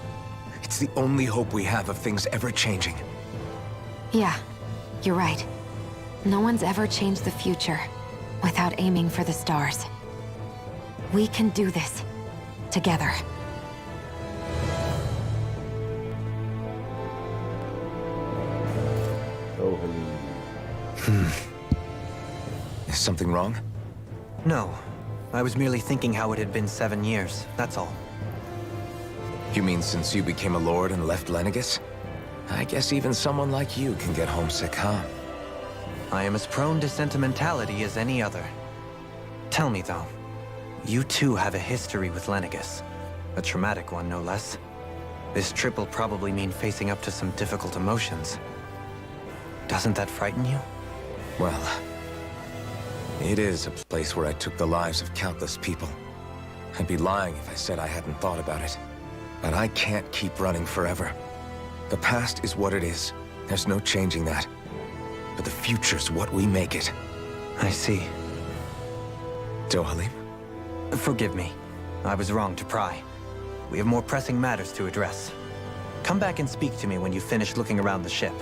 It's the only hope we have of things ever changing. Yeah, you're right. No one's ever changed the future without aiming for the stars. We can do this. Together. Oh, honey. Is something wrong? No. I was merely thinking how it had been 7 years, that's all. You mean since you became a lord and left Lenegis? I guess even someone like you can get homesick, huh? I am as prone to sentimentality as any other. Tell me, though. You too have a history with Lenegis. A traumatic one, no less. This trip will probably mean facing up to some difficult emotions. Doesn't that frighten you? Well, it is a place where I took the lives of countless people. I'd be lying if I said I hadn't thought about it. But I can't keep running forever. The past is what it is. There's no changing that. But the future's what we make it. I see. Dohalim? Forgive me. I was wrong to pry. We have more pressing matters to address. Come back and speak to me when you finish looking around the ship.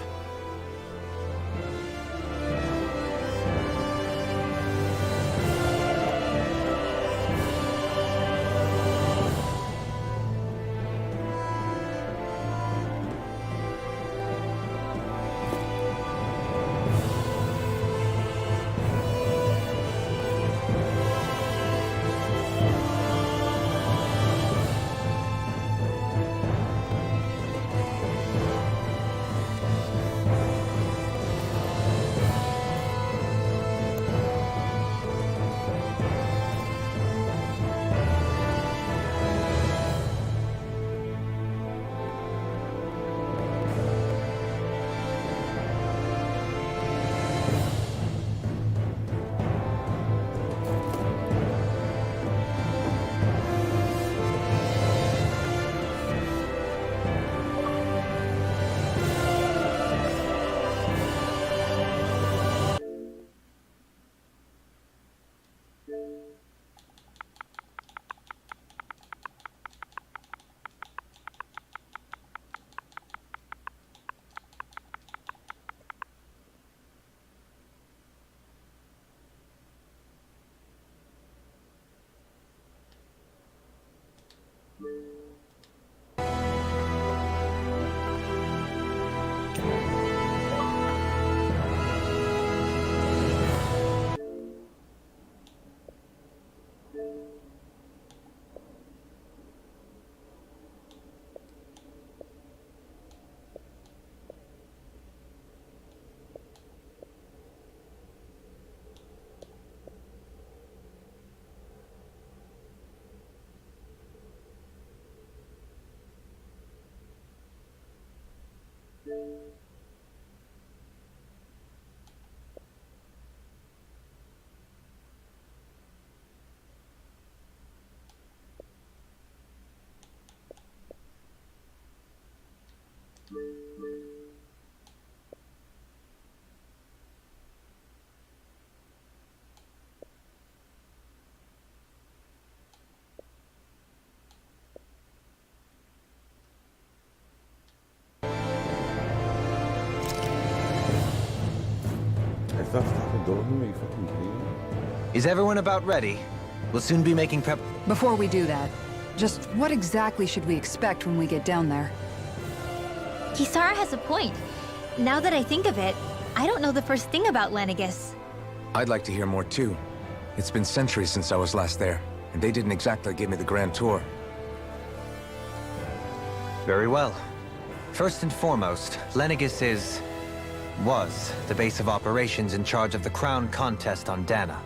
It's not stopping Dolan. Are you fucking kidding me? Is everyone about ready? We'll soon be making prep. Before we do that, just what exactly should we expect when we get down there? Kisara has a point. Now that I think of it, I don't know the first thing about Lenegis. I'd like to hear more too. It's been centuries since I was last there, and they didn't exactly give me the grand tour. Very well. First and foremost, Lenegis was the base of operations in charge of the crown contest on Dana.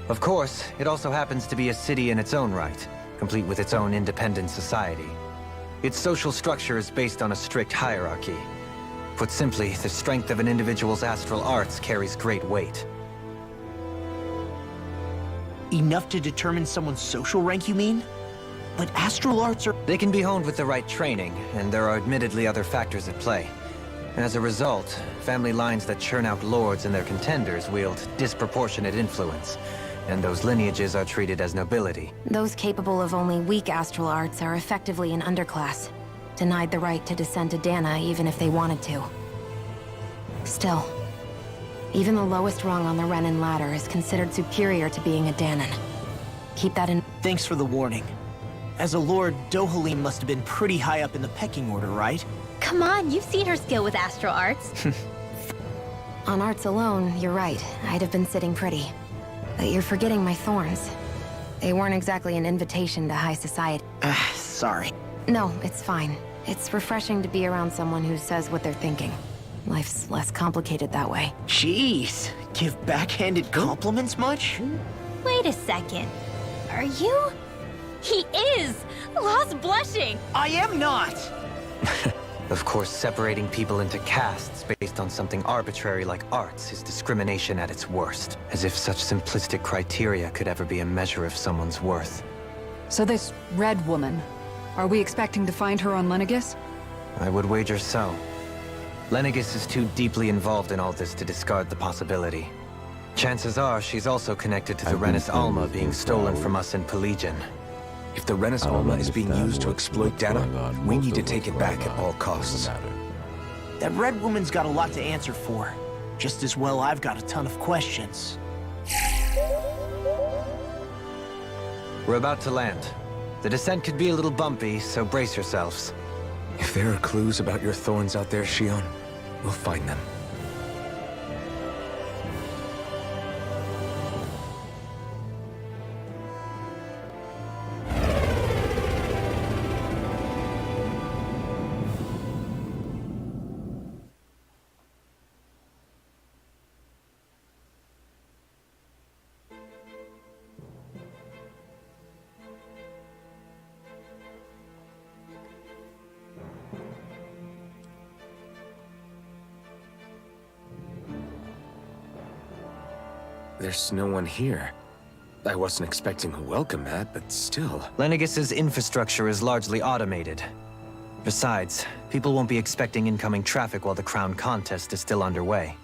Of course, it also happens to be a city in its own right, complete with its own independent society. Its social structure is based on a strict hierarchy. Put simply, the strength of an individual's astral arts carries great weight. Enough to determine someone's social rank, you mean? But astral arts are... They can be honed with the right training, and there are admittedly other factors at play. As a result, family lines that churn out lords and their contenders wield disproportionate influence, and those lineages are treated as nobility. Those capable of only weak astral arts are effectively an underclass, denied the right to descend to Dana even if they wanted to. Still, even the lowest rung on the Renan ladder is considered superior to being a Danan. Keep that in... Thanks for the warning. As a lord, Dohalim must have been pretty high up in the pecking order, right? Come on, you've seen her skill with astral arts. On arts alone, you're right. I'd have been sitting pretty. But you're forgetting my thorns. They weren't exactly an invitation to high society. Sorry. No, it's fine. It's refreshing to be around someone who says what they're thinking. Life's less complicated that way. Jeez, give backhanded compliments much? Wait a second. Are you? He is! Lost blushing! I am not! Of course, separating people into castes based on something arbitrary like arts is discrimination at its worst. As if such simplistic criteria could ever be a measure of someone's worth. So this Red Woman, are we expecting to find her on Lenegis? I would wager so. Lenegis is too deeply involved in all this to discard the possibility. Chances are she's also connected to the Renis Alma being stolen from us in Pelegion. If the Renis Alma is being used to exploit Dana, we need to take it back at all costs. That Red Woman's got a lot to answer for. Just as well I've got a ton of questions. We're about to land. The descent could be a little bumpy, so brace yourselves. If there are clues about your thorns out there, Shion, we'll find them. There's no one here. I wasn't expecting a welcome mat, but still. Lenegis's infrastructure is largely automated. Besides, people won't be expecting incoming traffic while the crown contest is still underway.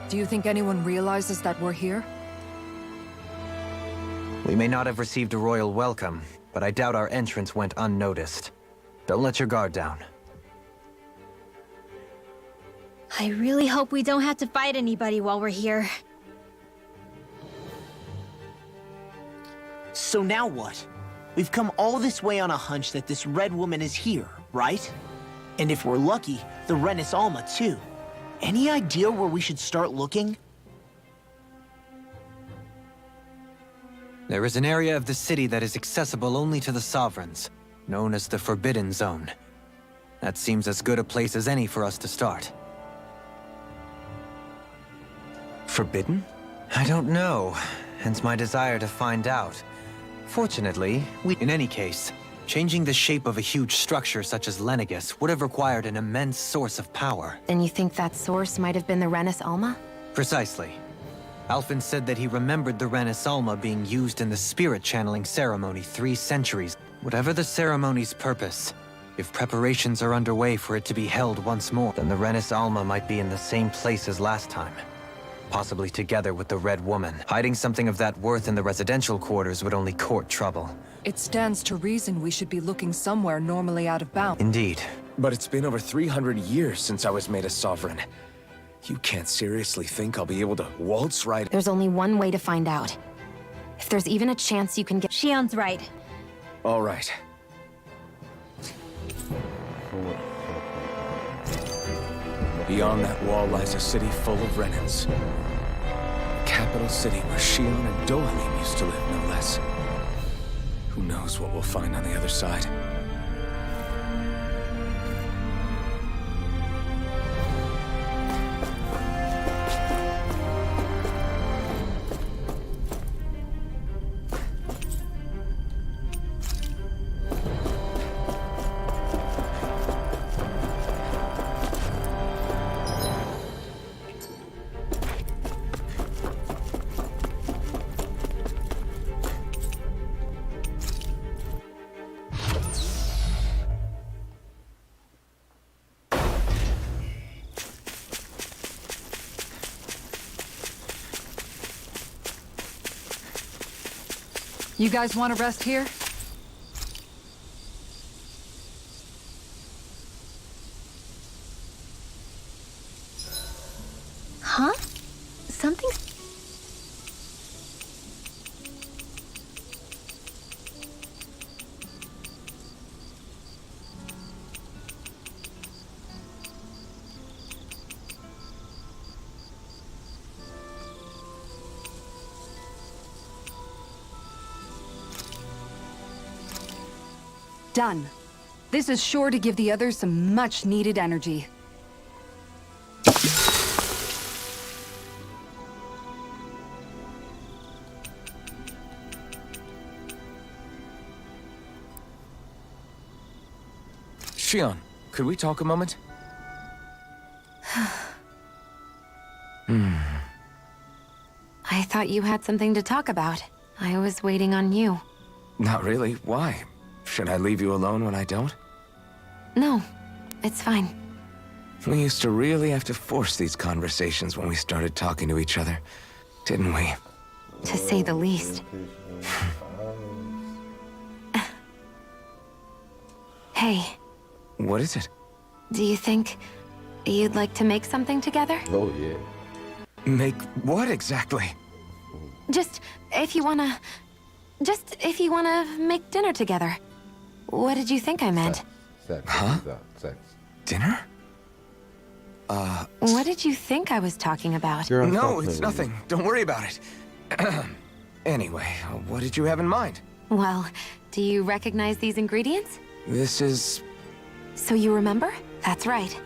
Do you think anyone realizes that we're here? We may not have received a royal welcome, but I doubt our entrance went unnoticed. Don't let your guard down. I really hope we don't have to fight anybody while we're here. So now what? We've come all this way on a hunch that this Red Woman is here, right? And if we're lucky, the Renis Alma too. Any idea where we should start looking? There is an area of the city that is accessible only to the Sovereigns, known as the Forbidden Zone. That seems as good a place as any for us to start. Forbidden? I don't know, hence my desire to find out. Fortunately, in any case, changing the shape of a huge structure such as Lenegis would have required an immense source of power. Then you think that source might have been the Renis Alma? Precisely. Alphen said that he remembered the Renis Alma being used in the spirit channeling ceremony 3 centuries. Whatever the ceremony's purpose, if preparations are underway for it to be held once more, then the Renis Alma might be in the same place as last time. Possibly together with the Red Woman. Hiding something of that worth in the residential quarters would only court trouble. It stands to reason we should be looking somewhere normally out of bounds. Indeed. But it's been over 300 years since I was made a sovereign. You can't seriously think I'll be able to waltz right... There's only one way to find out. If there's even a chance you can get... Shion's right. All right. Beyond that wall lies a city full of Renans. The capital city where Shion and Dohalim used to live, no less. Who knows what we'll find on the other side? You guys want to rest here? Huh? Something... Done. This is sure to give the others some much-needed energy. Shion, could we talk a moment? I thought you had something to talk about. I was waiting on you. Not really. Why? Should I leave you alone when I don't? No, it's fine. We used to really have to force these conversations when we started talking to each other, didn't we? To say the least. Hey, What is it? do you think you'd like to make something together? Oh, yeah. Make what exactly? Just if you wanna make dinner together. What did you think I meant? Sex. Huh? Sex. Dinner? What did you think I was talking about? Girl, No, stop it's playing with nothing. Don't worry about it. Anyway, what did you have in mind? Well, do you recognize these ingredients? This is... So you remember? That's right.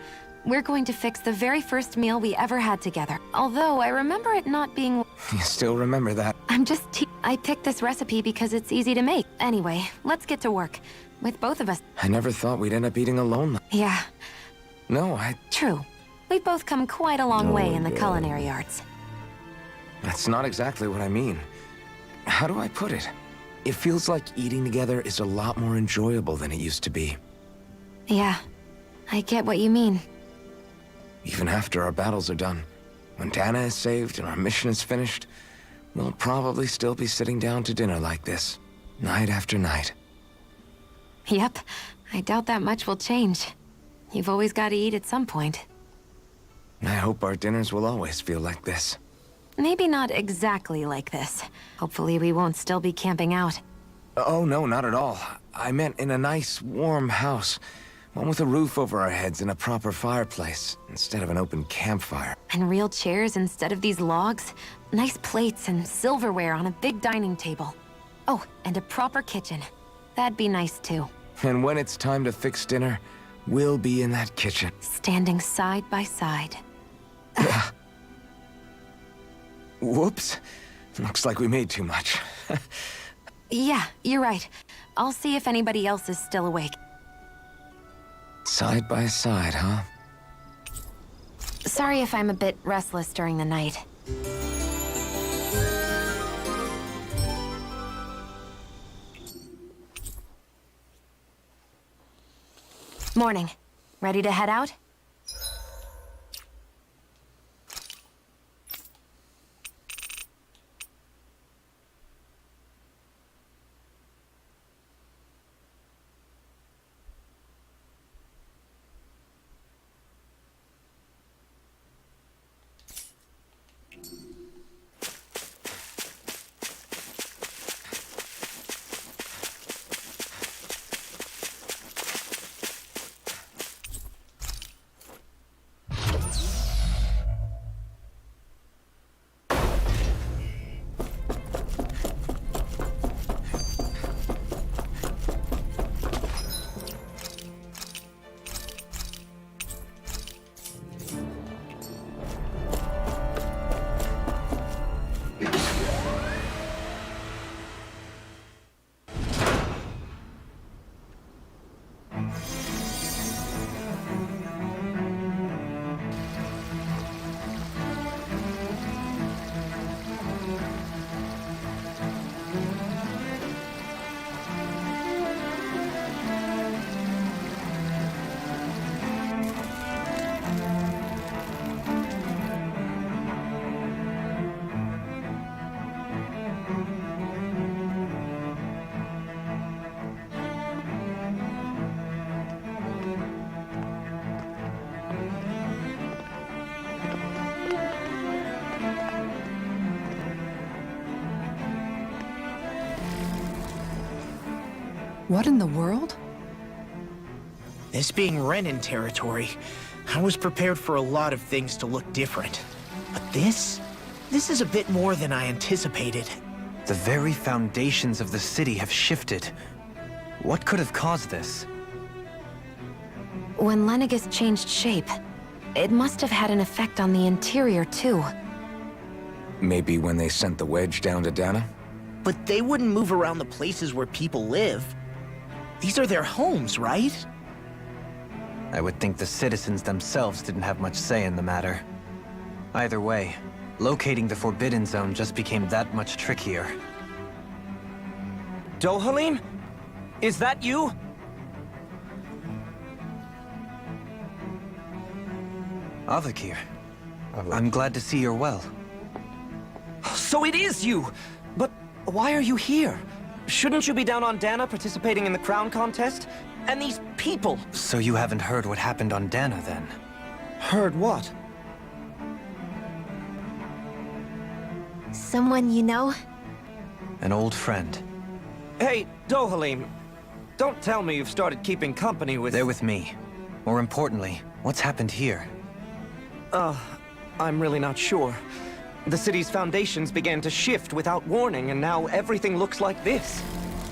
We're going to fix the very first meal we ever had together. Although I remember it not being... You still remember that? I'm just I picked this recipe because it's easy to make. Anyway, let's get to work. With both of us. I never thought we'd end up eating alone. Yeah, No, true. We've both come quite a long way in the yeah. culinary arts. That's not exactly what I mean. How do I put it? It feels like eating together is a lot more enjoyable than it used to be. Yeah, I get what you mean. Even after our battles are done. When Dana is saved and our mission is finished, we'll probably still be sitting down to dinner like this, night after night. Yep, I doubt that much will change. You've always got to eat at some point. I hope our dinners will always feel like this. Maybe not exactly like this. Hopefully we won't still be camping out. Oh, no, not at all. I meant in a nice, warm house. One with a roof over our heads and a proper fireplace, instead of an open campfire. And real chairs instead of these logs. Nice plates and silverware on a big dining table. Oh, and a proper kitchen. That'd be nice too. And when it's time to fix dinner, we'll be in that kitchen. Standing side by side. Whoops. Looks like we made too much. Yeah, you're right. I'll see if anybody else is still awake. Side by side, huh? Sorry if I'm a bit restless during the night. Morning. Ready to head out? What in the world? This being Renan territory, I was prepared for a lot of things to look different. But this is a bit more than I anticipated. The very foundations of the city have shifted. What could have caused this? When Lenegis changed shape, it must have had an effect on the interior, too. Maybe when they sent the wedge down to Dana? But they wouldn't move around the places where people live. These are their homes, right? I would think the citizens themselves didn't have much say in the matter. Either way, locating the Forbidden Zone just became that much trickier. Dohalim? Is that you? Avakir, I'm glad to see you're well. So it is you! But why are you here? Shouldn't you be down on Dana participating in the crown contest? And these people! So you haven't heard what happened on Dana, then? Heard what? Someone you know? An old friend. Hey, Dohalim. Don't tell me you've started keeping company with... They're with me. More importantly, what's happened here? I'm really not sure. The city's foundations began to shift without warning, and now everything looks like this.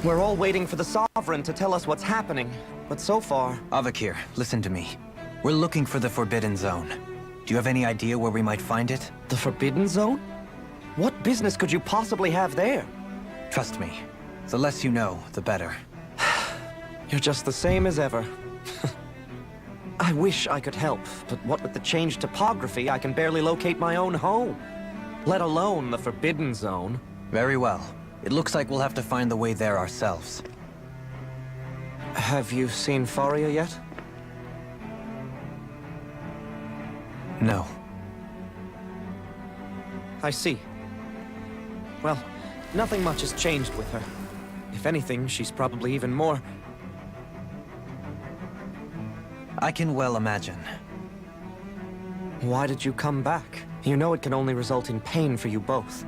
We're all waiting for the Sovereign to tell us what's happening, but so far... Avakir, listen to me. We're looking for the Forbidden Zone. Do you have any idea where we might find it? The Forbidden Zone? What business could you possibly have there? Trust me. The less you know, the better. You're just the same as ever. I wish I could help, but what with the changed topography, I can barely locate my own home. Let alone the Forbidden Zone. Very well. It looks like we'll have to find the way there ourselves. Have you seen Faria yet? No. I see. Well, nothing much has changed with her. If anything, she's probably even more... I can well imagine. Why did you come back? You know it can only result in pain for you both.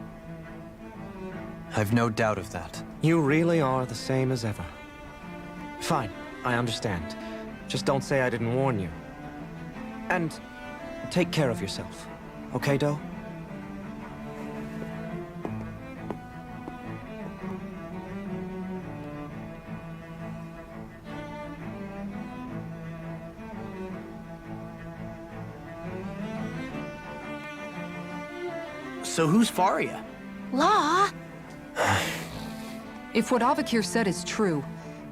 I've no doubt of that. You really are the same as ever. Fine, I understand. Just don't say I didn't warn you. And take care of yourself. Okay, Doe? So who's Faria? Law? If what Avakir said is true,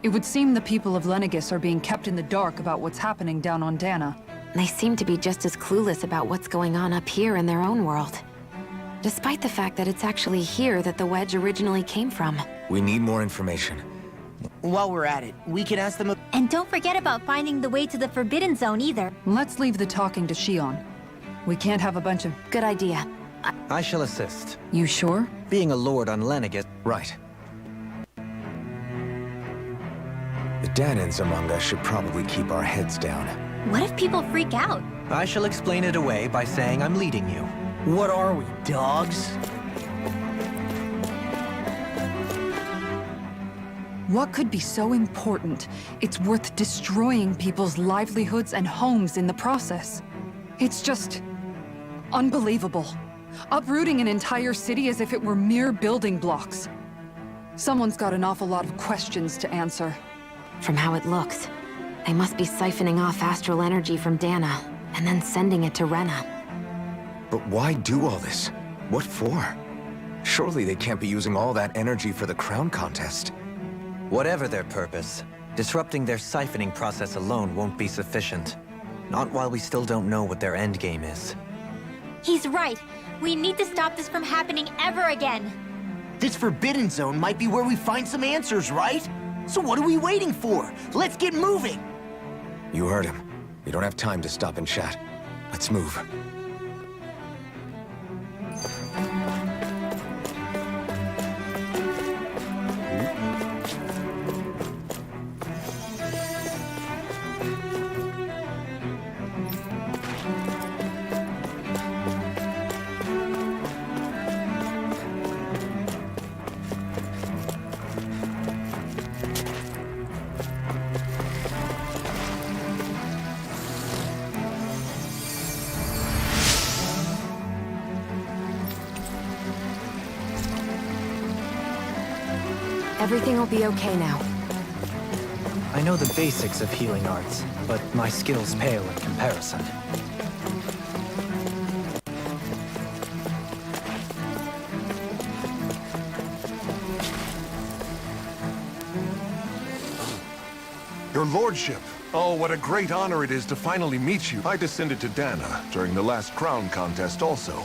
it would seem the people of Lenegis are being kept in the dark about what's happening down on Dana. They seem to be just as clueless about what's going on up here in their own world. Despite the fact that it's actually here that the wedge originally came from. We need more information. While we're at it, we can ask them. And don't forget about finding the way to the Forbidden Zone either. Let's leave the talking to Shion. We can't have a bunch of... Good idea. I shall assist. You sure? Being a lord on Lenegis... Right. The Danans among us should probably keep our heads down. What if people freak out? I shall explain it away by saying I'm leading you. What are we, dogs? What could be so important? It's worth destroying people's livelihoods and homes in the process. It's just... unbelievable. Uprooting an entire city as if it were mere building blocks. Someone's got an awful lot of questions to answer. From how it looks, they must be siphoning off astral energy from Dana, and then sending it to Rena. But why do all this? What for? Surely they can't be using all that energy for the crown contest. Whatever their purpose, disrupting their siphoning process alone won't be sufficient. Not while we still don't know what their endgame is. He's right. We need to stop this from happening ever again. This Forbidden Zone might be where we find some answers, right? So what are we waiting for? Let's get moving! You heard him. We don't have time to stop and chat. Let's move. Everything will be okay now. I know the basics of healing arts, but my skills pale in comparison. Your lordship! Oh, what a great honor it is to finally meet you. I descended to Dana during the last crown contest also.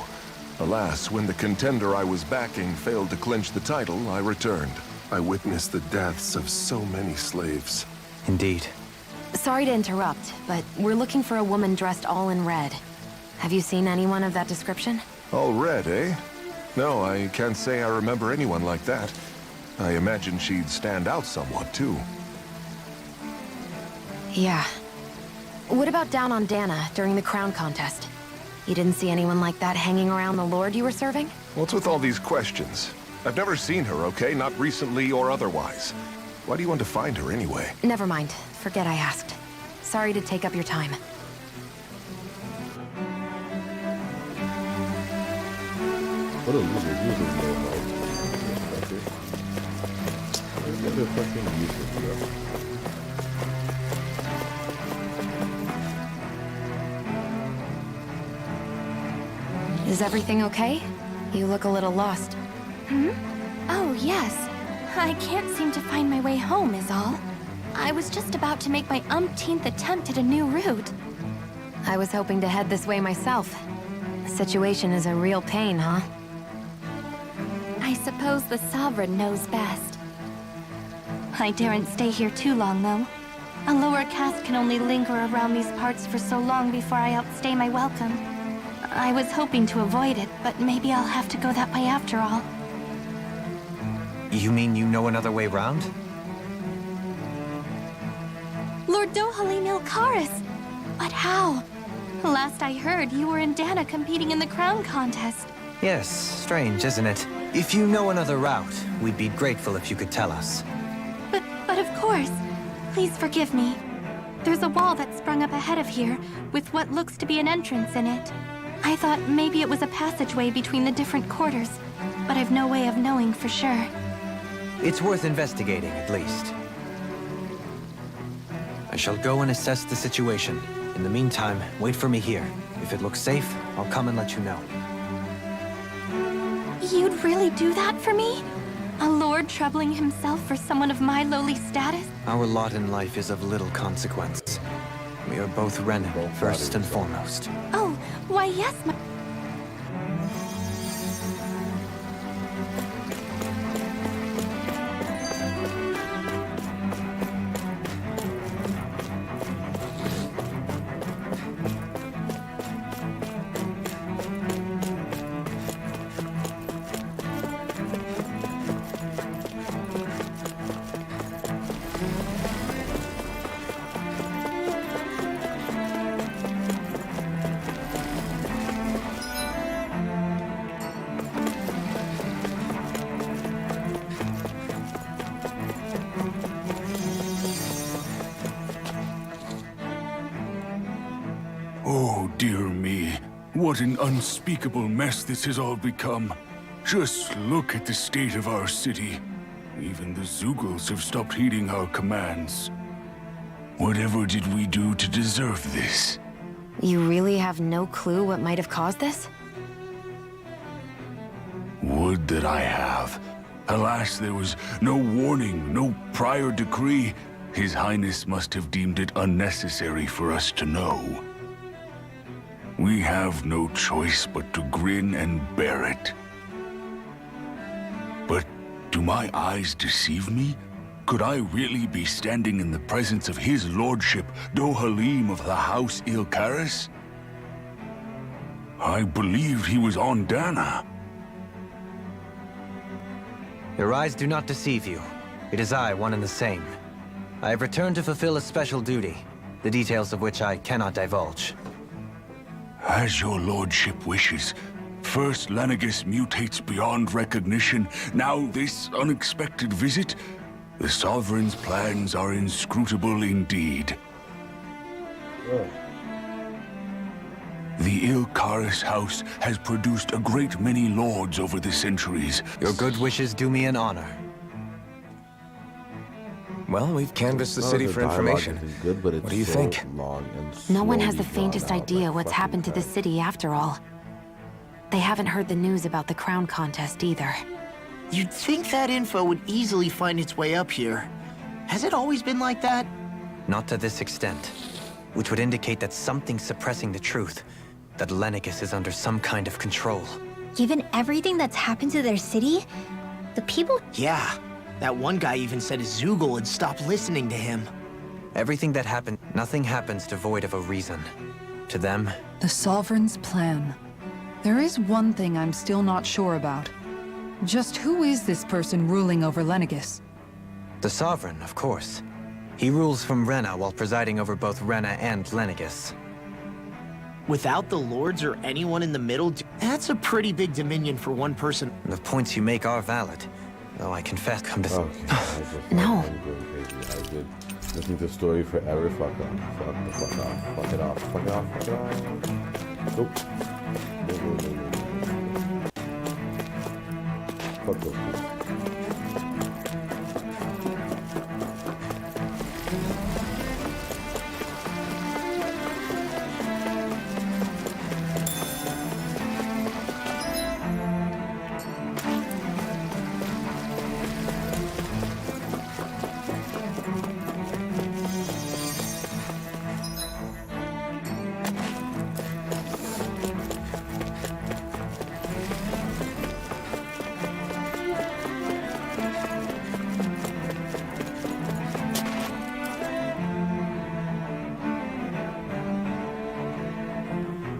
Alas, when the contender I was backing failed to clinch the title, I returned. I witnessed the deaths of so many slaves. Indeed. Sorry to interrupt, but we're looking for a woman dressed all in red. Have you seen anyone of that description? All red, eh? No, I can't say I remember anyone like that. I imagine she'd stand out somewhat, too. Yeah. What about down on Dana during the crown contest? You didn't see anyone like that hanging around the lord you were serving? What's with all these questions? I've never seen her, okay? Not recently or otherwise. Why do you want to find her anyway? Never mind. Forget I asked. Sorry to take up your time. What a loser. He doesn't know how to What a fucking useless, bro. Is everything okay? You look a little lost. Oh, yes. I can't seem to find my way home, is all. I was just about to make my umpteenth attempt at a new route. I was hoping to head this way myself. The situation is a real pain, huh? I suppose the Sovereign knows best. I daren't stay here too long, though. A lower caste can only linger around these parts for so long before I outstay my welcome. I was hoping to avoid it, but maybe I'll have to go that way after all. You mean you know another way round? Lord Dohalim Ilkaris! But how? Last I heard, you were in Dana competing in the crown contest. Yes, strange, isn't it? If you know another route, we'd be grateful if you could tell us. But of course. Please forgive me. There's a wall that sprung up ahead of here, with what looks to be an entrance in it. I thought maybe it was a passageway between the different quarters, but I've no way of knowing for sure. It's worth investigating, at least. I shall go and assess the situation. In the meantime, wait for me here. If it looks safe, I'll come and let you know. You'd really do that for me? A lord troubling himself for someone of my lowly status? Our lot in life is of little consequence. We are both Renan, first and foremost. Oh, why yes, my... Oh, dear me. What an unspeakable mess this has all become. Just look at the state of our city. Even the Zeugles have stopped heeding our commands. Whatever did we do to deserve this? You really have no clue what might have caused this? Would that I have. Alas, there was no warning, no prior decree. His Highness must have deemed it unnecessary for us to know. We have no choice but to grin and bear it. But do my eyes deceive me? Could I really be standing in the presence of his lordship, Dohalim of the House Ilkaris? I believed he was on Dana. Your eyes do not deceive you. It is I, one and the same. I have returned to fulfill a special duty, the details of which I cannot divulge. As your lordship wishes. First Lenegis mutates beyond recognition, now this unexpected visit. The Sovereign's plans are inscrutable indeed. The Ilkaris house has produced a great many lords over the centuries. Your good wishes do me an honor. Well, we've canvassed the Well, city the for dialogue information. isn't good, but it's What do you so think? long and No one has the slowly drawn faintest out, idea like what's fucking happened to the time. city after all. They haven't heard the news about the crown contest either. You'd think that info would easily find its way up here. Has it always been like that? Not to this extent, which would indicate that something's suppressing the truth, that Lenegis is under some kind of control. Given everything that's happened to their city, the people... Yeah. That one guy even said Zoogle had stopped listening to him. Everything that happened, nothing happens devoid of a reason. To them, The Sovereign's plan. There is one thing I'm still not sure about. Just who is this person ruling over Lenegis? the Sovereign, of course. He rules from Rena while presiding over both Rena and Lenegis. Without the lords or anyone in the middle, that's a pretty big dominion for one person. The points you make are valid, though I confess Okay, No. I'm going crazy. I did listening to the story forever. Fuck off. Fuck the fuck off. Fuck it off. Fuck it off. Fuck it off. Nope. No. Fuck those people.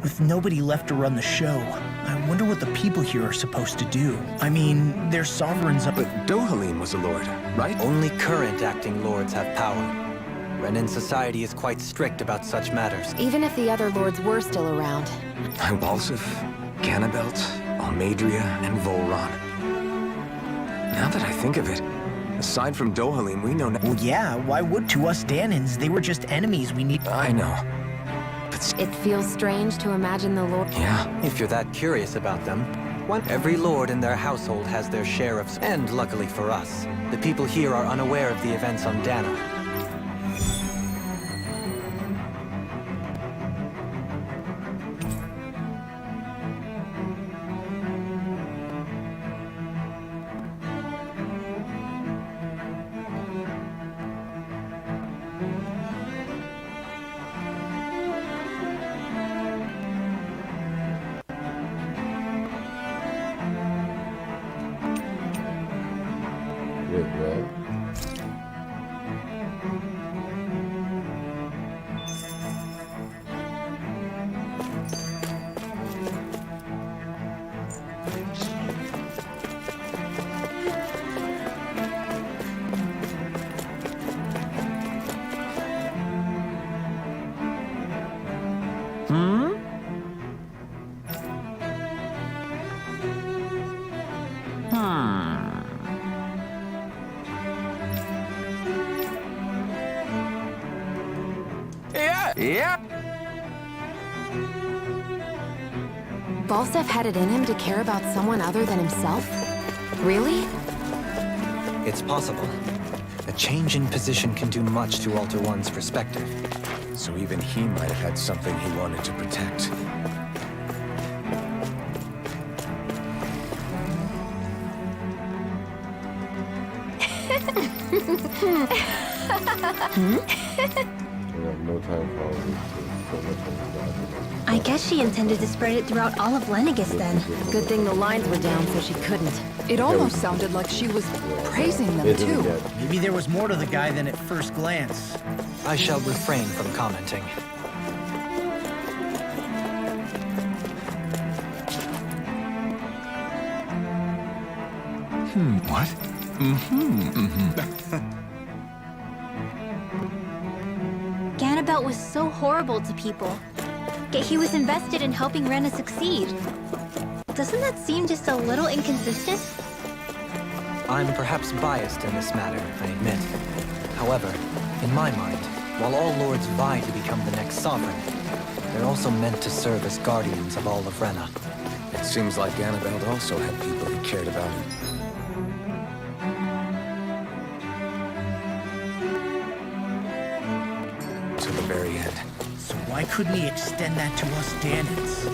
With nobody left to run the show, I wonder what the people here are supposed to do. I mean, their sovereign's up. But Dohalim was a lord, right? only current acting lords have power. Renan society is quite strict about such matters. Even if the other lords were still around. Balsif, Ganabelt, Almadria, and Volron. Now that I think of it, aside from Dohalim, we know Well, yeah, why would to us Danins? They were just enemies we need. I know. But It feels strange to imagine the lord. yeah, If you're that curious about them, every lord in their household has their share of... And luckily for us, the people here are unaware of the events on Dana. Wait, what? Balsef had it in him to care about someone other than himself? Really? It's possible. A change in position can do much to alter one's perspective. so even he might have had something he wanted to protect. We have no time for all this. There's so much on the document. I guess she intended to spread it throughout all of Lenegis then. Good thing the lines were down so she couldn't. It almost sounded like she was praising them It didn't too. get- Maybe there was more to the guy than at first glance. I shall refrain from commenting. What? Ganabelt was so horrible to people. Yet he was invested in helping Rena succeed. Doesn't that seem just a little inconsistent? I'm perhaps biased in this matter, I admit. However, in my mind, while all lords vie to become the next sovereign, they're also meant to serve as guardians of all of Rena. It seems like Ganabelt also had people who cared about him. Why couldn't he extend that to us Danans?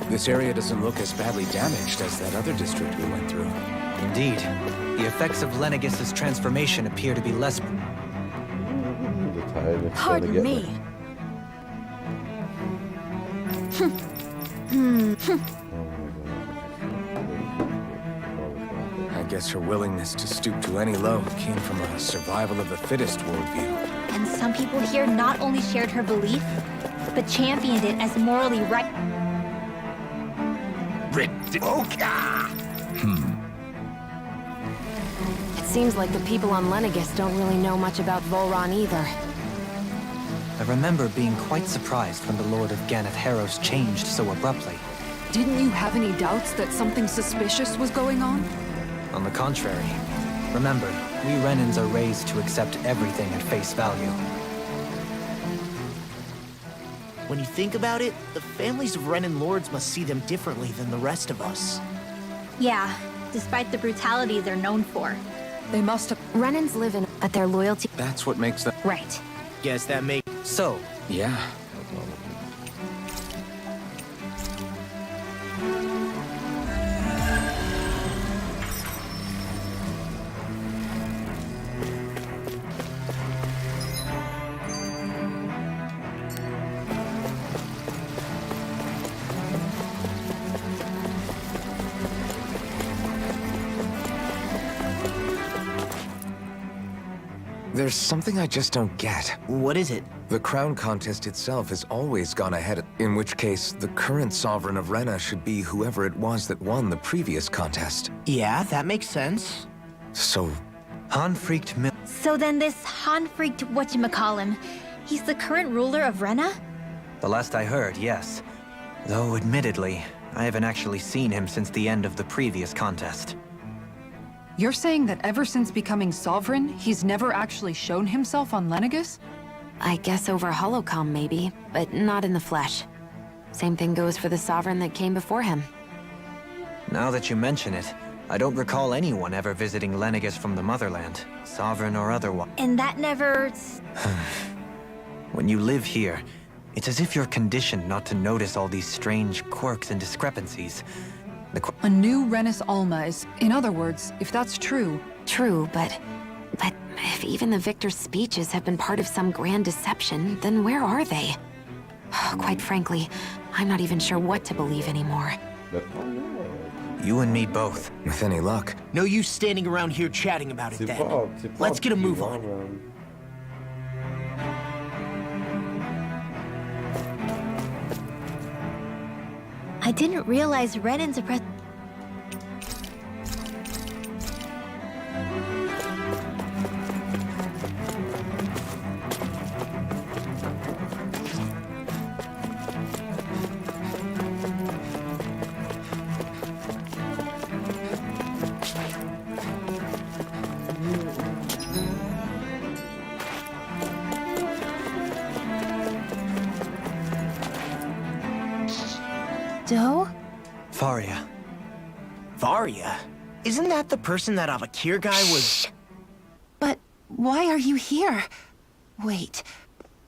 This area doesn't look as badly damaged as that other district we went through. Indeed. The effects of Lenegis' transformation appear to be less... The time is Pardon gonna get me. I guess her willingness to stoop to any low came from a survival of the fittest worldview. And some people here not only shared her belief, but championed it as morally right. It seems like the people on Lenegis don't really know much about Volron either. I remember being quite surprised when the Lord of Ganath Haros changed so abruptly. Didn't you have any doubts that something suspicious was going on? On the contrary. Remember, we Renans are raised to accept everything at face value. When you think about it, the families of Renan lords must see them differently than the rest of us. Yeah, despite the brutality they're known for. They must have... Renans live in at their loyalty. That's what makes them... Right. Guess that makes... So, Yeah. There's something I just don't get. What is it? The crown contest itself has always gone ahead, in which case the current sovereign of Rena should be whoever it was that won the previous contest. Yeah, that makes sense. So, Han-freaked Mil... So then this Han-freaked whatchamacallem, he's the current ruler of Rena? The last I heard, yes. Though, admittedly, I haven't actually seen him since the end of the previous contest. You're saying that ever since becoming sovereign, he's never actually shown himself on Lenegis? I guess over Holocom maybe, but not in the flesh. Same thing goes for the sovereign that came before him. Now that you mention it, I don't recall anyone ever visiting Lenegis from the motherland, sovereign or otherwise. And that never... When you live here, it's as if you're conditioned not to notice all these strange quirks and discrepancies. A new Renis Alma is... In other words, if that's true... True, but if even the victor's speeches have been part of some grand deception, then where are they? Quite frankly, I'm not even sure what to believe anymore. You and me both. With any luck. No use standing around here chatting about it then. Let's get a move on. I didn't realize Renan's a Doe? Faria. Varia? Isn't that the person that Avakir guy was... But why are you here? Wait.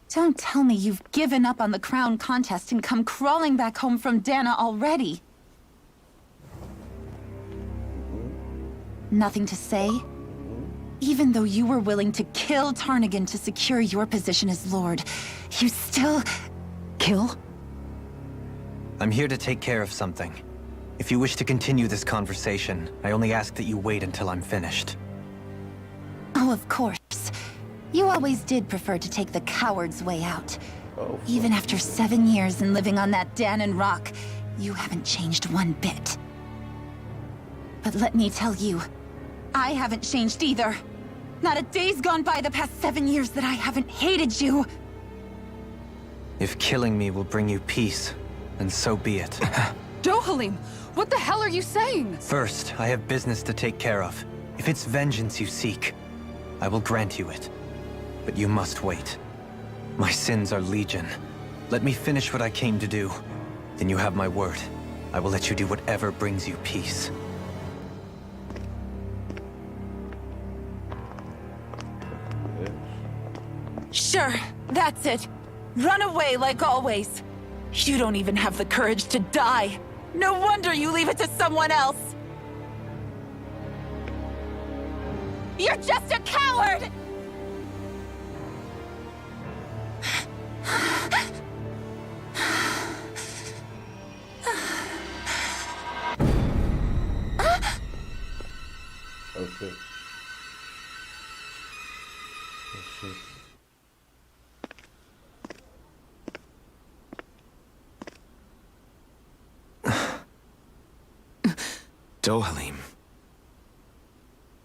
Don't tell me you've given up on the crown contest and come crawling back home from Dana already. Nothing to say? Even though you were willing to kill Tarnigan to secure your position as Lord, you still... Kill? I'm here to take care of something. If you wish to continue this conversation, I only ask that you wait until I'm finished. Oh, of course. You always did prefer to take the coward's way out. Even after 7 years and living on that Danon rock, you haven't changed one bit. But let me tell you, I haven't changed either. Not a day's gone by the past 7 years that I haven't hated you. If killing me will bring you peace, then so be it. Dohalim, what the hell are you saying? First, I have business to take care of. If it's vengeance you seek, I will grant you it. but you must wait. My sins are legion. Let me finish what I came to do. Then you have my word. I will let you do whatever brings you peace. Sure, that's it. Run away like always. You don't even have the courage to die. No wonder you leave it to someone else. You're just a coward! Oh shit. Oh shit. Dohalim.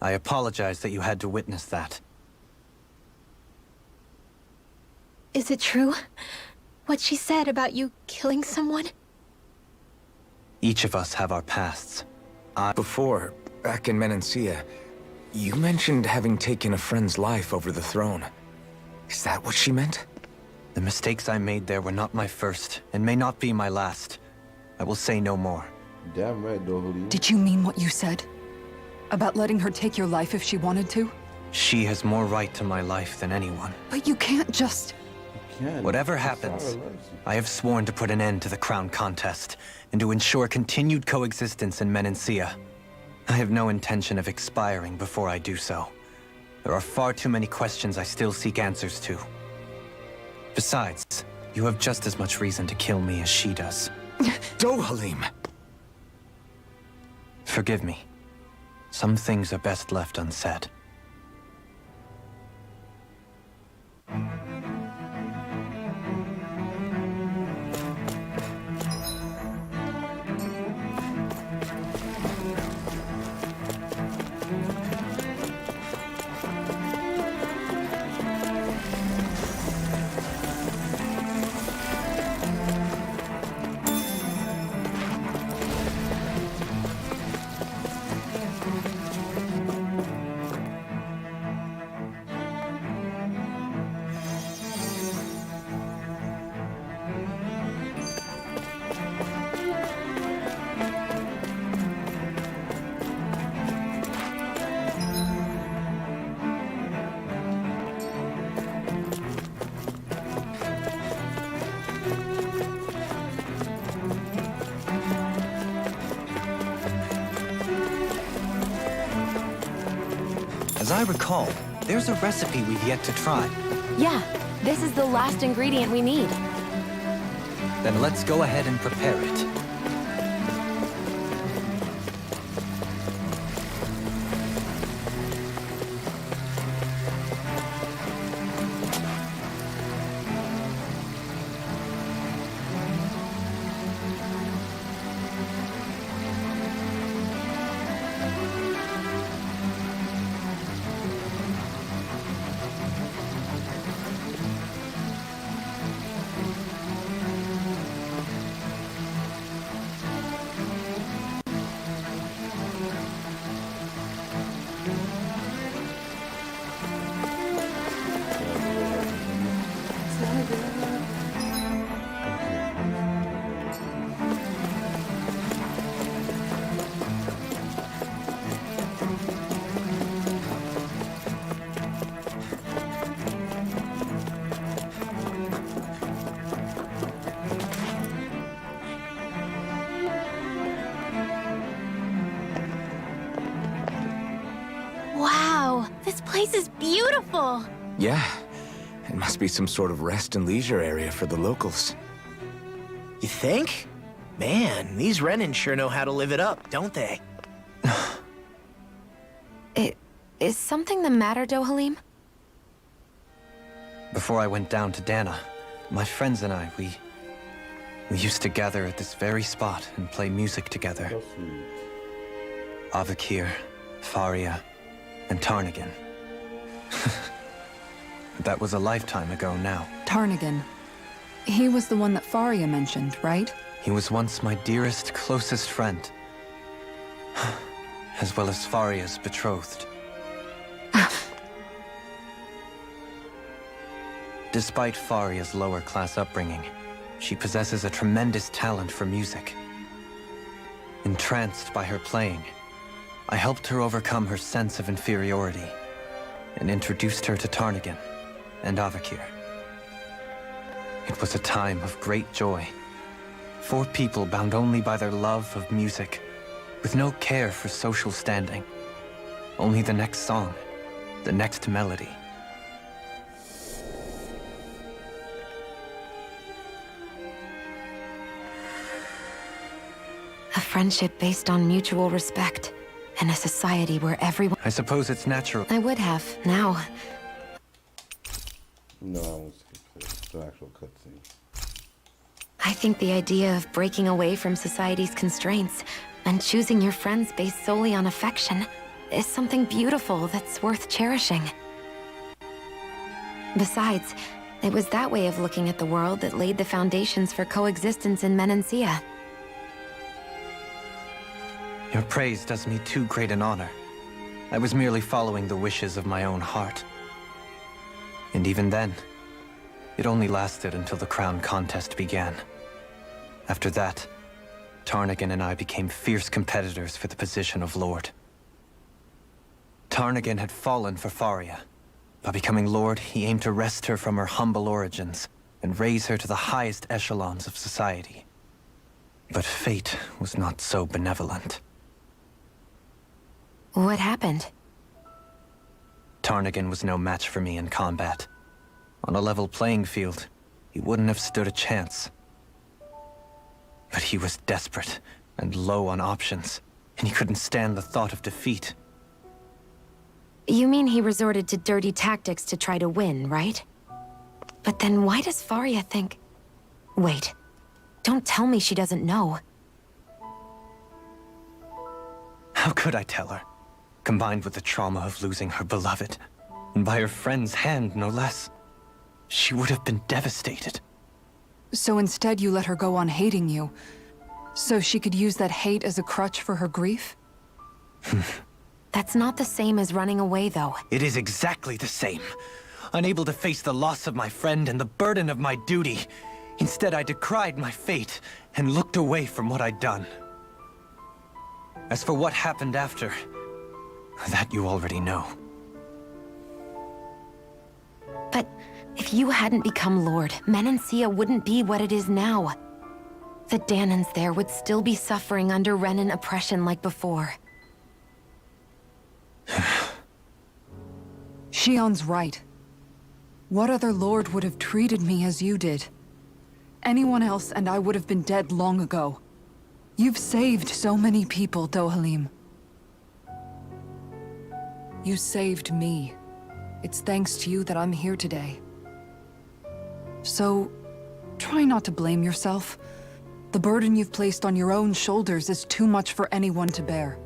I apologize that you had to witness that. Is it true? What she said about you killing someone? Each of us have our pasts. Before, back in Menancia, you mentioned having taken a friend's life over the throne. Is that what she meant? The mistakes I made there were not my first, and may not be my last. I will say no more. Damn right, Dohalim. Did you mean what you said? About letting her take your life if she wanted to? She has more right to my life than anyone. But you can't just... Whatever happens, I have sworn to put an end to the crown contest, and to ensure continued coexistence in Menancia. I have no intention of expiring before I do so. There are far too many questions I still seek answers to. Besides, you have just as much reason to kill me as she does. Dohalim! Forgive me. Some things are best left unsaid. As I recall, there's a recipe we've yet to try. Yeah, this is the last ingredient we need. Then let's go ahead and prepare it. Wow, this place is beautiful! Yeah. It must be some sort of rest and leisure area for the locals. You think? Man, these Renan sure know how to live it up, don't they? Is something the matter, Dohalim? Before I went down to Dana, my friends and I, we used to gather at this very spot and play music together. Avakir, Faria, and Tarnigan. That was a lifetime ago now. Tarnigan. He was the one that Faria mentioned, right? He was once my dearest, closest friend. As well as Faria's betrothed. despite Faria's lower-class upbringing, she possesses a tremendous talent for music. Entranced by her playing, I helped her overcome her sense of inferiority and introduced her to Tarnagin and Avakir. It was a time of great joy. 4 people bound only by their love of music, with no care for social standing. Only the next song, the next melody. A friendship based on mutual respect, and a society where everyone... I suppose it's natural. I would have, now. No, I won't skip this. The actual cutscene. I think the idea of breaking away from society's constraints and choosing your friends based solely on affection is something beautiful that's worth cherishing. Besides, it was that way of looking at the world that laid the foundations for coexistence in Menancia. Your praise does me too great an honor. I was merely following the wishes of my own heart. And even then, it only lasted until the crown contest began. After that, Tarnagin and I became fierce competitors for the position of Lord. Tarnagin had fallen for Faria. By becoming Lord, he aimed to wrest her from her humble origins and raise her to the highest echelons of society. But fate was not so benevolent. What happened? Tarnagin was no match for me in combat. On a level playing field, he wouldn't have stood a chance. But he was desperate and low on options, and he couldn't stand the thought of defeat. You mean he resorted to dirty tactics to try to win, right? But then why does Faria think... Wait, don't tell me she doesn't know. How could I tell her? Combined with the trauma of losing her beloved, and by her friend's hand, no less, she would have been devastated. So instead you let her go on hating you, so she could use that hate as a crutch for her grief? That's not the same as running away, though. It is exactly the same. Unable to face the loss of my friend and the burden of my duty, instead I decried my fate and looked away from what I'd done. As for what happened after, that you already know. But if you hadn't become Lord, Menancia wouldn't be what it is now. The Dahnans there would still be suffering under Renan oppression like before. Shion's right. What other lord would have treated me as you did? Anyone else and I would have been dead long ago. You've saved so many people, Dohalim. You saved me. It's thanks to you that I'm here today. So, try not to blame yourself. The burden you've placed on your own shoulders is too much for anyone to bear.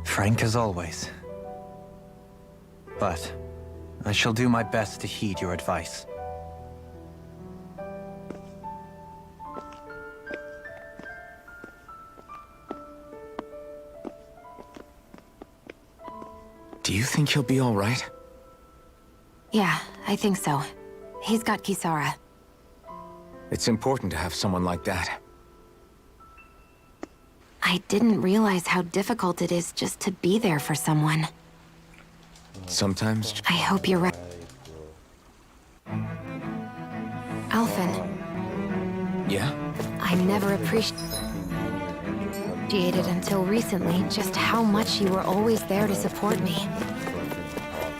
Frank as always. But I shall do my best to heed your advice. Do you think he'll be all right? Yeah, I think so. He's got Kisara. It's important to have someone like that. I didn't realize how difficult it is just to be there for someone. Sometimes... I hope you're right. Alphen. Yeah? I never appreciated until recently just how much you were always there to support me.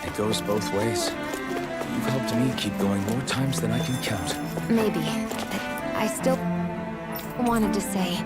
It goes both ways. You've helped me keep going more times than I can count. Maybe. But I still wanted to say...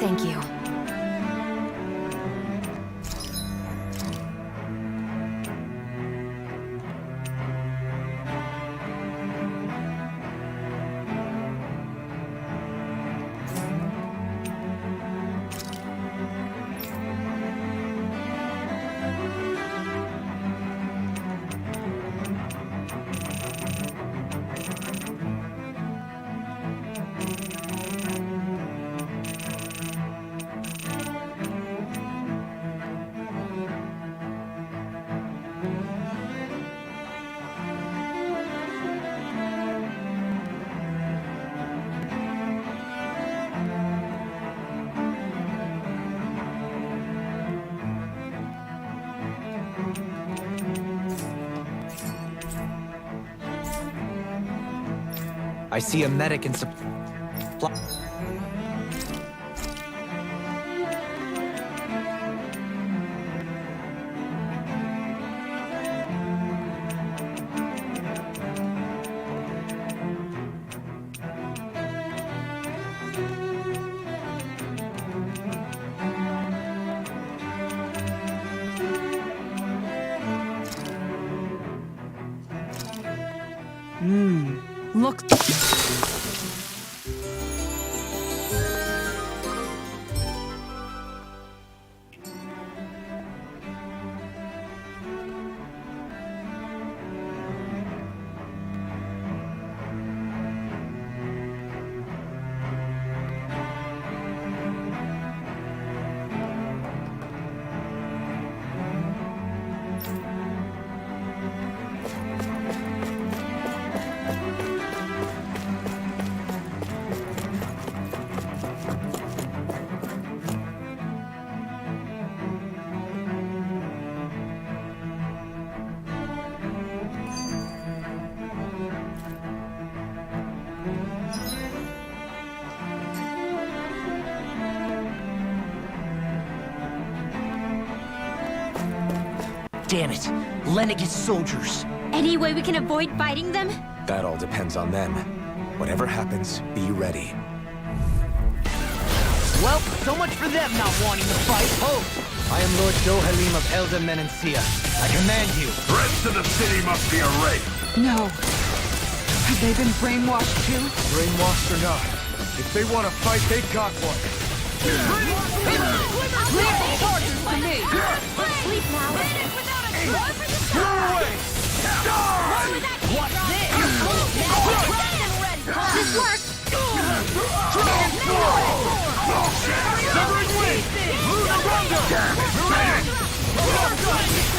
Thank you. I see a medic in supply. Look. Damn it! Lenegis soldiers! Any way we can avoid fighting them? That all depends on them. Whatever happens, be ready. Well, so much for them not wanting to fight. Ho! I am Lord Dohalim of Elda Menancia. I command you. The rest of the city must be erased. No. Have they been brainwashed too? Brainwashed or not, if they want to fight, they got one. Leave charges to me! Sleep now. What's this? This works. Severing wing!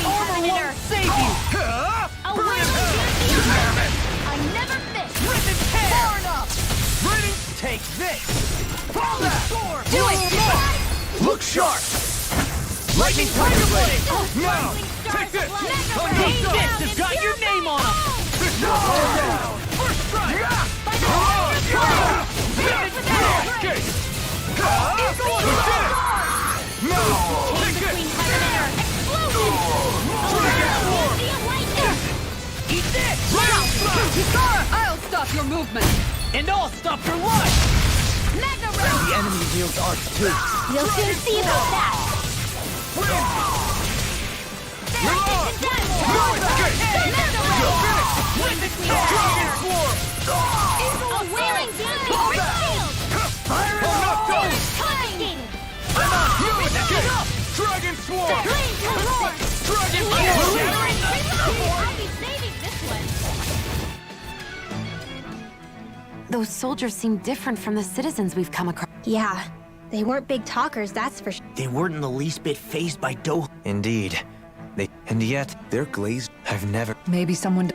Armor won't save you! I never miss. Rip and tear! Far enough! Ready? Take this! Fall that! Do it! Look sharp! Lightning Tiger Blade! Now! Take this! These fists have got your name on them! First strike! Eat this! I'll stop your movement! And I'll stop your life! The enemy wields arcs too. You'll soon see about that. A wailing Dragon Swarm! Dragon I'll be saving this one. Those soldiers seem different from the citizens we've come across. Yeah, they weren't big talkers, that's for sure. They weren't in the least bit fazed by Doha. Indeed. And yet, They're glazed. I've never... Maybe someone...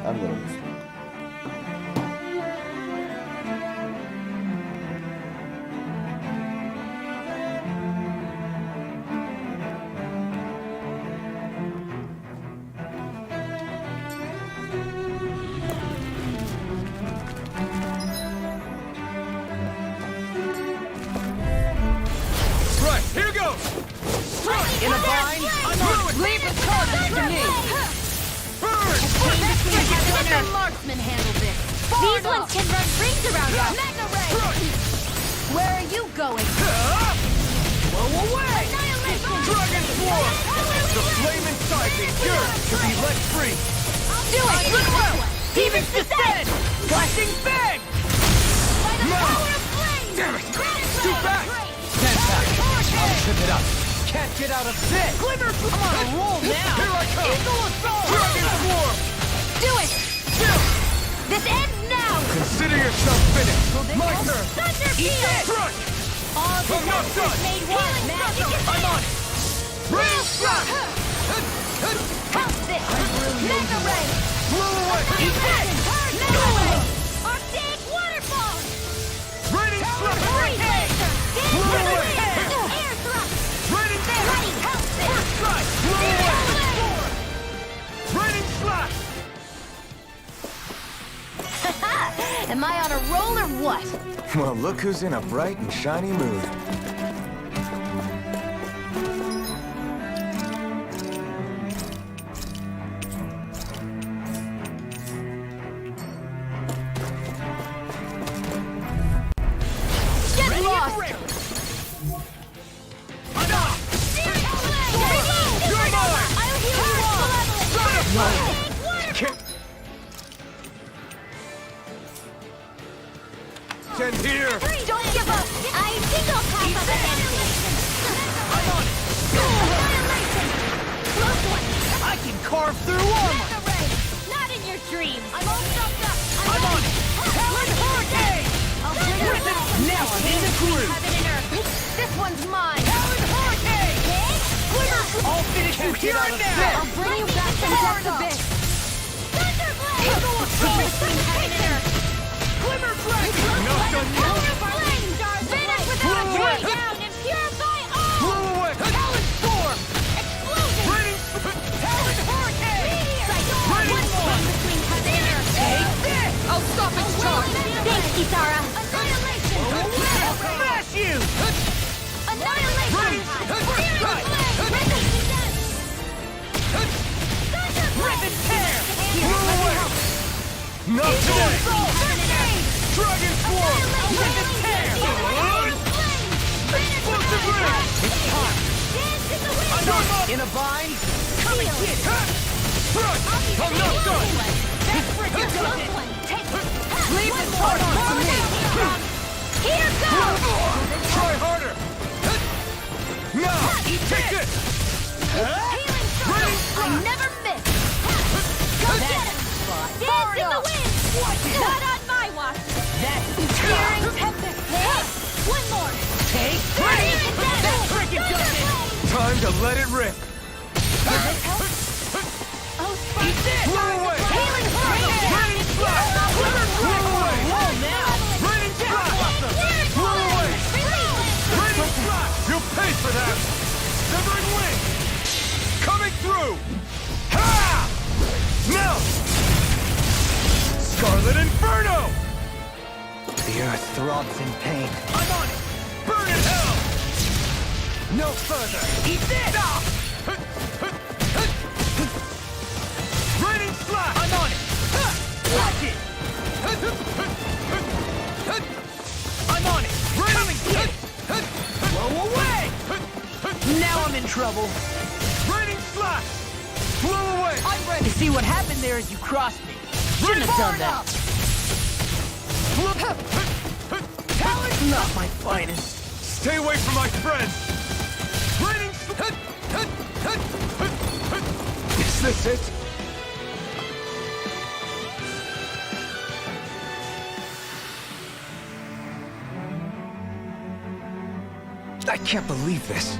I'm gonna miss marksman handle this. These ones can run rings around us. Mega Ray! Where are you going? Blow away! Dragon Swarm! The flame inside me yearns to be let free. Do it! Look through! Demon's Descent! Flashing Bang! No! Damn it! Too fast! I'll trip it up. Can't get out of this! Glimmer! I'm on a roll now! Here I come! Eagle Assault! Dragon Swarm! Do it! This ends now! Consider yourself finished! My turn! Thunder Eat Beetle! that! Crush! All I'm not done! made one! I'm on it! Rain Slap! Help this! Mega Ray! Blow away! Eat that! Mega Ray! Arctic Waterfall! Raining Slap! Hurricane! Blow away! Air Thrust! Raining Ready! Help this! First strike! Blow away! Raining Slap! Am I on a roll or what? Well, look who's in a bright and shiny mood. Get lost! I'm on! You're mine! I'll heal you all! Send here! Don't give up! I think I'll pass on the handshake! I'm on it! Annihilation! Close one! I can carve through armor! Mega Ray! Not in your dreams! I'm all stuffed up! I'm on it! Talon Hurricane! I'll bring it back! Now I'm in the groove! Heaven and earth! This one's mine! Talon Hurricane! Glimmer! I'll finish you here and now! I'll bring you back from death's abyss! Thunderblade! Eagle Assault! Between heaven and earth! Glimmer Dragon! Not done yet! Flame stars finish without a Blow away! break down and purify all! Blow away! Talon Storm! Explosion! Raining Talon Hurricane! Meteor! Raining One Storm! more between heaven and earth! Take this! I'll stop its charge! Thanks, Kisara! Annihilation! Smash you! Annihilation! First strike! Rip and tear! Blow away! Not today! Dragon Swarm! Rip and tear! Explosive ring! It's time! In a bind? Come and get it! Crush! I'm not done! That's ridiculous! Leave the part on to me! Here goes! Try harder! Now! Take this! Healing circle! I never miss! Go get him! Dance in the wind! Not on my watch! That's Searing tempest! One more! Take Ready! that freaking does it! Time to let it rip! Oh, Eat this! Blow away! Healing hurricane! Raining Slap! Blow away! Raining Slap! Blow away! Raining Slap! You'll pay for that! Severing Wing! Coming through! Ha! Now! Scarlet Inferno! The earth throbs in pain. I'm on it! Burn in hell! No further! Eat this! Raining Slap! I'm on it! Watch it! I'm on it! Coming get it! Blow away! Now I'm in trouble. Raining Slap! Blow away! I'm ready. You see what happened there is you crossed me. Shouldn't have done that. Talon! Not my finest. Stay away from my friends! Raining Is this it? I can't believe this.